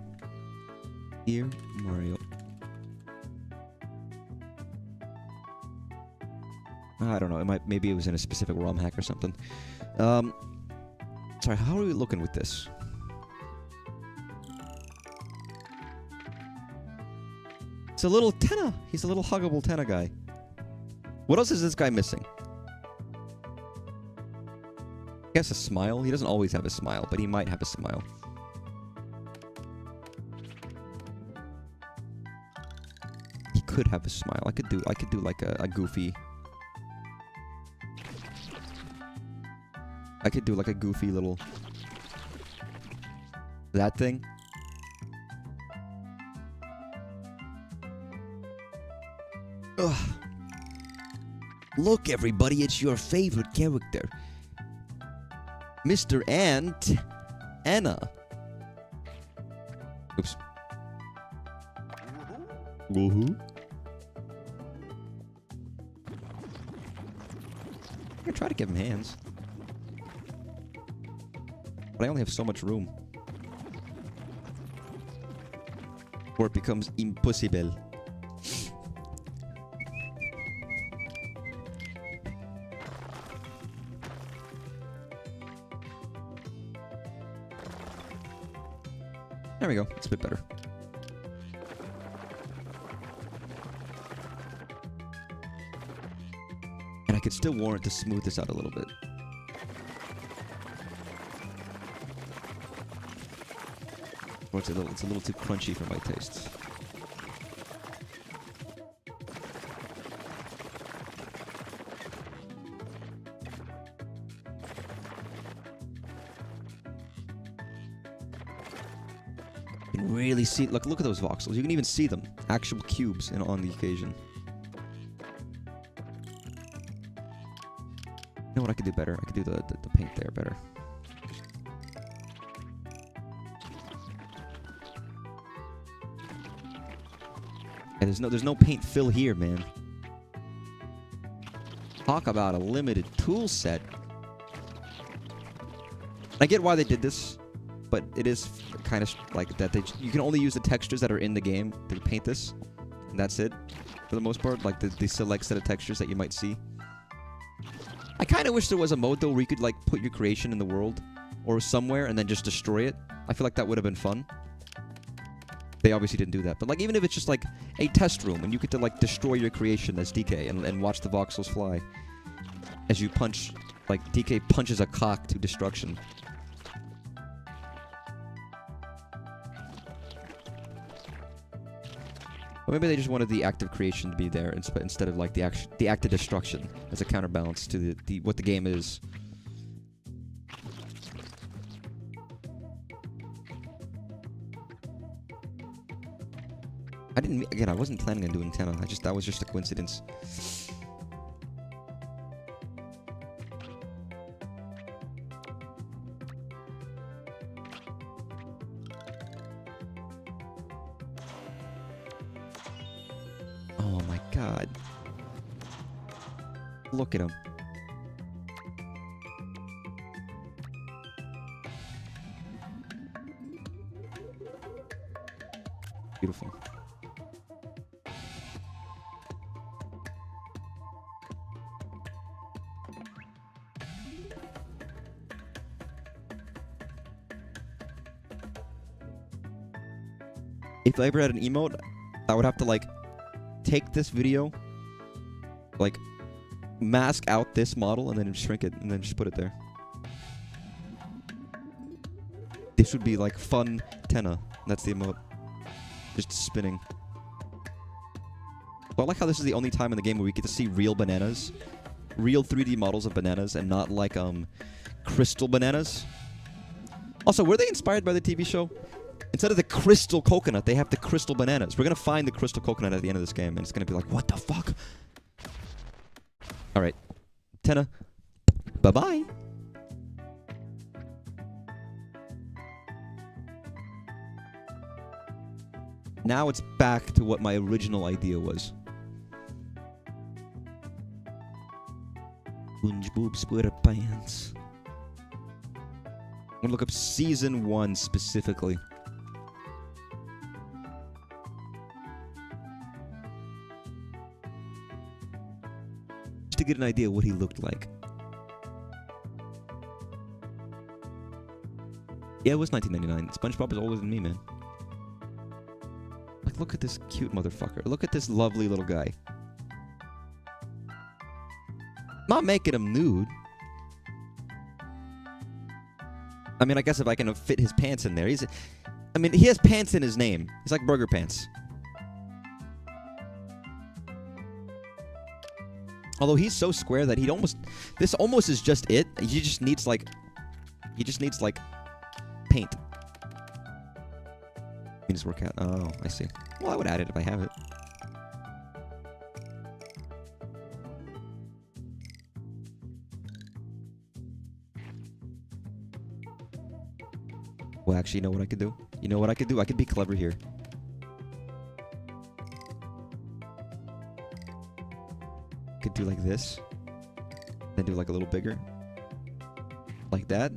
Dear Mario. I don't know. Maybe it was in a specific ROM hack or something. Sorry, how are we looking with this? It's a little tenna. He's a little huggable tenna guy. What else is this guy missing? I guess a smile. He doesn't always have a smile, but he might have a smile. He could have a smile. I could do like a goofy. I could do like a goofy little... That thing. Ugh. Look, everybody, it's your favorite character. Mr. Ant... Anna. Oops. Woohoo. I'm gonna try to give him hands. But I only have so much room. Or it becomes impossible. There we go. It's a bit better. And I could still warrant to smooth this out a little bit. Or it's a little too crunchy for my tastes. You can really see. Look at those voxels. You can even see them, actual cubes, on the occasion. You know what I could do better? I could do the paint there better. And there's no paint fill here, man. Talk about a limited tool set. I get why they did this. but it is kind of like that. You can only use the textures that are in the game to paint this, and that's it for the most part. Like the select set of textures that you might see. I kind of wish there was a mode though where you could like put your creation in the world or somewhere and then just destroy it. I feel like that would have been fun. They obviously didn't do that, but like even if it's just like a test room and you get to like destroy your creation as DK and watch the voxels fly as you punch, like DK punches a cock to destruction. Or maybe they just wanted the act of creation to be there instead of like the act of destruction as a counterbalance to what the game is. I wasn't planning on doing Tenna. That was just a coincidence. Oh my god. Look at him. Beautiful. If I ever had an emote, I would have to like take this video, like mask out this model and then shrink it and then just put it there. This would be like fun Tenna. That's the emote. Just spinning. Well, I like how this is the only time in the game where we get to see real bananas. Real 3D models of bananas and not like crystal bananas. Also, were they inspired by the TV show? Instead of the crystal coconut, they have the crystal bananas. We're going to find the crystal coconut at the end of this game, and it's going to be like, what the fuck? Alright. Tenna. Bye-bye. Now it's back to what my original idea was. SpongeBob SquarePants. I'm going to look up Season 1 specifically. To get an idea what he looked like. Yeah, it was 1999. SpongeBob is older than me, man. Like, look at this cute motherfucker. Look at this lovely little guy. Not making him nude. I mean, I guess if I can fit his pants in there. I mean, he has pants in his name. He's like Burger Pants. Although he's so square that this almost is just it. He just needs like paint. You just work out. Oh, I see. Well, I would add it if I have it. Well, actually, you know what I could do? You know what I could do? I could be clever here. Could do like this, then do like a little bigger, like that,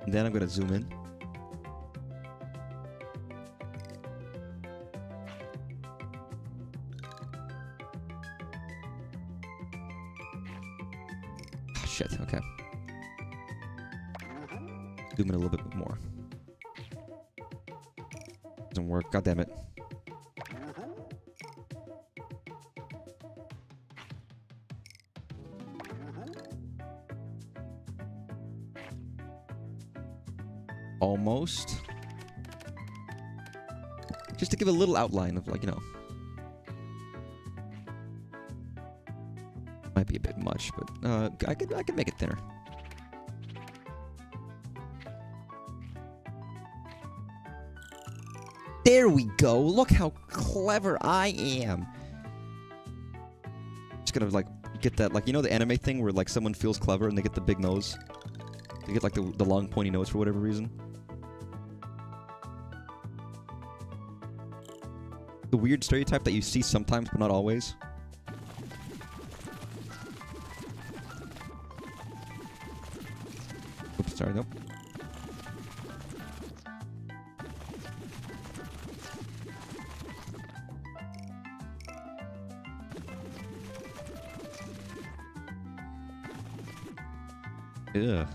and then I'm gonna zoom in. Oh, shit, okay. Zoom in a little bit more. Doesn't work, god damn it. Almost. Just to give a little outline of, like, you know. Might be a bit much, but I could make it thinner. There we go. Look how clever I am. Just gonna like get that, like, you know the anime thing where like someone feels clever and they get the big nose. They get like the long pointy nose for whatever reason. The weird stereotype that you see sometimes, but not always. Oops, sorry, nope. Ugh.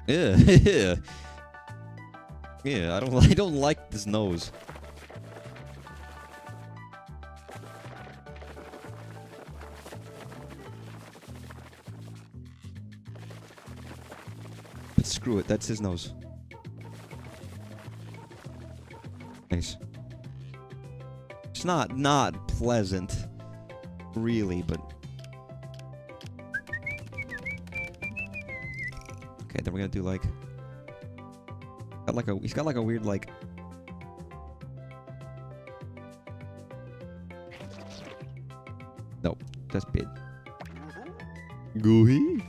Yeah. Yeah, I don't like this nose. But screw it, that's his nose. Nice. It's not pleasant, really, but okay. Then we're gonna do like, he's got like a weird like. Nope, that's big. Gooey.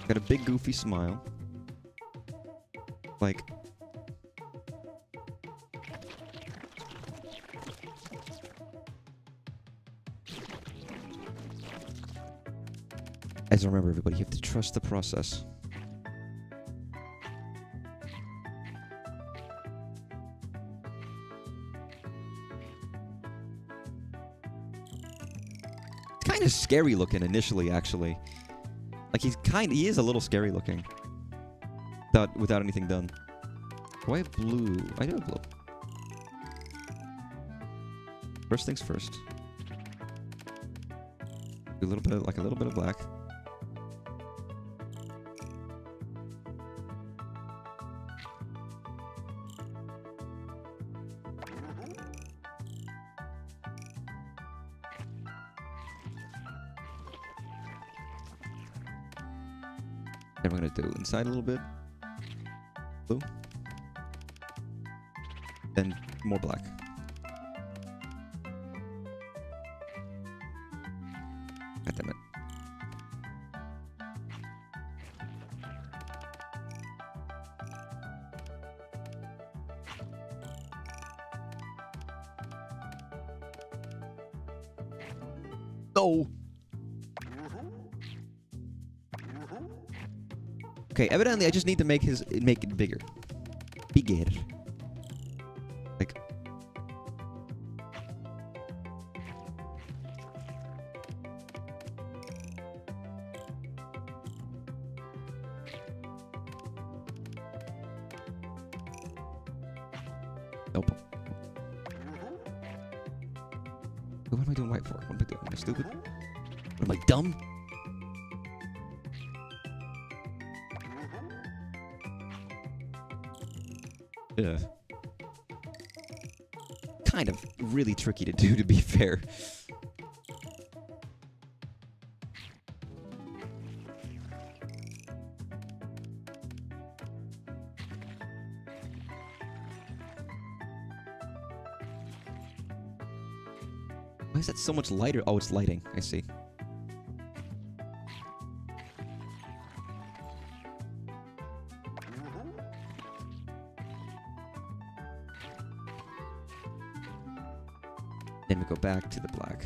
Got a big goofy smile. Like. As I remember, everybody, you have to trust the process. It's kind of scary looking initially, actually. Like he is a little scary looking. Without anything done. Do I have blue? I do have blue. First things first. Do a little bit of black. Then we're gonna do inside a little bit. Blue. Then more black. God damn it. No! Okay, evidently I just need to make it bigger. Bigger. Like. Nope. What am I doing white for? What am I doing? Am I stupid? Am I dumb? Yeah. Kind of really tricky to do, to be fair. Why is that so much lighter? Oh, it's lighting. I see. Then we go back to the black.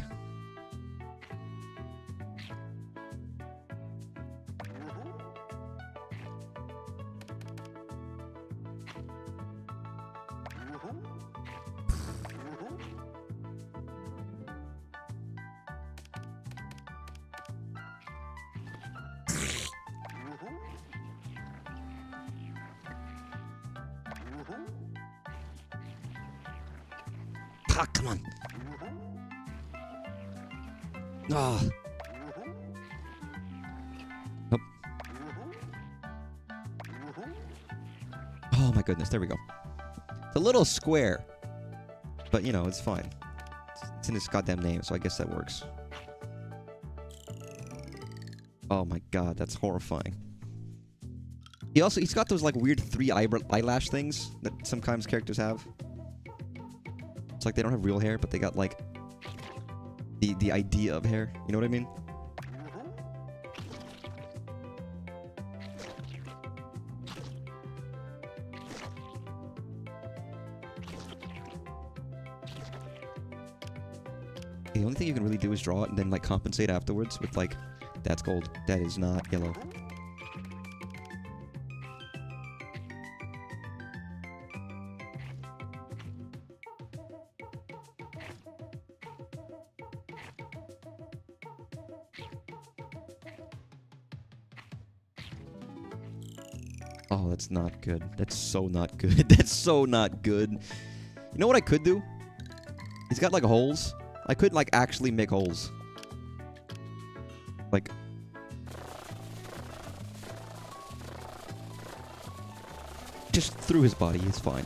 Ah, come on. Ah. Nope. Oh my goodness, there we go. It's a little square, but you know, it's fine. It's in its goddamn name, so I guess that works. Oh my god, that's horrifying. He's got those like weird 3 eyelash things that sometimes characters have. It's like they don't have real hair, but they got like the idea of hair. You know what I mean? only thing you can really do is draw it and then like compensate afterwards with like, that's gold. That is not yellow. Oh, that's not good. That's so not good. That's so not good. You know what I could do? He's got like holes. I could like actually make holes. Like just through his body, it's fine.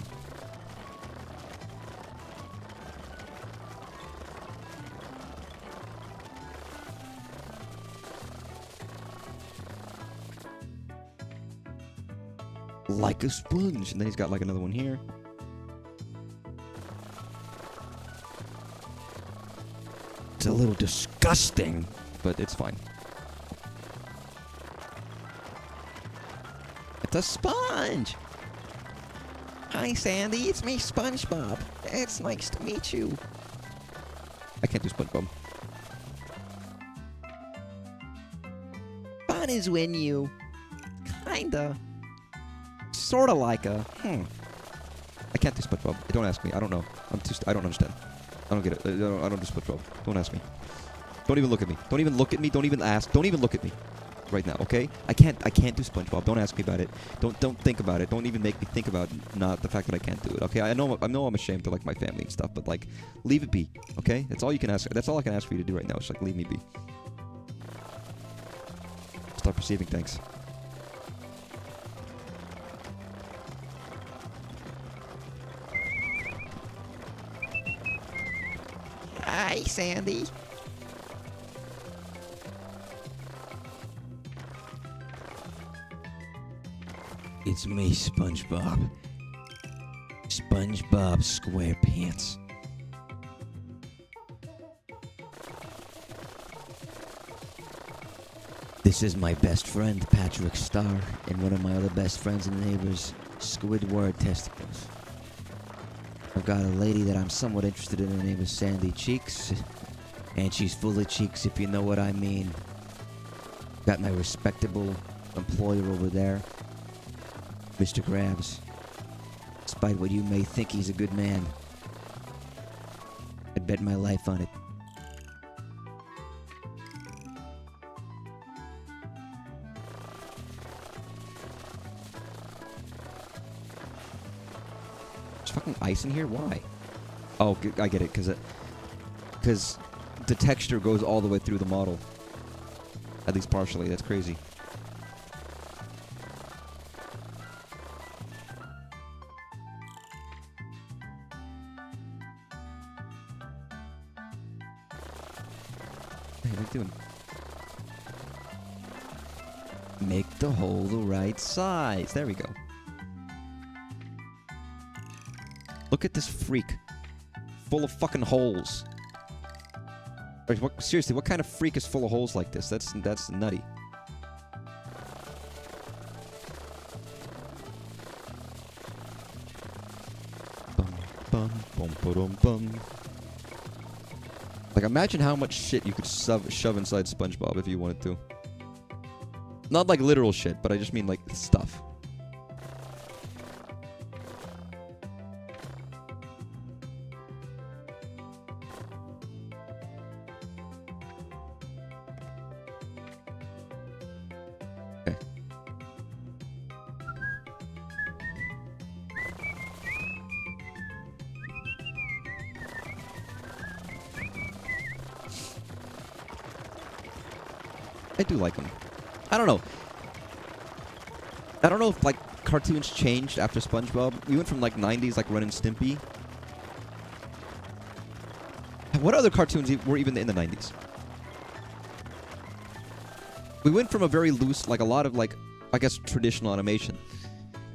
Like a sponge. And then he's got like another one here. It's a little disgusting, but it's fine. It's a sponge! Hi, Sandy. It's me, SpongeBob. It's nice to meet you. I can't do SpongeBob. Fun is when you... Kinda... Sorta like a... I can't do SpongeBob. Don't ask me. I don't know. I don't understand. I don't get it. I don't do SpongeBob. Don't ask me. Don't even look at me. Don't even look at me. Don't even ask. Don't even look at me. Right now, okay? I can't do SpongeBob. Don't ask me about it. Don't think about it. Don't even make me think about not the fact that I can't do it. Okay? I know I'm ashamed to like my family and stuff, but like leave it be. Okay? That's all you can ask. That's all I can ask for you to do right now. Is like leave me be. Start receiving thanks. Hi, Sandy. It's me, SpongeBob. SpongeBob SquarePants. This is my best friend, Patrick Star, and one of my other best friends and neighbors, Squidward Testicles. I've got a lady that I'm somewhat interested in. Her name is Sandy Cheeks, and she's full of cheeks, if you know what I mean. Got my respectable employer over there, Mr. Krabs. Despite what you may think, he's a good man. I'd bet my life on it. There's fucking ice in here? Why? Oh, I get it, because the texture goes all the way through the model. At least partially. That's crazy. Hey, what are you doing? Make the hole the right size. There we go. Look at this freak. Full of fucking holes. Seriously, what kind of freak is full of holes like this? That's nutty. Bum, bum, bum, ba-dum, bum. Like, imagine how much shit you could shove inside SpongeBob if you wanted to. Not like literal shit, but I just mean like stuff. Okay. I do like them. I don't know. I don't know if, like, cartoons changed after SpongeBob. We went from, like, 90s, like, Ren and Stimpy. What other cartoons were even in the 90s? We went from a very loose, like, a lot of, like, I guess, traditional animation.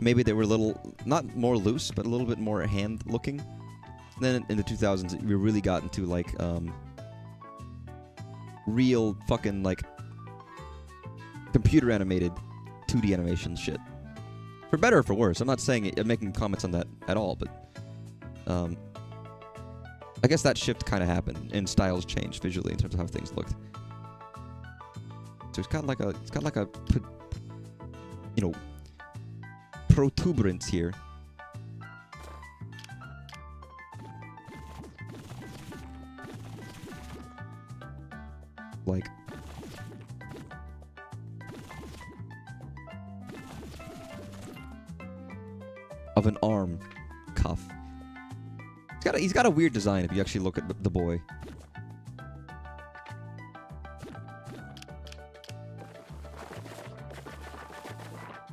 Maybe they were a little, not more loose, but a little bit more hand-looking. And then in the 2000s, we really got into, like, real fucking, like, computer animated 2D animation shit. For better or for worse. I'm not saying it, I'm making comments on that at all, but I guess that shift kind of happened, and styles changed visually in terms of how things looked. So it's got like a, you know, protuberance here. Like, of an arm cuff. He's got a weird design if you actually look at the boy.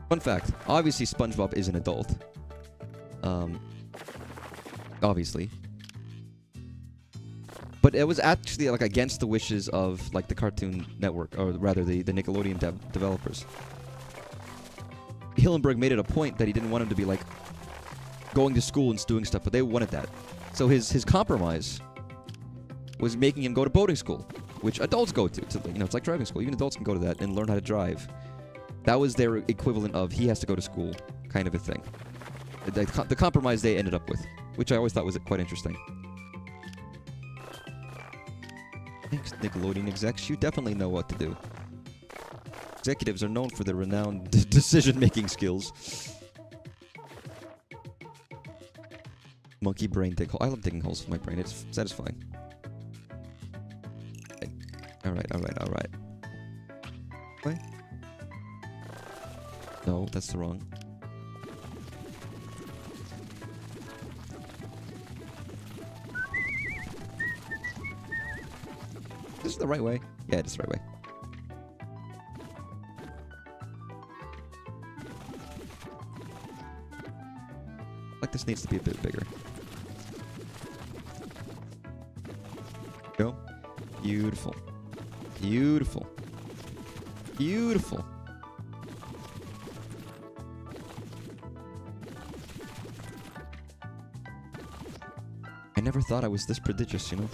Fun fact, obviously SpongeBob is an adult. Obviously. But it was actually like against the wishes of like the Cartoon Network, or rather the Nickelodeon developers. Hillenburg made it a point that he didn't want him to be like going to school and doing stuff, but they wanted that. So his compromise was making him go to boating school, which adults go to. You know, it's like driving school. Even adults can go to that and learn how to drive. That was their equivalent of he has to go to school kind of a thing. The compromise they ended up with, which I always thought was quite interesting. Thanks, Nickelodeon execs. You definitely know what to do. Executives are known for their renowned decision-making skills. Monkey brain dig hole. I love digging holes for my brain. It's satisfying. Alright. Wait. No, that's the wrong. This is the right way. Yeah, it's the right way. Like this needs to be a bit bigger. Go. Beautiful. Beautiful. Beautiful. I never thought I was this prodigious, you know?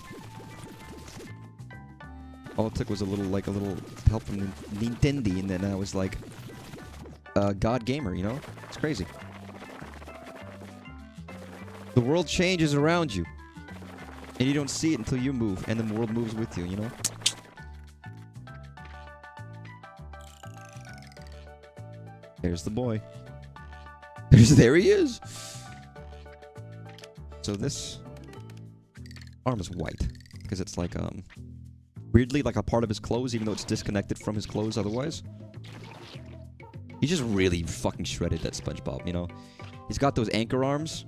All it took was a little help from Nintendo, and then I was like, God gamer, you know? It's crazy. The world changes around you, and you don't see it until you move, and the world moves with you, you know? There's the boy. There he is! So this arm is white, because it's like, weirdly like a part of his clothes, even though it's disconnected from his clothes otherwise. He's just really fucking shredded, that SpongeBob, you know? He's got those anchor arms.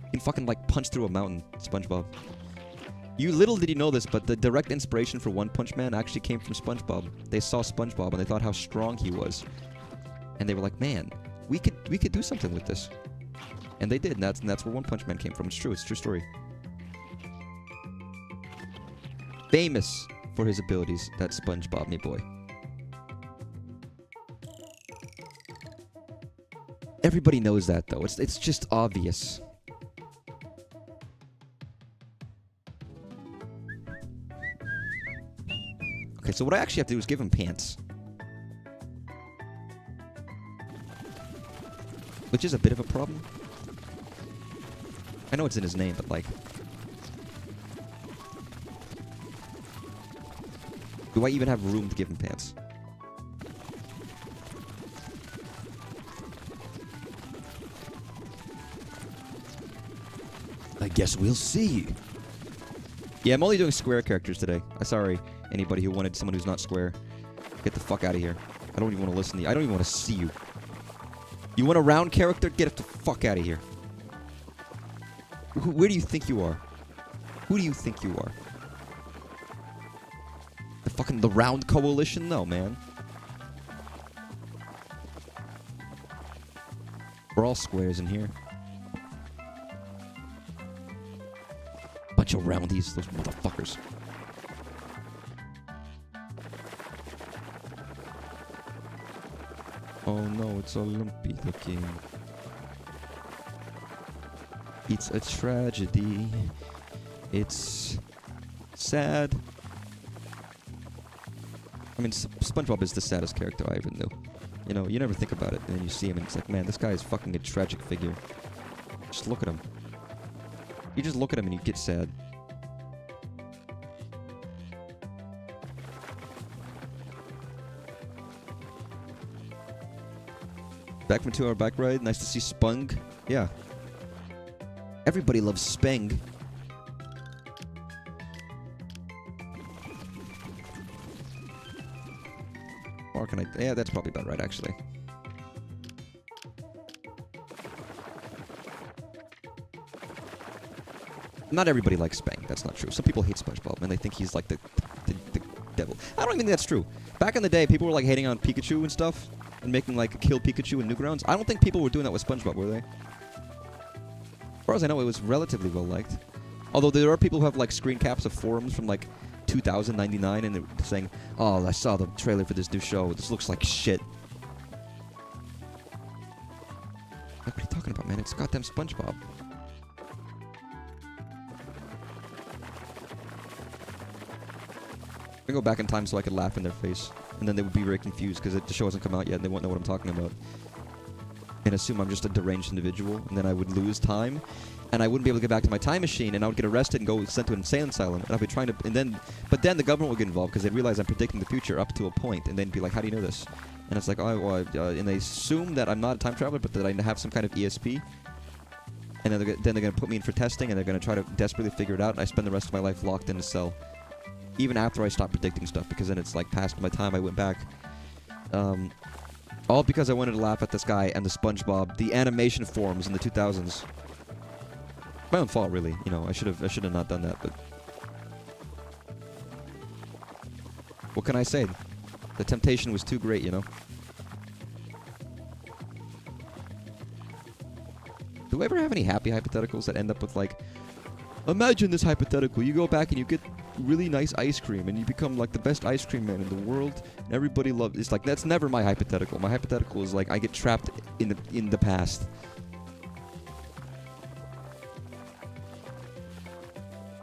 He can fucking like punch through a mountain, SpongeBob. Little did you know this, but the direct inspiration for One Punch Man actually came from SpongeBob. They saw SpongeBob and they thought how strong he was. And they were like, man, we could do something with this. And they did, and that's where One Punch Man came from. It's true, it's a true story. Famous for his abilities, that SpongeBob, me boy. Everybody knows that, though. It's just obvious. Okay, so what I actually have to do is give him pants. Which is a bit of a problem. I know it's in his name, but like... do I even have room to give him pants? I guess we'll see. Yeah, I'm only doing square characters today. I'm sorry, anybody who wanted someone who's not square. Get the fuck out of here. I don't even want to listen to you. I don't even want to see you. You want a round character? Get the fuck out of here. Where do you think you are? Who do you think you are? The round coalition? No, man. We're all squares in here. Bunch of roundies, those motherfuckers. Oh no, it's all lumpy looking. It's a tragedy. It's sad. I mean, SpongeBob is the saddest character I ever knew. You know, you never think about it, and then you see him, and it's like, man, this guy is fucking a tragic figure. Just look at him. You just look at him and you get sad. Back from a 2-hour bike ride. Nice to see Spung. Yeah. Everybody loves Speng. Or can I? Yeah, that's probably about right, actually. Not everybody likes Speng. That's not true. Some people hate SpongeBob, and they think he's like the devil. I don't even think that's true. Back in the day, people were like hating on Pikachu and stuff, and making like kill Pikachu in Newgrounds. I don't think people were doing that with SpongeBob, were they? As far as I know, it was relatively well liked. Although there are people who have like screen caps of forums from like 2099 and they're saying, "Oh, I saw the trailer for this new show. This looks like shit." Like, what are you talking about, man? It's goddamn SpongeBob. I go back in time so I could laugh in their face, and then they would be very confused because the show hasn't come out yet and they won't know what I'm talking about. And assume I'm just a deranged individual, and then I would lose time, and I wouldn't be able to get back to my time machine, and I would get arrested and go sent to an insane asylum, and I'd be trying to, but then the government would get involved because they'd realize I'm predicting the future up to a point, and they'd be like, "How do you know this?" And it's like, "Oh, well," and they assume that I'm not a time traveler, but that I have some kind of ESP, and then they're going to put me in for testing, and they're going to try to desperately figure it out, and I spend the rest of my life locked in a cell. Even after I stopped predicting stuff, because then it's like past my time, I went back. All because I wanted to laugh at this guy and the SpongeBob, the animation forums in the 2000s. My own fault, really. You know, I should have not done that, but what can I say? The temptation was too great, you know. Do we ever have any happy hypotheticals that end up with like, imagine this hypothetical, you go back and you get really nice ice cream and you become like the best ice cream man in the world and everybody loves it's like, that's never my hypothetical. My hypothetical is like I get trapped in the past.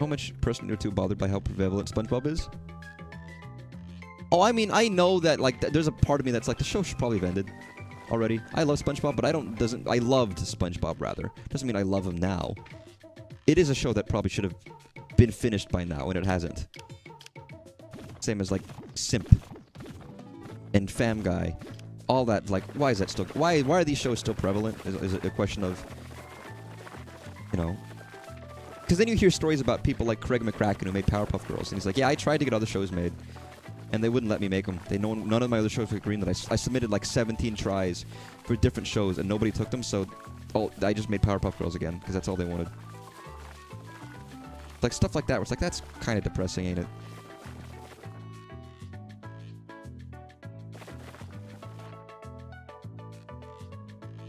How much person or two bothered by how prevalent SpongeBob is? Oh, I mean, I know that like there's a part of me that's like the show should probably have ended already. I love SpongeBob, but I loved SpongeBob rather. Doesn't mean I love him now. It is a show that probably should have been finished by now, and it hasn't. Same as like Simp and Fam Guy, all that. Like, why is that still? Why are these shows still prevalent? Is it a question of, you know? Because then you hear stories about people like Craig McCracken who made Powerpuff Girls, and he's like, "Yeah, I tried to get other shows made, and they wouldn't let me make them. None of my other shows were green. That I submitted like 17 tries for different shows, and nobody took them. So, I just made Powerpuff Girls again because that's all they wanted." Like stuff like that, where it's like, that's kind of depressing, ain't it?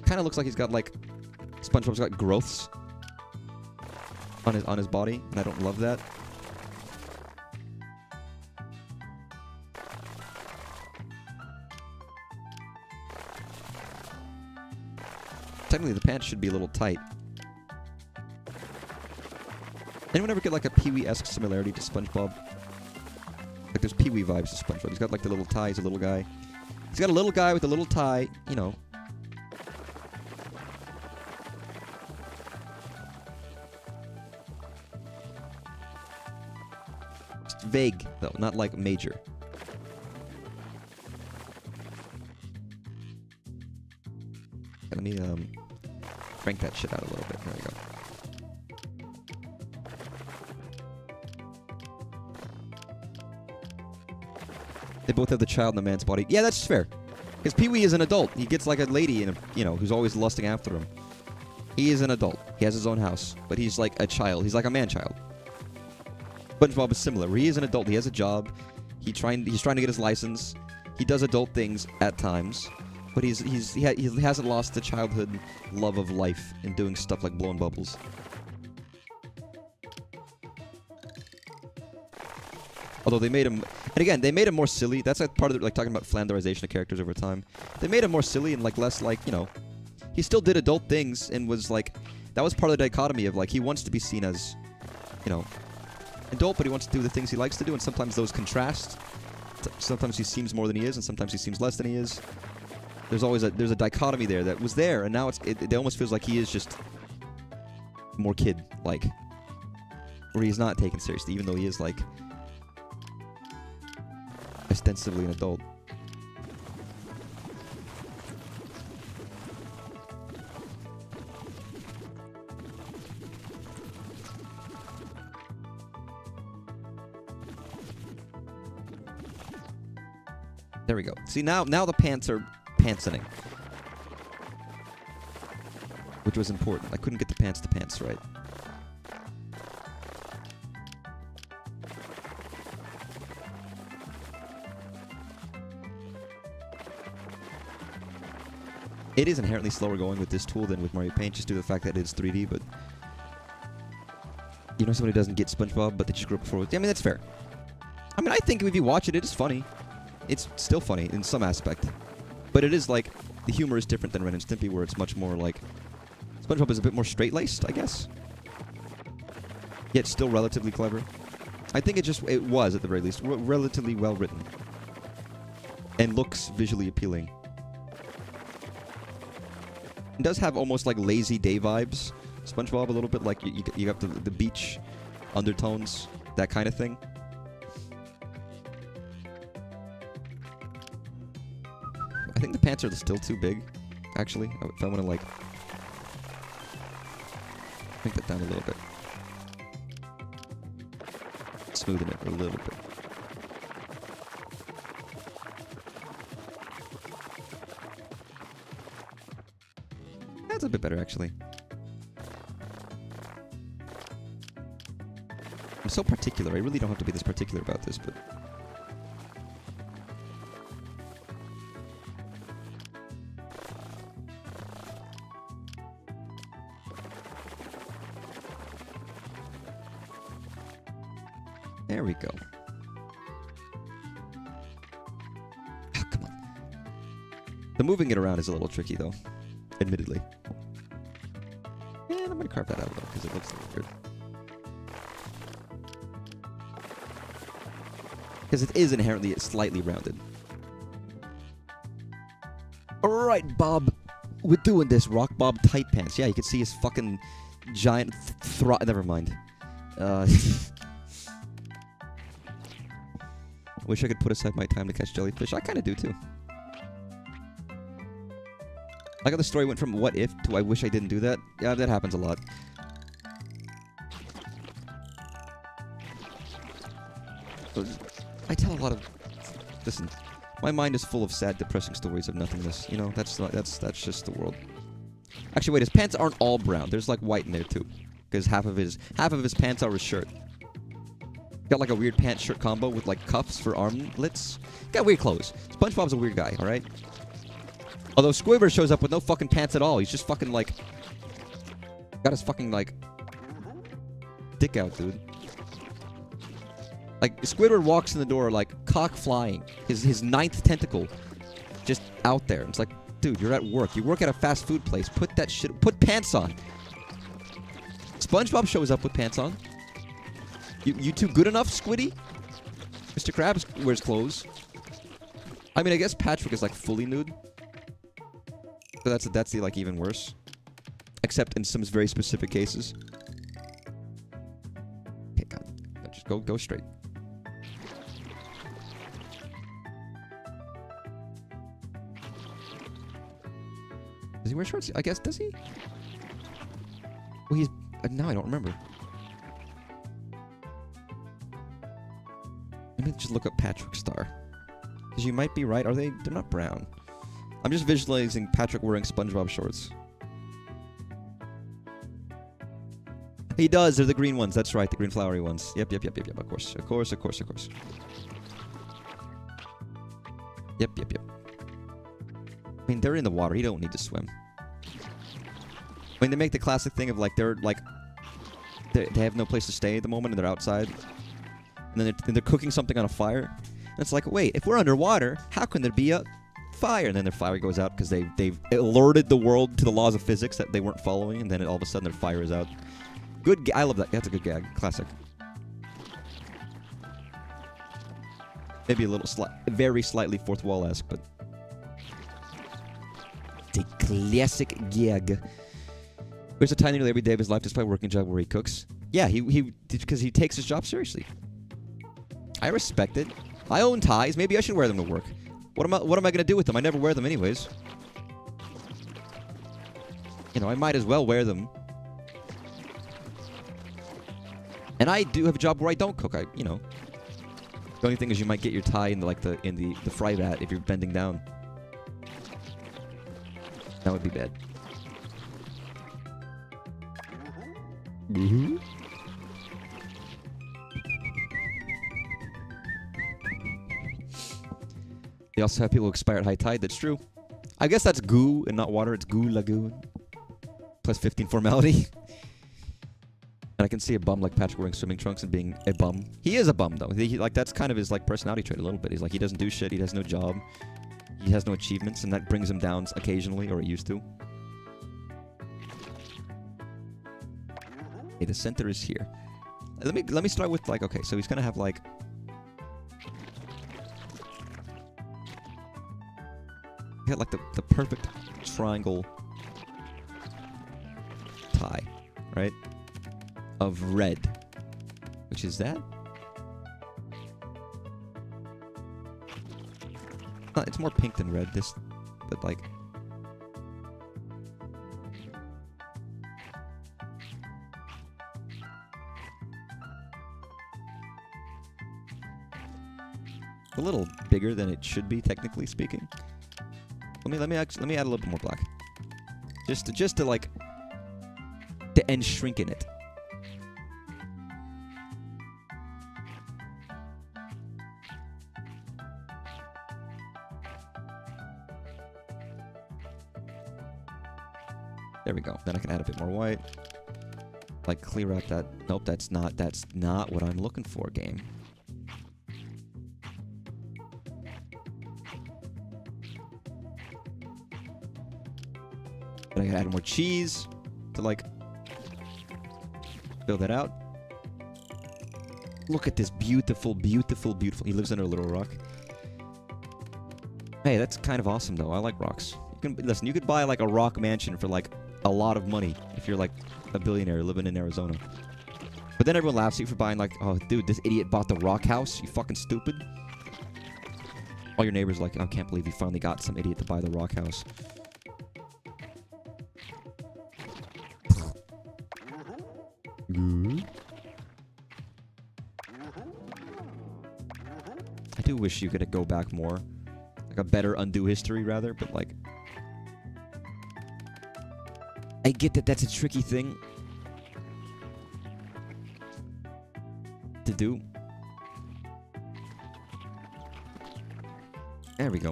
Kind of looks like he's got like, SpongeBob's got growths on his body, and I don't love that. Technically, the pants should be a little tight. Anyone ever get like a Pee-wee-esque similarity to SpongeBob? Like there's Pee-wee vibes to SpongeBob. He's got like the little tie, he's a little guy. He's got a little guy with a little tie, you know. Just vague, though, not like major. Let me crank that shit out a little bit. There we go. They both have the child in the man's body. Yeah, that's fair. Because Pee-wee is an adult. He gets like a lady, who's always lusting after him. He is an adult. He has his own house. But he's like a child. He's like a man-child. SpongeBob is similar. Where he is an adult. He has a job. He's trying to get his license. He does adult things at times. But he hasn't lost the childhood love of life in doing stuff like blowing bubbles. Although they made him, and again, they made him more silly. That's like part of like talking about flanderization of characters over time. They made him more silly and like less like, you know, he still did adult things and was like, that was part of the dichotomy of like, he wants to be seen as, you know, adult, but he wants to do the things he likes to do, and sometimes those contrast. Sometimes he seems more than he is, and sometimes he seems less than he is. There's a dichotomy there that was there, and now it almost feels like he is just more kid-like. where he's not taken seriously, even though he is, like, ostensibly an adult. There we go. See, now the pants are pantsening. Which was important. I couldn't get the pants to pants right. It is inherently slower going with this tool than with Mario Paint, just due to the fact that it is 3D, but... You know, somebody who doesn't get SpongeBob, but they just grew up before... I mean, that's fair. I mean, I think if you watch it, it is funny. It's still funny in some aspect. But it is like... The humor is different than Ren and Stimpy, where it's much more like... SpongeBob is a bit more straight-laced, I guess. Yet still relatively clever. I think it was, at the very least, relatively well-written. And looks visually appealing. It does have almost like lazy day vibes. SpongeBob a little bit, like you got the beach undertones, that kind of thing. I think the pants are still too big, actually. If I want to like make that down a little bit. Smoothen it a little bit. That's a bit better, actually. I'm so particular. I really don't have to be this particular about this, but... There we go. Oh, come on. The moving it around is a little tricky, though. Admittedly. And I'm going to carve that out, though, because it looks a little weird. Because it is inherently slightly rounded. Alright, Bob. We're doing this. Rock Bob tight pants. Yeah, you can see his fucking giant never mind. Wish I could put aside my time to catch jellyfish. I kind of do, too. I got the story went from what if to I wish I didn't do that. Yeah, that happens a lot. I tell a lot of... Listen, my mind is full of sad, depressing stories of nothingness. You know, that's just the world. Actually, wait, his pants aren't all brown. There's like white in there too, because half of his pants are his shirt. Got like a weird pants-shirt combo with like cuffs for armlets. Got weird clothes. SpongeBob's a weird guy, all right. Although Squidward shows up with no fucking pants at all. He's just fucking like... Got his fucking like... dick out, dude. Like, Squidward walks in the door like cock flying. His ninth tentacle just out there. It's like, dude, you're at work. You work at a fast food place. Put that shit... Put pants on. SpongeBob shows up with pants on. You too good enough, Squiddy? Mr. Krabs wears clothes. I mean, I guess Patrick is like fully nude. So that's the like even worse. Except in some very specific cases. Okay, God. No, just go straight. Does he wear shorts? I guess, does he? Well, he's... now I don't remember. Let me just look up Patrick Star. Because you might be right. Are they? They're not brown. I'm just visualizing Patrick wearing SpongeBob shorts. He does. They're the green ones. That's right. The green flowery ones. Yep. Of course. Yep. I mean, they're in the water. You don't need to swim. I mean, they make the classic thing of like they're like they have no place to stay at the moment and they're outside, and then they're cooking something on a fire. And it's like, wait, if we're underwater, how can there be a fire? And then their fire goes out because they've alerted the world to the laws of physics that they weren't following, and then all of a sudden their fire is out. Good. I love that. That's a good gag. Classic. Maybe a little very slightly fourth wall-esque, but the classic gag. There's a tiny little every day of his life despite working a job where he cooks. Yeah, he because he takes his job seriously. I respect it. I own ties. Maybe I should wear them to work. What am I gonna do with them? I never wear them anyways. You know, I might as well wear them. And I do have a job where I don't cook. You know. The only thing is you might get your tie in the fry vat if you're bending down. That would be bad. Mm-hmm. They also have people who expire at high tide. That's true. I guess that's goo and not water. It's goo lagoon. Plus 15 formality. And I can see a bum like Patrick wearing swimming trunks and being a bum. He is a bum though. Like that's kind of his like personality trait a little bit. He's like he doesn't do shit. He has no job. He has no achievements, and that brings him down occasionally, or it used to. Okay, the center is here. Let me start with like okay. So he's gonna have like. He got like the perfect triangle tie, right? Of red, which is that? It's more pink than red. This, but like, a little bigger than it should be, technically speaking. Let me add a little bit more black, just to like, to end shrink in it. There we go. Then I can add a bit more white. Like clear out that. Nope, that's not what I'm looking for, game. Then I can add more cheese to like fill that out. Look at this beautiful, beautiful, beautiful. He lives under a little rock. Hey, that's kind of awesome though. I like rocks. You can listen. You could buy like a rock mansion for like a lot of money if you're like a billionaire living in Arizona. But then everyone laughs at you for buying like, oh dude, this idiot bought the rock house. You fucking stupid. All your neighbors are like, oh, I can't believe you finally got some idiot to buy the rock house. I do wish you could go back more. Like a better undo history rather, but like I get that that's a tricky thing to do. There we go.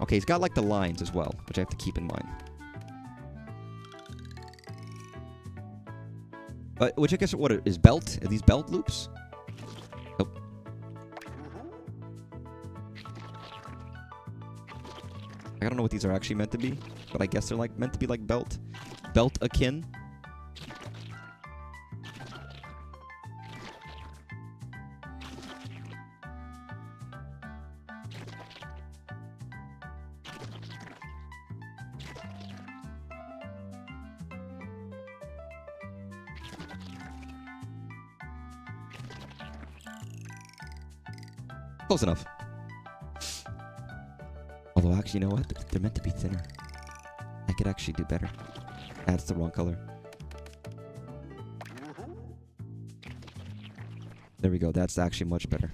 Okay, he's got like the lines as well, which I have to keep in mind. Which I guess what is belt? Are these belt loops? Nope. I don't know what these are actually meant to be, but I guess they're like meant to be like belt akin. Close enough. Although, actually, you know what? They're meant to be thinner. I could actually do better. That's the wrong color. There we go. That's actually much better.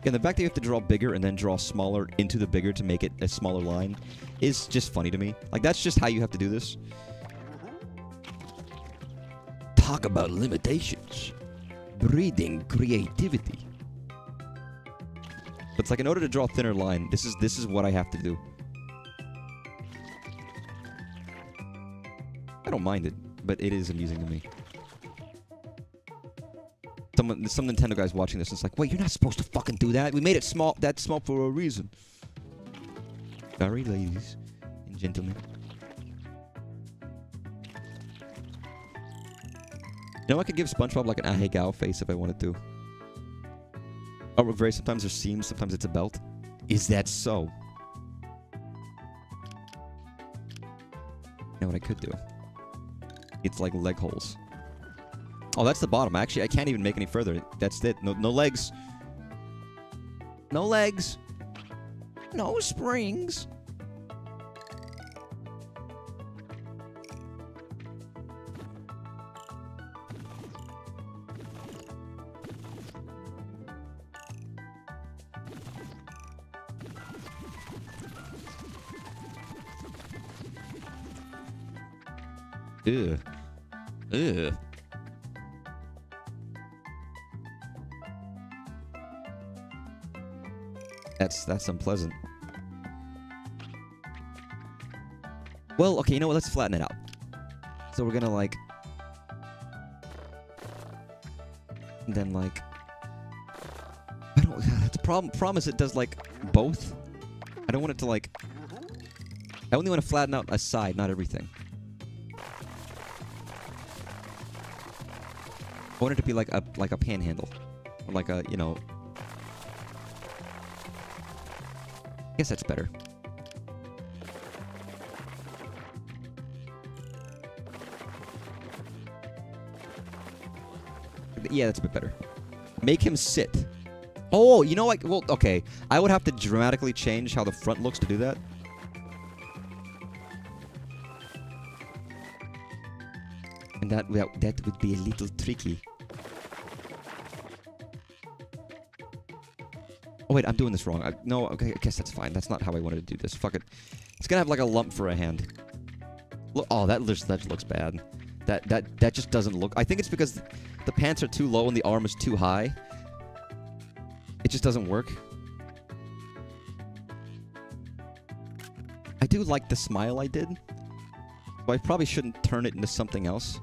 Again, the fact that you have to draw bigger and then draw smaller into the bigger to make it a smaller line is just funny to me. Like, that's just how you have to do this. Talk about limitations. Breeding creativity. But it's like, in order to draw a thinner line, this is what I have to do. I don't mind it, but it is amusing to me. Some Nintendo guy's watching this and it's like, wait, you're not supposed to fucking do that. We made it small, that small for a reason. Sorry, ladies and gentlemen. You know, I could give SpongeBob like an ahegao face if I wanted to. Oh, very sometimes there's seams, sometimes it's a belt. Is that so? You know what I could do? It's like leg holes. Oh, that's the bottom. Actually, I can't even make any further. That's it. No, no legs. No legs. No springs. Ugh. Ugh. That's unpleasant. Well, okay, you know what? Let's flatten it out. So we're gonna like... And then like... I don't... The problem is it does like both. I don't want it to like... I only want to flatten out a side, not everything. I want it to be like a panhandle. Or like a, you know... I guess that's better. Yeah, that's a bit better. Make him sit. Oh, you know, like, well, okay. I would have to dramatically change how the front looks to do that. And that would be a little tricky. Oh, wait, I'm doing this wrong. No, okay, I guess that's fine. That's not how I wanted to do this. Fuck it. It's gonna have like a lump for a hand. Look, oh, that looks bad. That just doesn't look... I think it's because the pants are too low and the arm is too high. It just doesn't work. I do like the smile I did. So I probably shouldn't turn it into something else.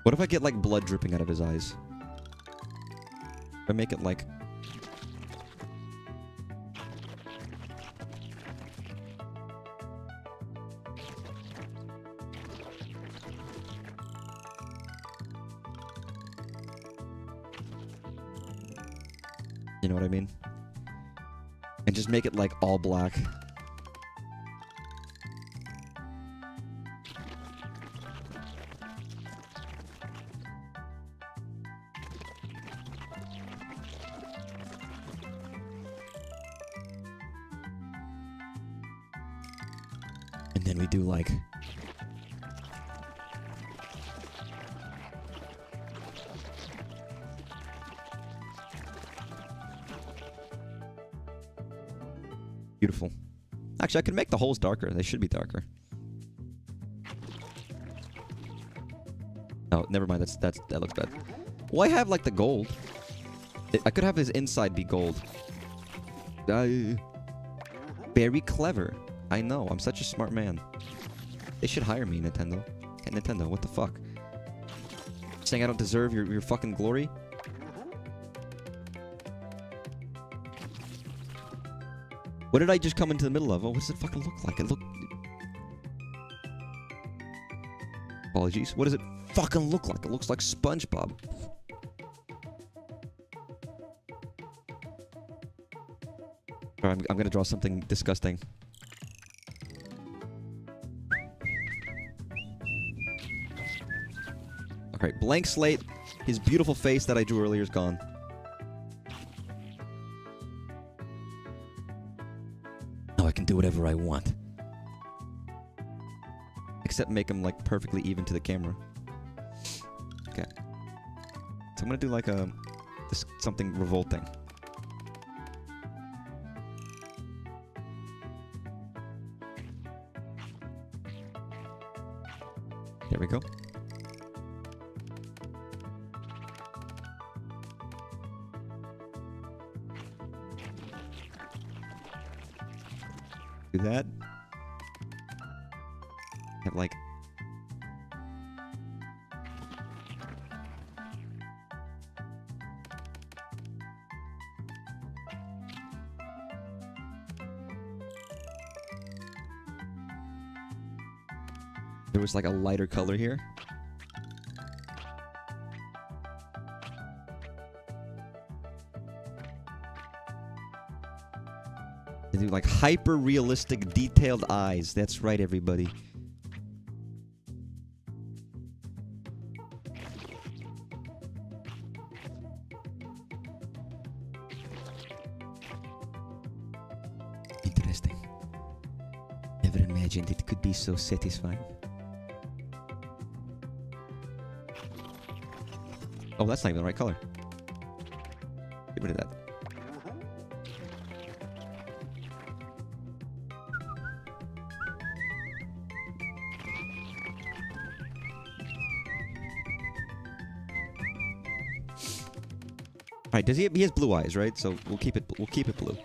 What if I get like blood dripping out of his eyes? If I make it like... You know what I mean? And just make it like all black. And then we do like... Beautiful. Actually, I could make the holes darker. They should be darker. Oh, never mind. That looks bad. Well, I have like the gold. I could have his inside be gold. Very clever. I know. I'm such a smart man. They should hire me, Nintendo. Hey, Nintendo, what the fuck? Saying I don't deserve your fucking glory? What did I just come into the middle of? Oh, what does it fucking look like? It look... Apologies. What does it fucking look like? It looks like SpongeBob. Alright, I'm gonna draw something disgusting. Alright, blank slate. His beautiful face that I drew earlier is gone. Now I can do whatever I want. Except make him, like, perfectly even to the camera. Okay. So I'm gonna do, like, something revolting. There we go. Do that. Have like... There was like a lighter color here. They do like hyper-realistic, detailed eyes. That's right, everybody. Interesting. Never imagined it could be so satisfying. Oh, that's not even the right color. Get rid of that. Alright, does he has blue eyes, right? So we'll keep it blue.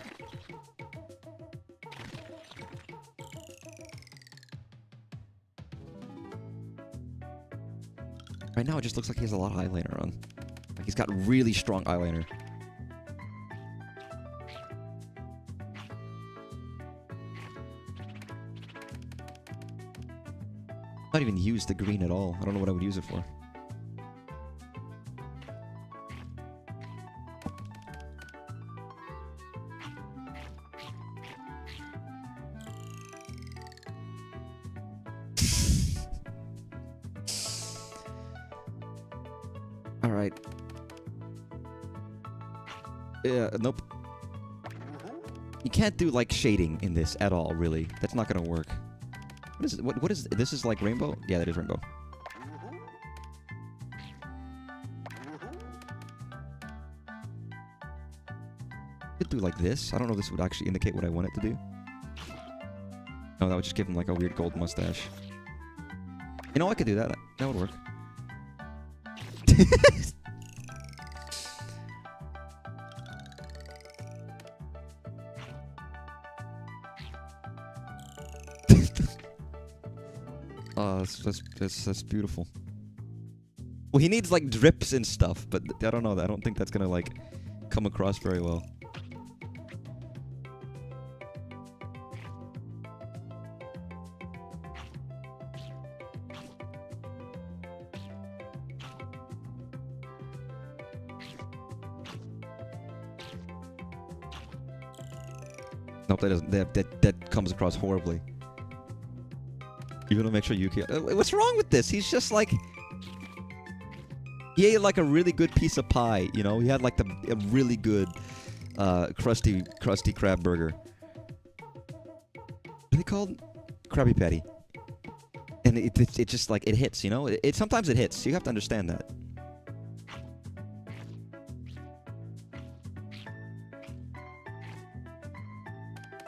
Right now it just looks like he has a lot of eyeliner on. Like he's got really strong eyeliner. Not even use the green at all. I don't know what I would use it for. Alright. Yeah, nope. You can't do, like, shading in this at all, really. That's not gonna work. What is it? What is... This is, like, rainbow? Yeah, that is rainbow. Could do, like, this. I don't know if this would actually indicate what I want it to do. No, that would just give him, like, a weird gold mustache. You know, I could do that. That would work. Oh, that's beautiful. Well, he needs like drips and stuff, but I don't know. I don't think that's gonna like come across very well. Nope, that doesn't. That comes across horribly. You gotta make sure you can. What's wrong with this? He's just like. He ate like a really good piece of pie, you know. He had like a really good, crusty crab burger. What are they called? Krabby Patty. And it just like it hits, you know. It sometimes it hits. You have to understand that.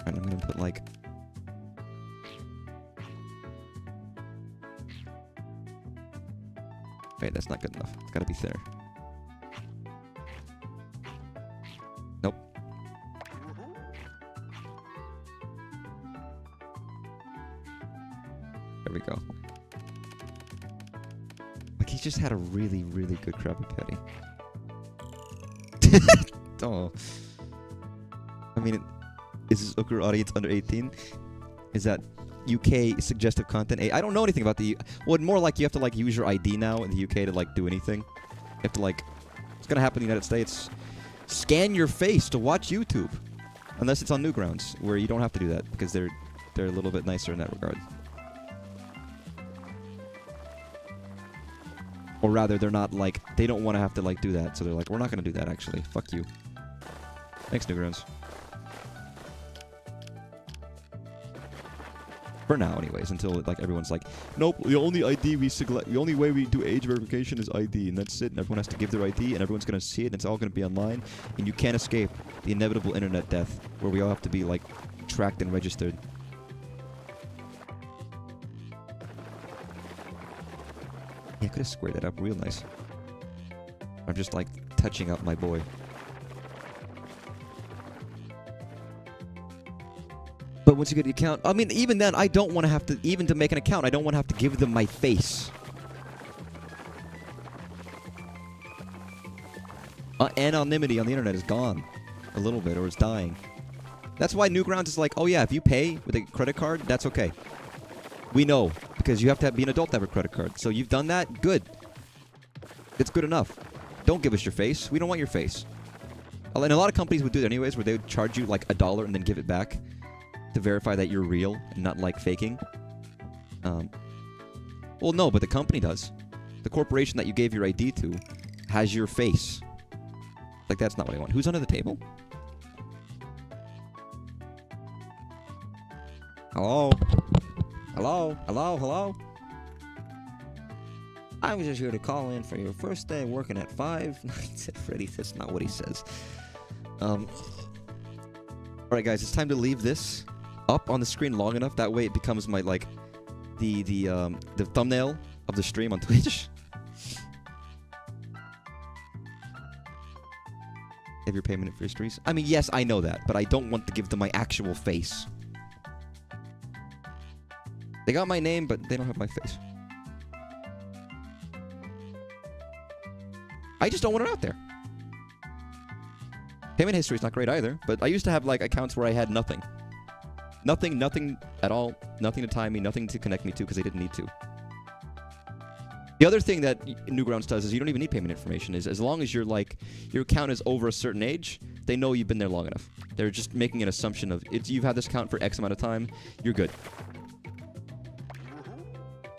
And I'm gonna put like. Wait, that's not good enough. It's gotta be thinner. Nope. There we go. Like, he just had a really, really good Krabby Patty. Oh. I mean, is this Ukur audience under 18? Is that UK suggestive content? I don't know anything about the... Well, more like you have to like use your ID now in the UK to like do anything. You have to like... It's gonna happen in the United States. Scan your face to watch YouTube. Unless it's on Newgrounds, where you don't have to do that because they're a little bit nicer in that regard. Or rather, they're not like... They don't want to have to like do that, so they're like, we're not gonna do that actually. Fuck you. Thanks, Newgrounds. For now, anyways, until like everyone's like, nope, the only ID we select, the only way we do age verification is ID, and that's it. And everyone has to give their ID, and everyone's gonna see it, and it's all gonna be online, and you can't escape the inevitable internet death, where we all have to be like tracked and registered. Yeah, I could have squared that up real nice. I'm just like touching up my boy. But once you get the account, I mean, even then, I don't want to have to, even to make an account, I don't want to have to give them my face. Anonymity on the internet is gone. A little bit, or it's dying. That's why Newgrounds is like, oh yeah, if you pay with a credit card, that's okay. We know, because you have to be an adult to have a credit card. So you've done that, good. It's good enough. Don't give us your face. We don't want your face. And a lot of companies would do that anyways, where they would charge you like $1 and then give it back to verify that you're real and not like faking. Well, no, but the company does. The corporation that you gave your ID to has your face. Like, that's not what I want. Who's under the table? Hello? Hello? Hello? Hello? I was just here to call in for your first day working at 5 nights at Freddy's. That's not what he says. Alright guys, it's time to leave this up on the screen long enough. That way it becomes my, like, the thumbnail of the stream on Twitch. Have your payment histories. I mean, yes, I know that, but I don't want to give them my actual face. They got my name, but they don't have my face. I just don't want it out there. Payment history is not great either, but I used to have, like, accounts where I had nothing. Nothing at all. Nothing to tie me, nothing to connect me to, because they didn't need to. The other thing that Newgrounds does is you don't even need payment information. Is as long as you're, like, your account is over a certain age, they know you've been there long enough. They're just making an assumption of, you've had this account for X amount of time, you're good.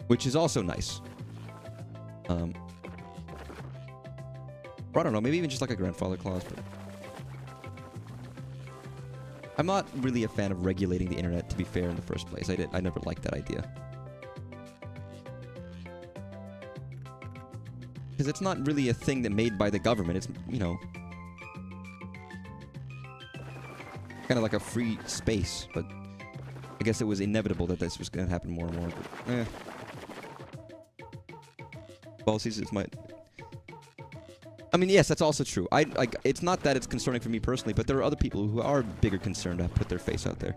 Which is also nice. Or I don't know, maybe even just like a grandfather clause, but I'm not really a fan of regulating the internet, to be fair, in the first place. I never liked that idea. Because it's not really a thing that made by the government. It's, you know, kind of like a free space, but I guess it was inevitable that this was going to happen more and more, but policies is my... I mean, yes, that's also true. It's not that it's concerning for me personally, but there are other people who are bigger concerned to put their face out there.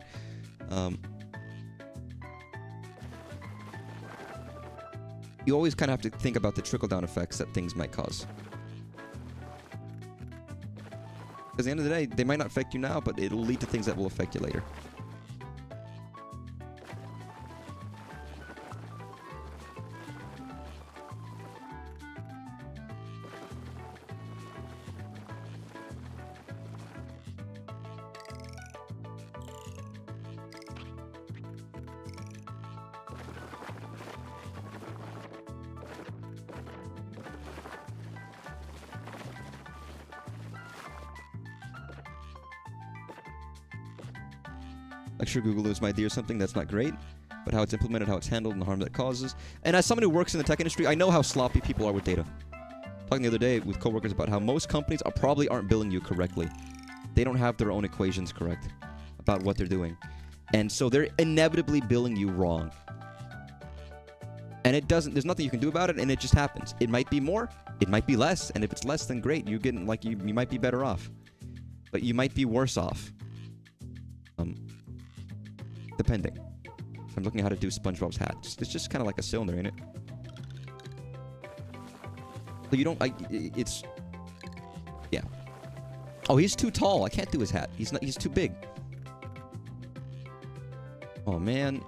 You always kind of have to think about the trickle-down effects that things might cause. Because at the end of the day, they might not affect you now, but it'll lead to things that will affect you later. Like, sure, Google is my idea or something, that's not great, but how it's implemented, how it's handled, and the harm that it causes. And as someone who works in the tech industry, I know how sloppy people are with data. Talking the other day with coworkers about how most companies probably aren't billing you correctly. They don't have their own equations correct about what they're doing. And so they're inevitably billing you wrong. And there's nothing you can do about it, and it just happens. It might be more, it might be less, and if it's less, then great. You're getting, like, you might be better off. But you might be worse off. Depending. I'm looking at how to do SpongeBob's hat. It's just kind of like a cylinder, ain't it? So you don't... it's... Yeah. Oh, he's too tall. I can't do his hat. He's too big. Oh, man.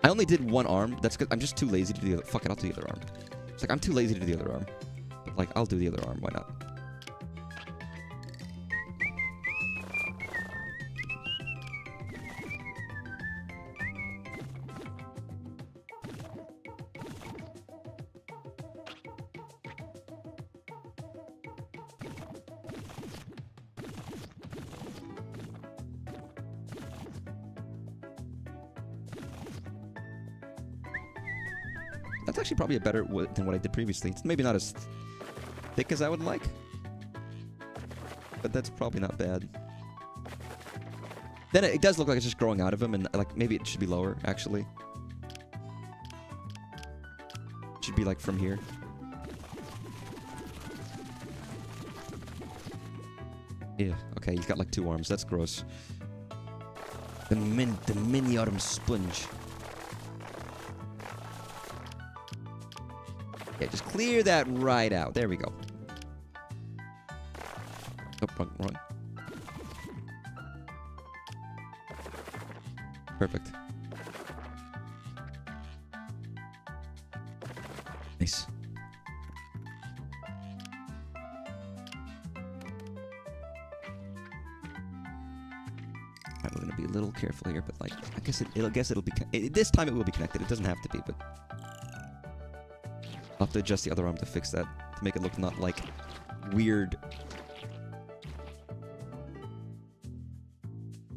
I only did one arm. That's because I'm just too lazy to do the other... Fuck it, I'll do the other arm. It's like, I'm too lazy to do the other arm. But, like, I'll do the other arm. Why not? That's actually probably better than what I did previously. It's maybe not as thick as I would like, but that's probably not bad. Then it does look like it's just growing out of him, and like maybe it should be lower, actually. It should be like from here. Yeah, okay, he's got like 2 arms. That's gross. The mini arm sponge. Yeah, just clear that right out. There we go. Oh, wrong. Perfect. Nice. Alright, we're gonna be a little careful here, but like, I guess it'll be. This time it will be connected. It doesn't have to be, but I'll have to adjust the other arm to fix that to make it look not like weird.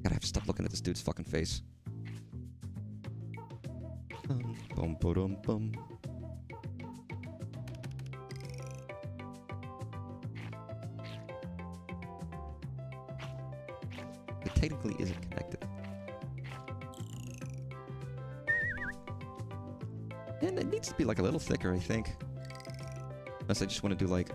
God, I have to stop looking at this dude's fucking face. Bum, ba-dum, bum. It technically isn't connected. And it needs to be like a little thicker, I think. Unless I just want to do like...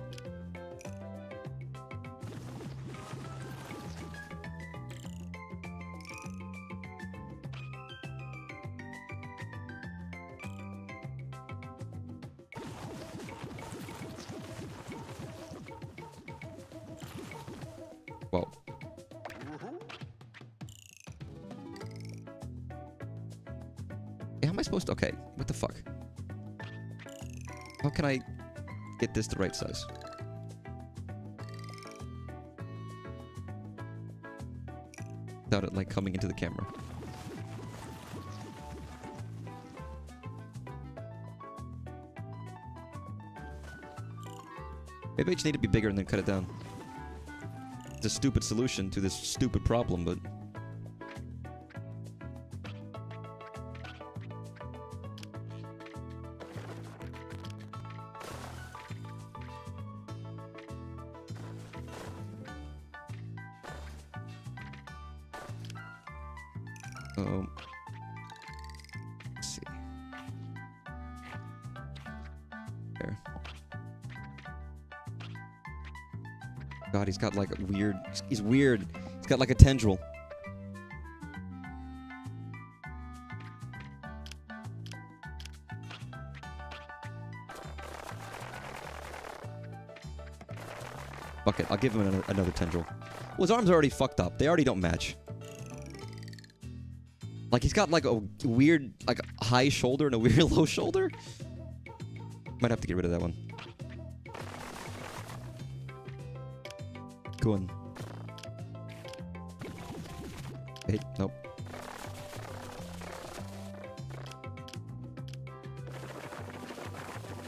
Whoa. How am I supposed to... Okay, what the fuck? How can I get this the right size? Without it, like, coming into the camera. Maybe I just need to be bigger and then cut it down. It's a stupid solution to this stupid problem, but... Let's see. There. God, he's got like a weird... He's weird. He's got like a tendril. Fuck it, I'll give him another tendril. Well, his arms are already fucked up. They already don't match. Like, he's got, like, a weird, like, high shoulder and a weird low shoulder? Might have to get rid of that one. Go on. Wait, nope.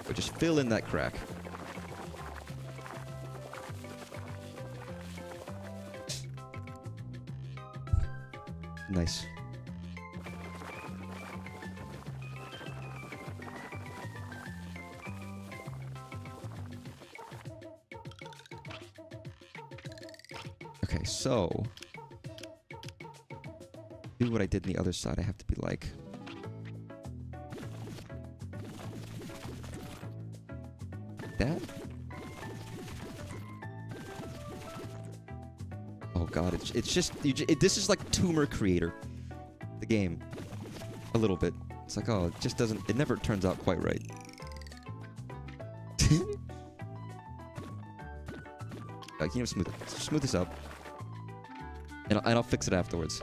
But just fill in that crack. Nice. Okay, so do what I did on the other side. I have to be like that. Oh god, it's just this is like Tumor Creator, the game, a little bit. It's like, oh, it just doesn't. It never turns out quite right. Can you smooth it? Smooth this up. And I'll fix it afterwards.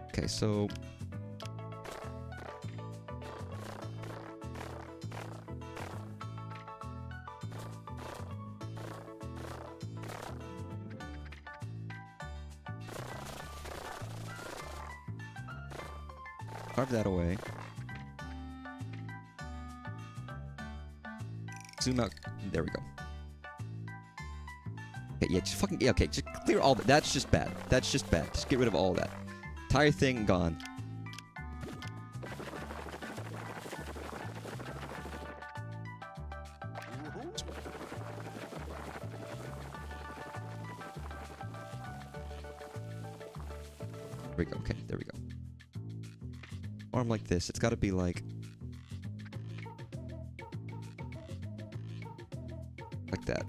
Okay, so... carve that away. Zoom out. There we go. Okay, yeah, just fucking... Yeah, okay, just clear all that. That's just bad. That's just bad. Just get rid of all of that. Entire thing gone. There we go. Okay, there we go. Arm like this. It's got to be like... like that.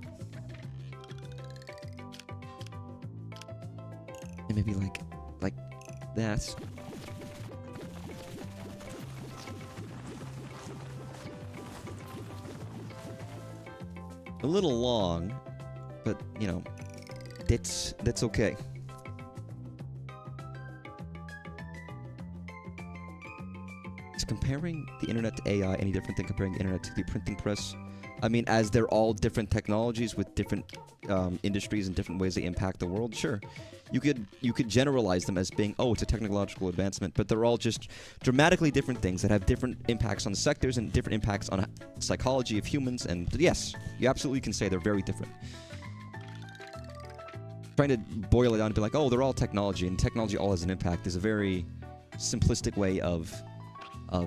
And maybe like that. A little long, but you know, that's okay. Is comparing the internet to AI any different than comparing the internet to the printing press I mean, as they're all different technologies with different industries and different ways they impact the world, sure. You could generalize them as being, oh, it's a technological advancement, but they're all just dramatically different things that have different impacts on sectors and different impacts on psychology of humans, and yes, you absolutely can say they're very different. Trying to boil it down to be like, oh, they're all technology, and technology all has an impact is a very simplistic way of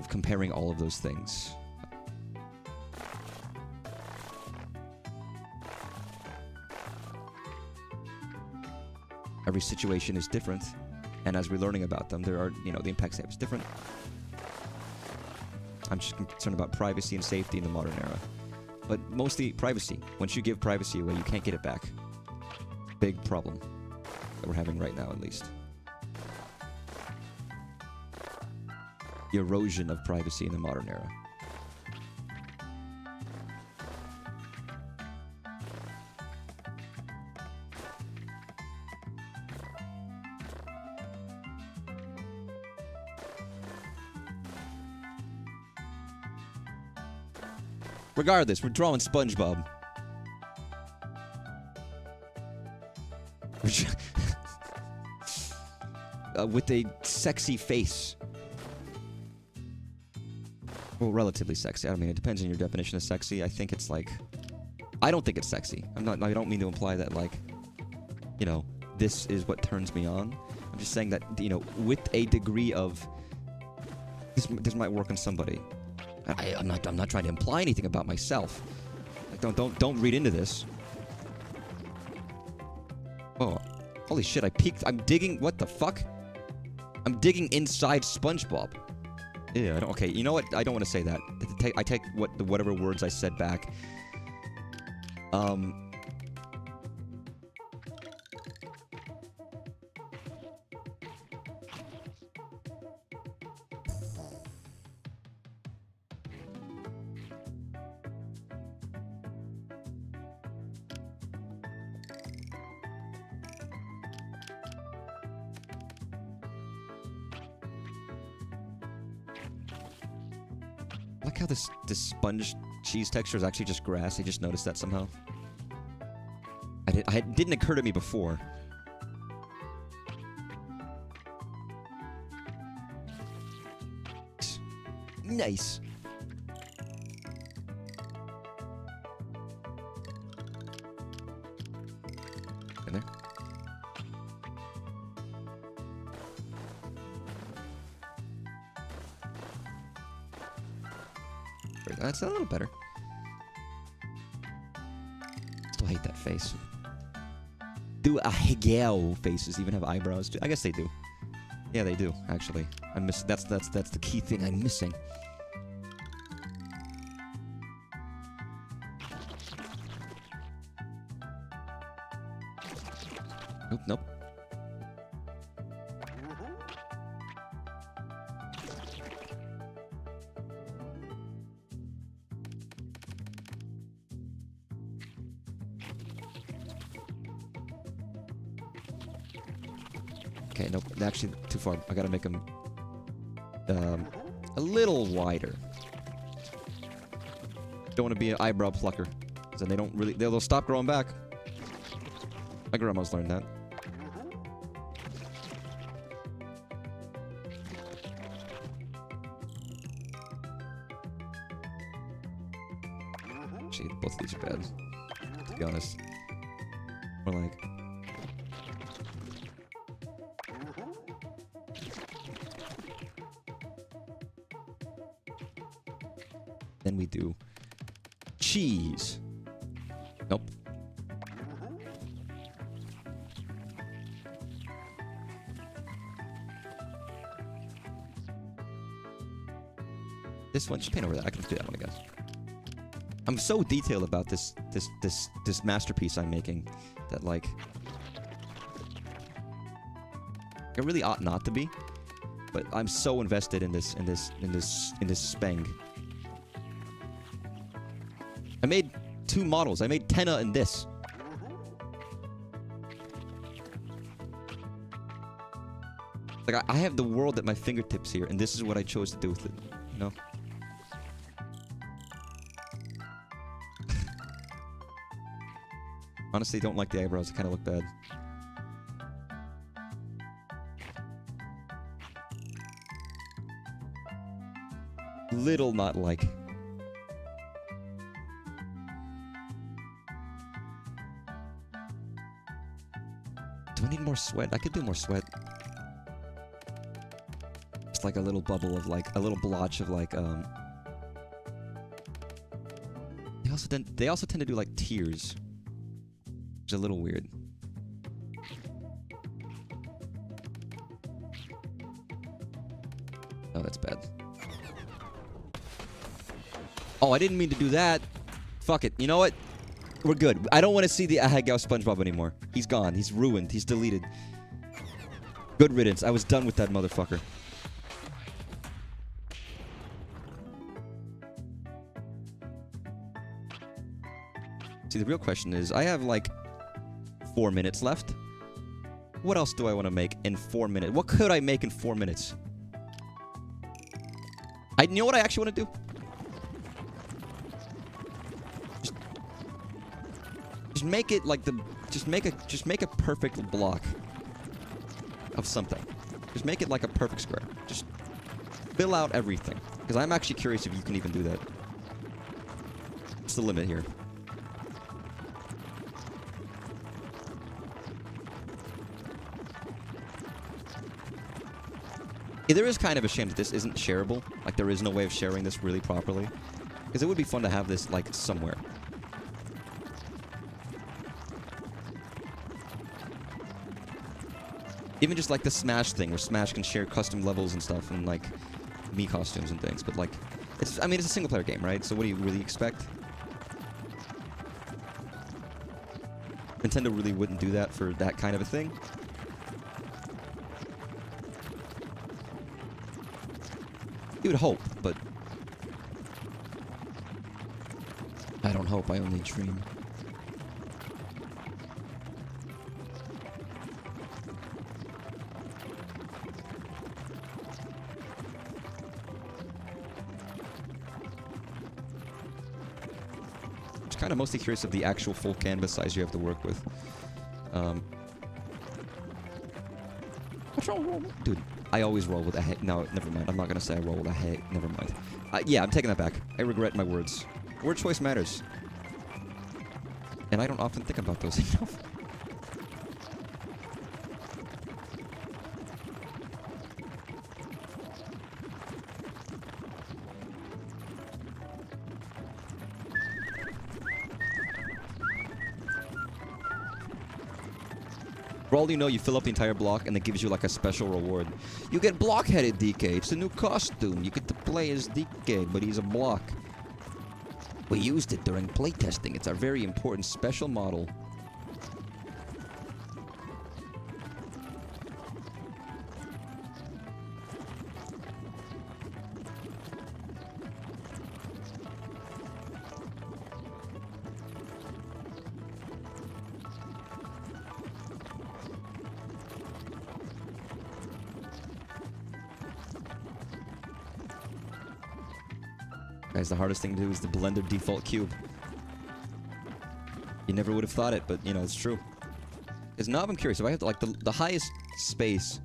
comparing all of those things. Every situation is different, and as we're learning about them, there are, the impacts they have is different. I'm just concerned about privacy and safety in the modern era. But mostly privacy. Once you give privacy away, you can't get it back. Big problem that we're having right now, at least. The erosion of privacy in the modern era. Regardless, we're drawing SpongeBob. With a sexy face. Well, relatively sexy. I mean, it depends on your definition of sexy. I think it's like... I don't think it's sexy. I don't mean to imply that, like, this is what turns me on. I'm just saying that, with a degree of... This might work on somebody. I'm not trying to imply anything about myself. Like, don't read into this. Oh, holy shit! I peeked. I'm digging. What the fuck? I'm digging inside SpongeBob. Yeah. Okay. You know what? I don't want to say that. I take whatever words I said back. I like how this sponge cheese texture is actually just grass. I just noticed that somehow. It didn't occur to me before. Nice. In there. That's a little better. Still hate that face. Do Hegel faces even have eyebrows? I guess they do. Yeah, they do, actually. That's the key thing I'm missing. Nope. Okay, nope. Actually, too far. I gotta make them a little wider. Don't want to be an eyebrow plucker, because then they'll stop growing back. My grandma's learned that. Actually, both of these are bad, to be honest. More like... Then we do cheese. Nope. This one, just paint over that. I can do that one again. I'm so detailed about this masterpiece I'm making that, like, I really ought not to be, but I'm so invested in this speng. I made 2 models. I made Tenna and this. Like, I have the world at my fingertips here, and this is what I chose to do with it, you know? Honestly, don't like the eyebrows. They kind of look bad. Little not like. Do I need more sweat? I could do more sweat. Just like a little bubble of like, a little blotch of like, They also tend to do like tears. Which is a little weird. Oh, that's bad. Oh, I didn't mean to do that. Fuck it. You know what? We're good. I don't want to see the Ahegao SpongeBob anymore. He's gone. He's ruined. He's deleted. Good riddance. I was done with that motherfucker. See, the real question is, I have like 4 minutes left. What else do I want to make in 4 minutes? What could I make in 4 minutes? You know what I actually want to do? Just make it like the... Just make a perfect block of something. Just make it like a perfect square. Just fill out everything. Because I'm actually curious if you can even do that. What's the limit here? Yeah, there is kind of a shame that this isn't shareable. Like, there is no way of sharing this really properly. Because it would be fun to have this, like, somewhere. Even just, like, the Smash thing, where Smash can share custom levels and stuff, and, like, Mii costumes and things. But, like, I mean, it's a single-player game, right? So what do you really expect? Nintendo really wouldn't do that for that kind of a thing. You would hope, but I don't hope, I only dream. Just kind of mostly curious of the actual full canvas size you have to work with. What's wrong? Dude. I always roll with a head. No, never mind. I'm not going to say I roll with a head. Never mind. Yeah, I'm taking that back. I regret my words. Word choice matters. And I don't often think about those enough. For all you know, you fill up the entire block, and it gives you, like, a special reward. You get block-headed DK. It's a new costume. You get to play as DK, but he's a block. We used it during playtesting. It's our very important special model. Guys, the hardest thing to do is to blend their default cube. You never would have thought it, but, you know, it's true. Because now I'm curious, if I have to, like, the highest space,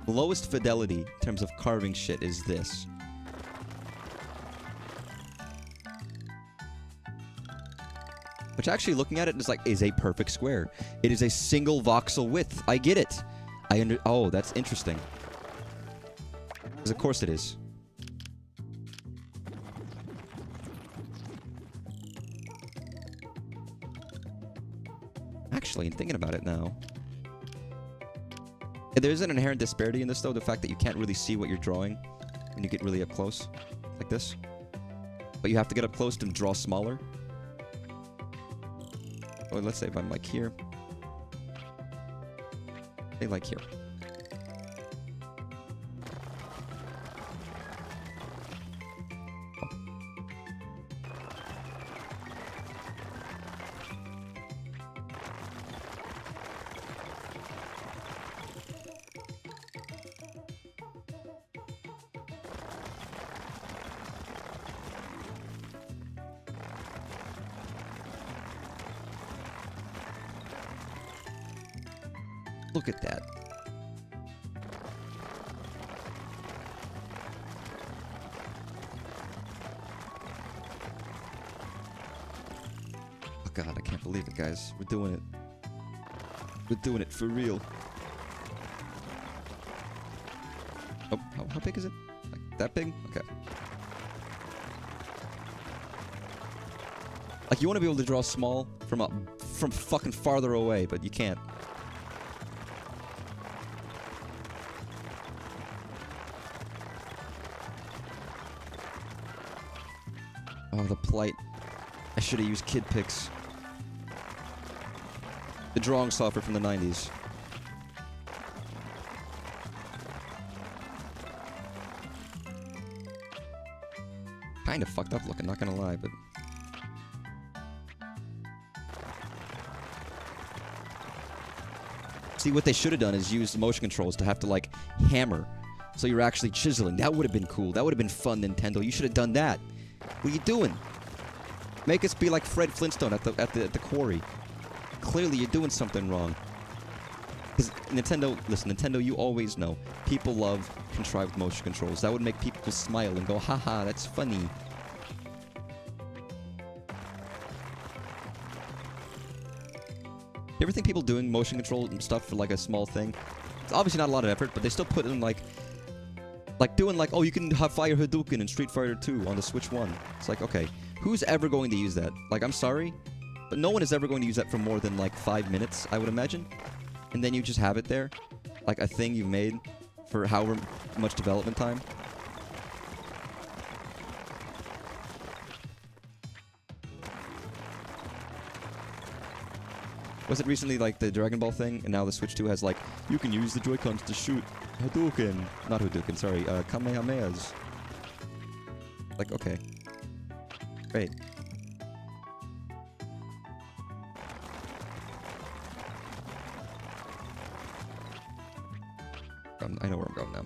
the lowest fidelity in terms of carving shit is this. Which, actually, looking at it, is a perfect square. It is a single voxel width. I get it. Oh, that's interesting. Because of course it is. Actually, thinking about it now, there's an inherent disparity in this, though. The fact that you can't really see what you're drawing when you get really up close, like this. But you have to get up close to draw smaller. Or let's say if I'm like here. Say like here. Look at that. Oh god, I can't believe it, guys. We're doing it. We're doing it for real. Oh, how big is it? Like, that big? Okay. Like, you want to be able to draw small from fucking farther away, but you can't. Oh, the plight. I should have used Kid Pix. The drawing software from the 90s. Kind of fucked up looking, not gonna lie, but... See, what they should have done is use the motion controls to have to, like, hammer. So you're actually chiseling. That would have been cool. That would have been fun, Nintendo. You should have done that. What are you doing? Make us be like Fred Flintstone at the quarry. Clearly, you're doing something wrong. Because Nintendo, listen, Nintendo, you always know. People love contrived motion controls. That would make people smile and go, haha, that's funny. You ever think people doing motion control and stuff for like a small thing? It's obviously not a lot of effort, but they still put in like doing like, oh, you can fire Hadouken in Street Fighter 2 on the Switch 1. It's like, okay, who's ever going to use that? Like, I'm sorry, but no one is ever going to use that for more than like 5 minutes, I would imagine. And then you just have it there, like a thing you've made for however much development time. Was it recently like the Dragon Ball thing, and now the Switch 2 has like, you can use the Joy-Cons to shoot Hadouken. Not Hadouken, sorry, Kamehamehas. Like, okay. Great. I know where I'm going now.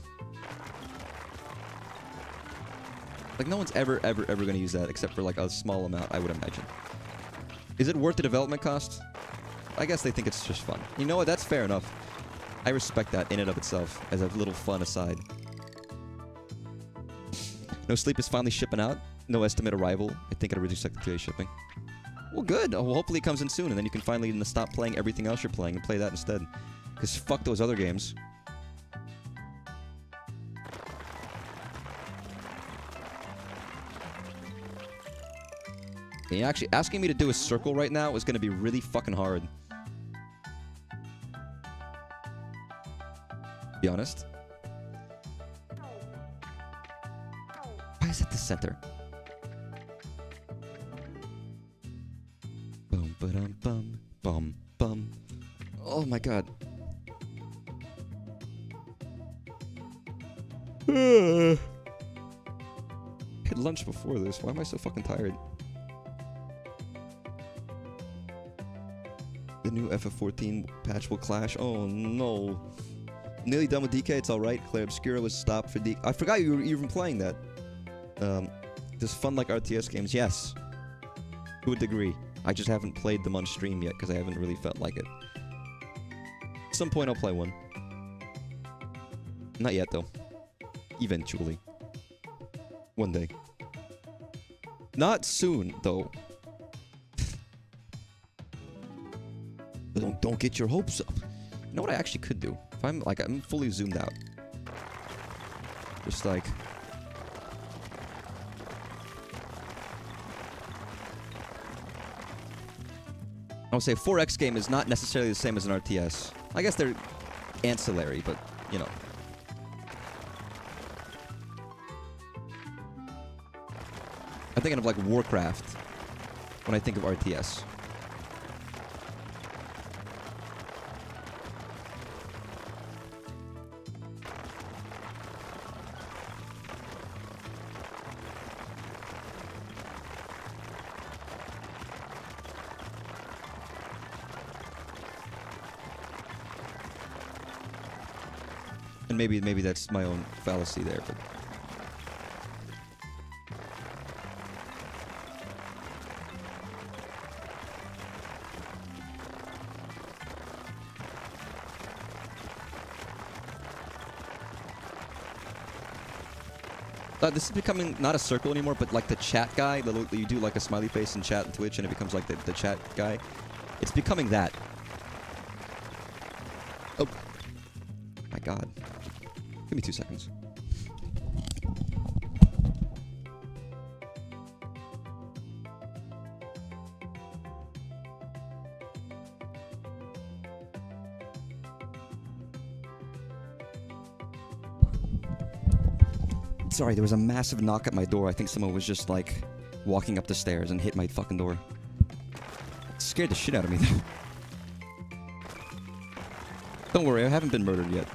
Like, no one's ever gonna use that except for like a small amount, I would imagine. Is it worth the development cost? I guess they think it's just fun. You know what? That's fair enough. I respect that in and of itself as a little fun aside. No Sleep is finally shipping out. No estimate arrival. I think it originally said today shipping. Well, good. Well, hopefully it comes in soon, and then you can finally stop playing everything else you're playing and play that instead. Because fuck those other games. Yeah, actually, asking me to do a circle right now is going to be really fucking hard. Be honest. Why is it the center? Bum ba-dum bum bum bum. Oh my god. I had lunch before this. Why am I so fucking tired? The new FF14 patch will clash. Oh no. Nearly done with DK, it's alright. Claire Obscura was stopped for DK. I forgot you were even playing that. Just fun like RTS games, yes. To a degree. I just haven't played them on stream yet because I haven't really felt like it. At some point I'll play one. Not yet though. Eventually. One day. Not soon though. Don't get your hopes up. You know what I actually could do? If I'm fully zoomed out. Just like... I would say a 4X game is not necessarily the same as an RTS. I guess they're ancillary, but, you know. I'm thinking of like Warcraft when I think of RTS. And maybe that's my own fallacy there, but... This is becoming not a circle anymore, but like the chat guy. You do like a smiley face in chat and Twitch, and it becomes like the chat guy. It's becoming that. Oh. My God. Give me 2 seconds. Sorry, there was a massive knock at my door. I think someone was just like walking up the stairs and hit my fucking door. It scared the shit out of me though. Don't worry, I haven't been murdered yet.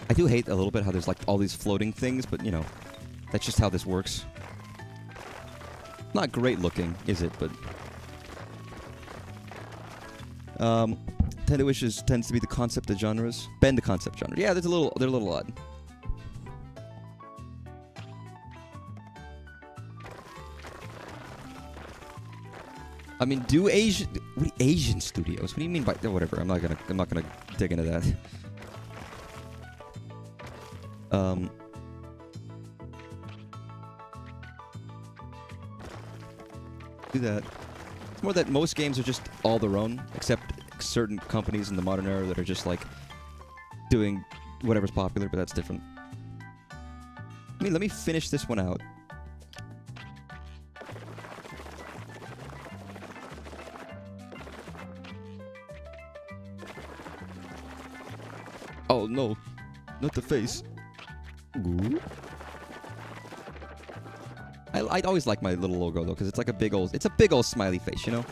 I do hate a little bit how there's like all these floating things, but you know, that's just how this works. Not great looking, is it? But Nintendo Wishes tends to be the concept of genres. Bend the concept genre. Yeah, they're a little odd. I mean, Asian studios? What do you mean by whatever? I'm not gonna dig into that. Do that. It's more that most games are just all their own, except certain companies in the modern era that are just like doing whatever's popular, but that's different. I mean, let me finish this one out. Oh no, not the face. Ooh. I always like my little logo though, because it's like a big old smiley face, you know?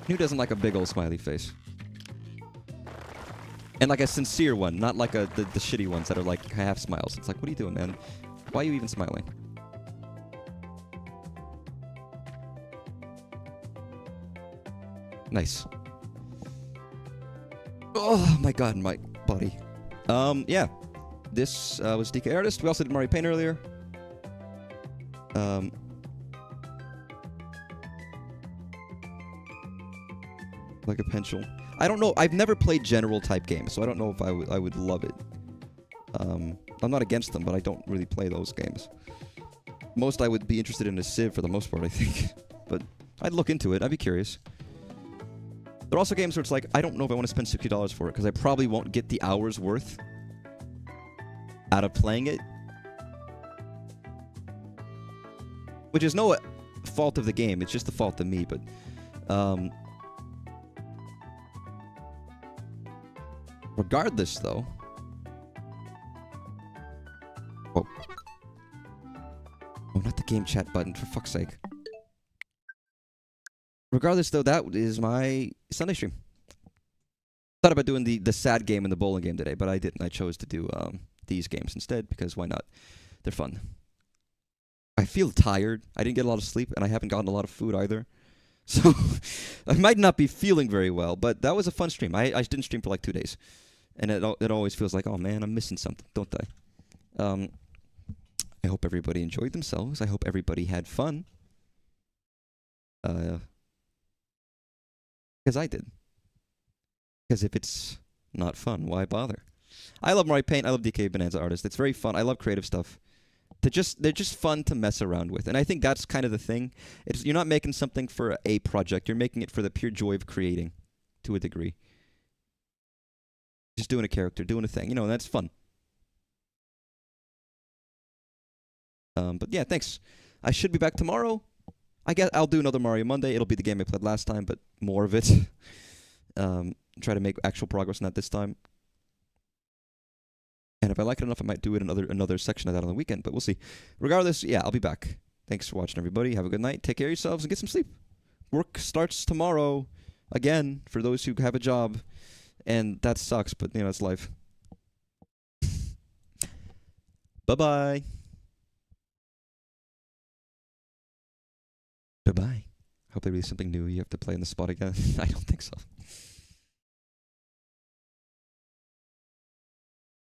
Who doesn't like a big old smiley face? And like a sincere one, not like the shitty ones that are like half smiles. It's like, what are you doing, man? Why are you even smiling? Nice. Oh my God, my body. Yeah. This was DK Artist. We also did Mario Paint earlier. Like a pencil. I don't know. I've never played general type games, so I don't know if I would love it. I'm not against them, but I don't really play those games. Most I would be interested in a Civ for the most part, I think. But I'd look into it. I'd be curious. There are also games where it's like, I don't know if I want to spend $60 for it, because I probably won't get the hours worth out of playing it. Which is no fault of the game, it's just the fault of me, but... regardless, though... Oh. Oh, not the game chat button, for fuck's sake. Regardless, though, that is my Sunday stream. Thought about doing the sad game and the bowling game today, but I didn't. I chose to do these games instead, because why not? They're fun. I feel tired. I didn't get a lot of sleep, and I haven't gotten a lot of food either. So, I might not be feeling very well, but that was a fun stream. I didn't stream for like 2 days. And it always feels like, oh man, I'm missing something, don't I? I hope everybody enjoyed themselves. I hope everybody had fun. Because I did. Because if it's not fun, why bother? I love Mario Paint. I love DK Bananza Artist. It's very fun. I love creative stuff. They're just fun to mess around with. And I think that's kind of the thing. You're not making something for a project. You're making it for the pure joy of creating, to a degree. Just doing a character, doing a thing. You know, that's fun. But yeah, thanks. I should be back tomorrow. I guess I'll do another Mario Monday. It'll be the game I played last time, but more of it. Try to make actual progress on that this time. And if I like it enough, I might do it another section of that on the weekend, but we'll see. Regardless, yeah, I'll be back. Thanks for watching, everybody. Have a good night. Take care of yourselves and get some sleep. Work starts tomorrow, again, for those who have a job. And that sucks, but, you know, it's life. Bye-bye. Bye-bye. Hope they release something new you have to play on the spot again. I don't think so.